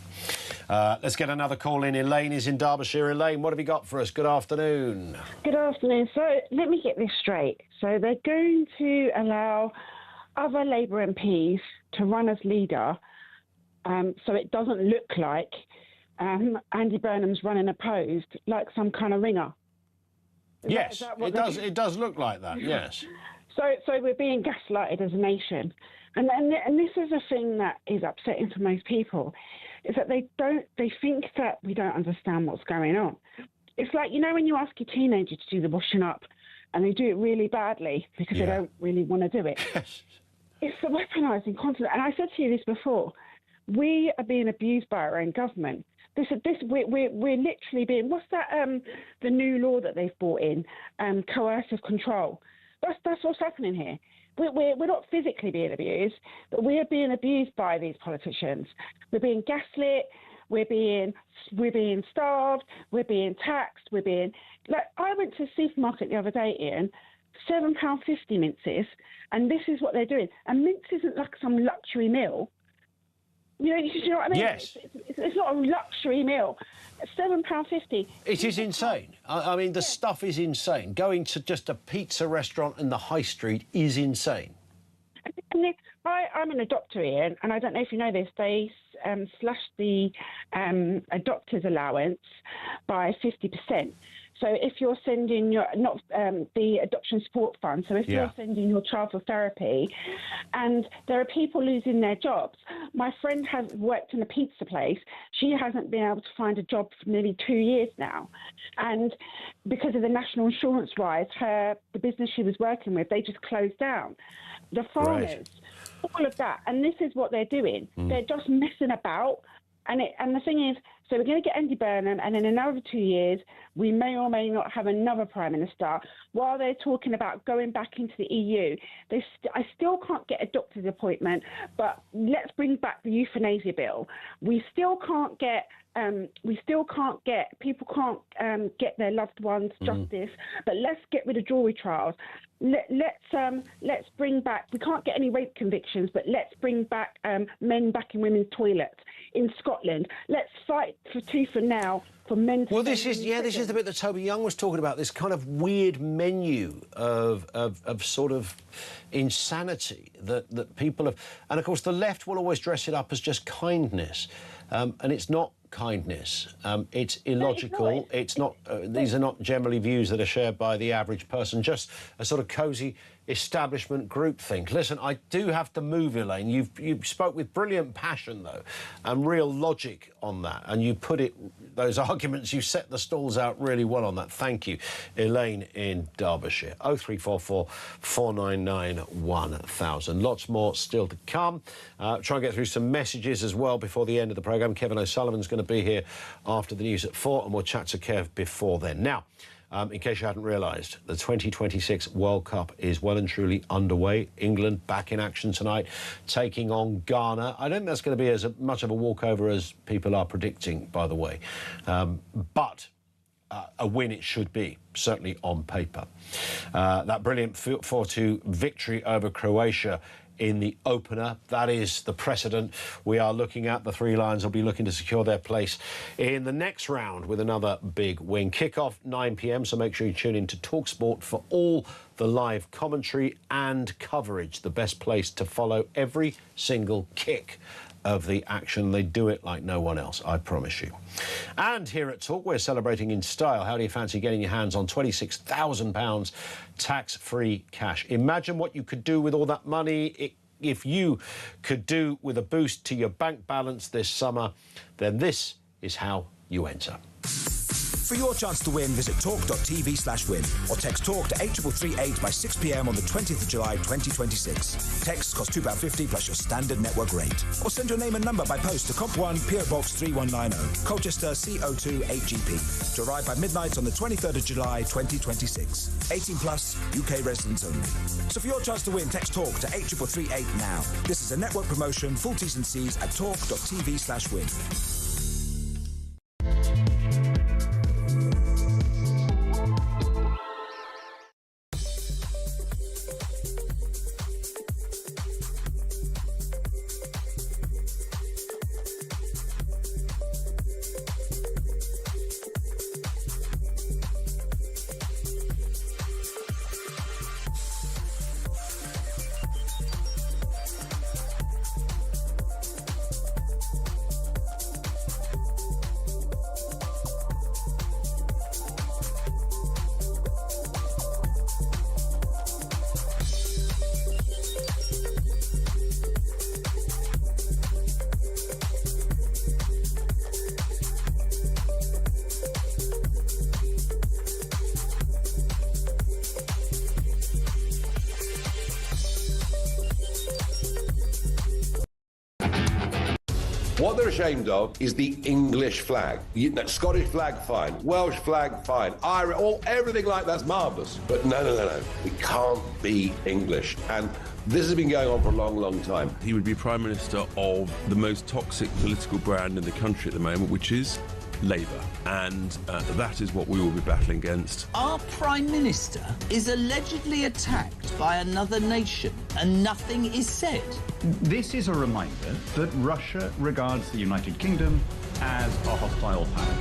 Let's get another call in. Elaine is in Derbyshire. Elaine, what have you got for us? Good afternoon. Good afternoon. So let me get this straight. So they're going to allow other Labour MPs to run as leader, so it doesn't look like Andy Burnham's running opposed, like some kind of ringer. Yes, it does look like that, yes. So we're being gaslighted as a nation. And this is a thing that is upsetting for most people, is that they think that we don't understand what's going on. It's like, when you ask your teenager to do the washing up and they do it really badly because they don't really want to do it. It's the weaponising constantly. And I said to you this before, we are being abused by our own government. We're literally being, what's that, the new law that they've brought in, coercive control. That's what's happening here. We're not physically being abused, but we are being abused by these politicians. We're being gaslit. We're being starved. We're being taxed. I went to the supermarket the other day, Ian, £7.50 minces, and this is what they're doing. And mince isn't like some luxury meal. You know what I mean? Yes. It's not a luxury meal. £7.50. It is insane. I mean, the stuff is insane. Going to just a pizza restaurant in the high street is insane. I'm an adopter, Ian, and I don't know if you know this, they slashed the adopter's allowance by 50%. So if you're sending the adoption support fund, so if you're sending your child for therapy, and there are people losing their jobs. My friend has worked in a pizza place. She hasn't been able to find a job for nearly 2 years now. And because of the national insurance rise, the business she was working with, they just closed down. The farmers, all of that. And this is what they're doing. They're just messing about. And the thing is, so we're going to get Andy Burnham, and in another 2 years, we may or may not have another Prime Minister. While they're talking about going back into the EU, I still can't get a doctor's appointment, but let's bring back the euthanasia bill. We still can't get people can't get their loved ones justice, but let's get rid of jury trials. Let's bring back. We can't get any rape convictions, but let's bring back men back in women's toilets in Scotland. Let's fight for tooth and nail for men. Well, this is the bit that Toby Young was talking about. This kind of weird menu of sort of insanity that people have, and of course the left will always dress it up as just kindness, and it's not kindness. It's illogical. It's not. These are not generally views that are shared by the average person. Just a sort of cosy establishment groupthink. Listen, I do have to move, Elaine. You spoke with brilliant passion though, and real logic on that, and you put those arguments. You set the stalls out really well on that. Thank you, Elaine in Derbyshire. 0344 499 1000. Lots more still to come. Try and get through some messages as well before the end of the programme. Kevin O'Sullivan's going to be here after the news at 4, and we'll chat to Kev before then. Now, in case you hadn't realised, the 2026 World Cup is well and truly underway. England back in action tonight, taking on Ghana. I don't think that's going to be as much of a walkover as people are predicting, by the way. But a win it should be, certainly on paper. That brilliant 4-2 victory over Croatia in the opener. That is the precedent we are looking at. The Three Lions will be looking to secure their place in the next round with another big win. Kick-off 9 p.m, so make sure you tune in to talkSPORT for all the live commentary and coverage. The best place to follow every single kick of the action. They do it like no one else, I promise you. And here at Talk, we're celebrating in style. How do you fancy getting your hands on £26,000 tax-free cash? Imagine what you could do with all that money. If you could do with a boost to your bank balance this summer, then this is how you enter. For your chance to win, visit talk.tv/win or text TALK to 83338 by 6 p.m. on the 20th of July 2026. Texts cost £2.50 plus your standard network rate. Or send your name and number by post to Comp1 PO Box 3190, Colchester CO2 8GP. To arrive by midnight on the 23rd of July 2026. 18 plus, UK residents only. So for your chance to win, text TALK to 83338 now. This is a network promotion. Full T's and C's at talk.tv/win. What they're ashamed of is the English flag. Scottish flag, fine. Welsh flag, fine. Irish, everything like that's marvellous. But no. We can't be English. And this has been going on for a long, long time. He would be Prime Minister of the most toxic political brand in the country at the moment, which is Labour. And that is what we will be battling against. Our Prime Minister is allegedly attacked by another nation and nothing is said. This is a reminder that Russia regards the United Kingdom as a hostile power.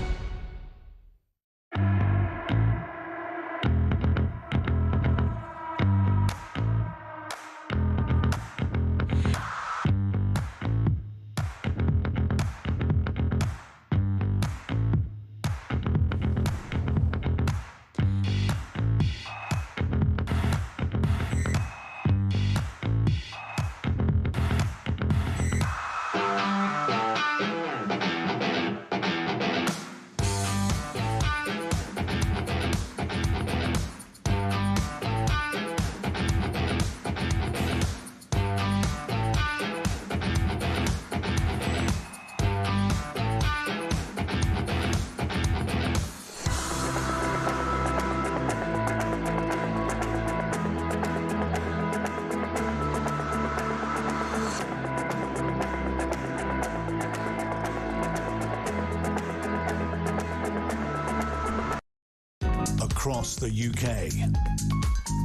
Across the UK,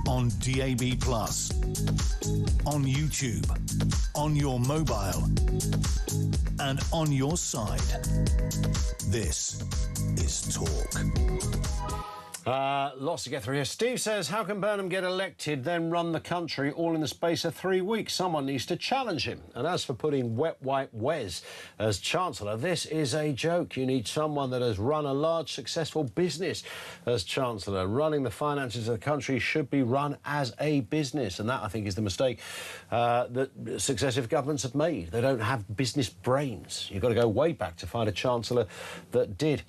on DAB+, on YouTube, on your mobile, and on your side. This is Talk. Lots to get through here. Steve says, how can Burnham get elected, then run the country all in the space of 3 weeks? Someone needs to challenge him. And as for putting Wet White Wes as Chancellor, this is a joke. You need someone that has run a large, successful business as Chancellor. Running the finances of the country should be run as a business. And that, I think, is the mistake that successive governments have made. They don't have business brains. You've got to go way back to find a Chancellor that did.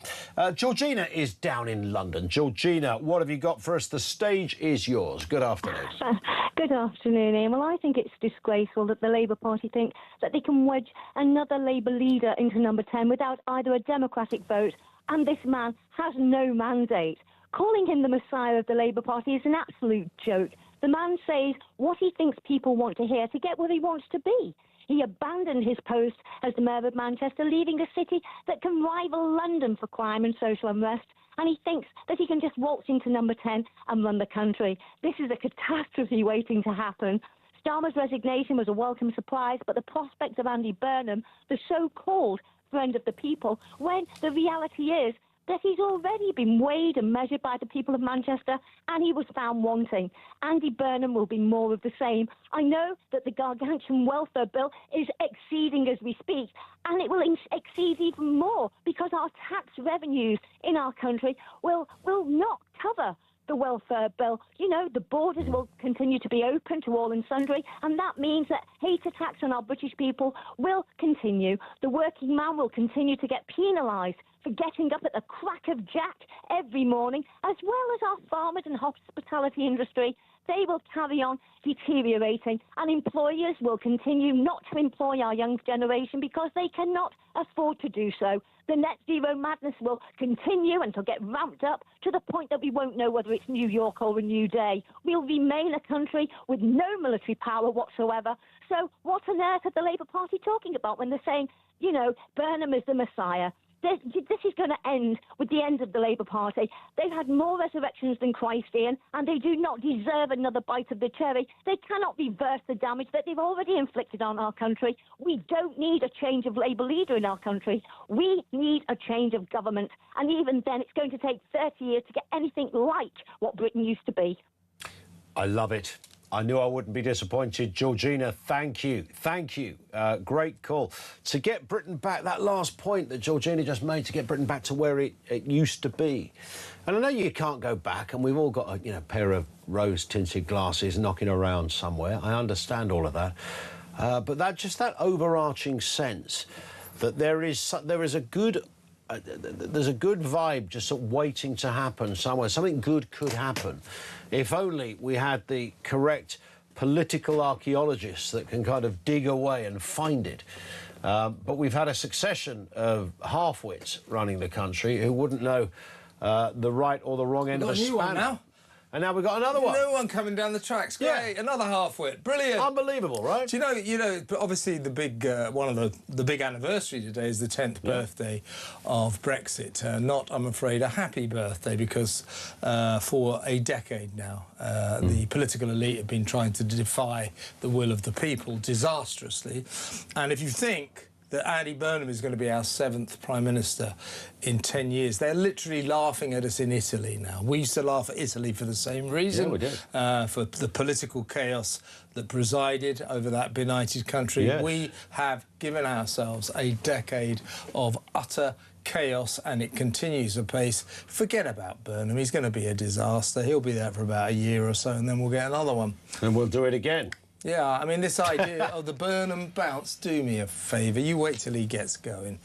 Georgina is down in London. Georgina, what have you got for us? The stage is yours. Good afternoon. Good afternoon, Ian. Well, I think it's disgraceful that the Labour Party think that they can wedge another Labour leader into number 10 without either a democratic vote, and this man has no mandate. Calling him the Messiah of the Labour Party is an absolute joke. The man says what he thinks people want to hear to get where he wants to be. He abandoned his post as the Mayor of Manchester, leaving a city that can rival London for crime and social unrest, and he thinks that he can just waltz into number 10 and run the country. This is a catastrophe waiting to happen. Starmer's resignation was a welcome surprise, but the prospect of Andy Burnham, the so-called friend of the people, when the reality is that he's already been weighed and measured by the people of Manchester, and he was found wanting. Andy Burnham will be more of the same. I know that the gargantuan welfare bill is exceeding as we speak, and it will exceed even more because our tax revenues in our country will not cover the welfare bill. You know, the borders will continue to be open to all and sundry, and that means that hate attacks on our British people will continue. The working man will continue to get penalised for getting up at the crack of jack every morning, as well as our farmers and hospitality industry. They will carry on deteriorating, and employers will continue not to employ our young generation because they cannot afford to do so. The net zero madness will continue and will get ramped up to the point that we won't know whether it's New York or a new day. We'll remain a country with no military power whatsoever. So what on earth are the Labour Party talking about when they're saying, you know, Burnham is the Messiah? This is going to end with the end of the Labour Party. They've had more resurrections than Christ, Ian, and they do not deserve another bite of the cherry. They cannot reverse the damage that they've already inflicted on our country. We don't need a change of Labour leader in our country. We need a change of government, and even then it's going to take 30 years to get anything like what Britain used to be. I love it. I knew I wouldn't be disappointed. Georgina, thank you. Thank you. Great call. To get Britain back, that last point that Georgina just made, to get Britain back to where it used to be. And I know you can't go back, and we've all got a pair of rose-tinted glasses knocking around somewhere. I understand all of that. But that overarching sense that there's a good vibe just sort of waiting to happen somewhere. Something good could happen if only we had the correct political archaeologists that can kind of dig away and find it. But we've had a succession of half-wits running the country who wouldn't know the right or the wrong end of a We've got a new one spanner. now. And now we've got another one. New one coming down the tracks. Great, another half-wit. Brilliant. Unbelievable, right? Do you know, but obviously the big, one of the big anniversary today is the 10th birthday of Brexit. Not, I'm afraid, a happy birthday, because for a decade now, the political elite have been trying to defy the will of the people disastrously. And if you think that Andy Burnham is going to be our 7th Prime Minister in 10 years. They're literally laughing at us in Italy now. We used to laugh at Italy for the same reason. Yeah, we did. For the political chaos that presided over that benighted country. Yes. We have given ourselves a decade of utter chaos, and it continues apace. Forget about Burnham. He's going to be a disaster. He'll be there for about a year or so, and then we'll get another one. And we'll do it again. Yeah, I mean, this idea of the Burnham bounce, do me a favour. You wait till he gets going.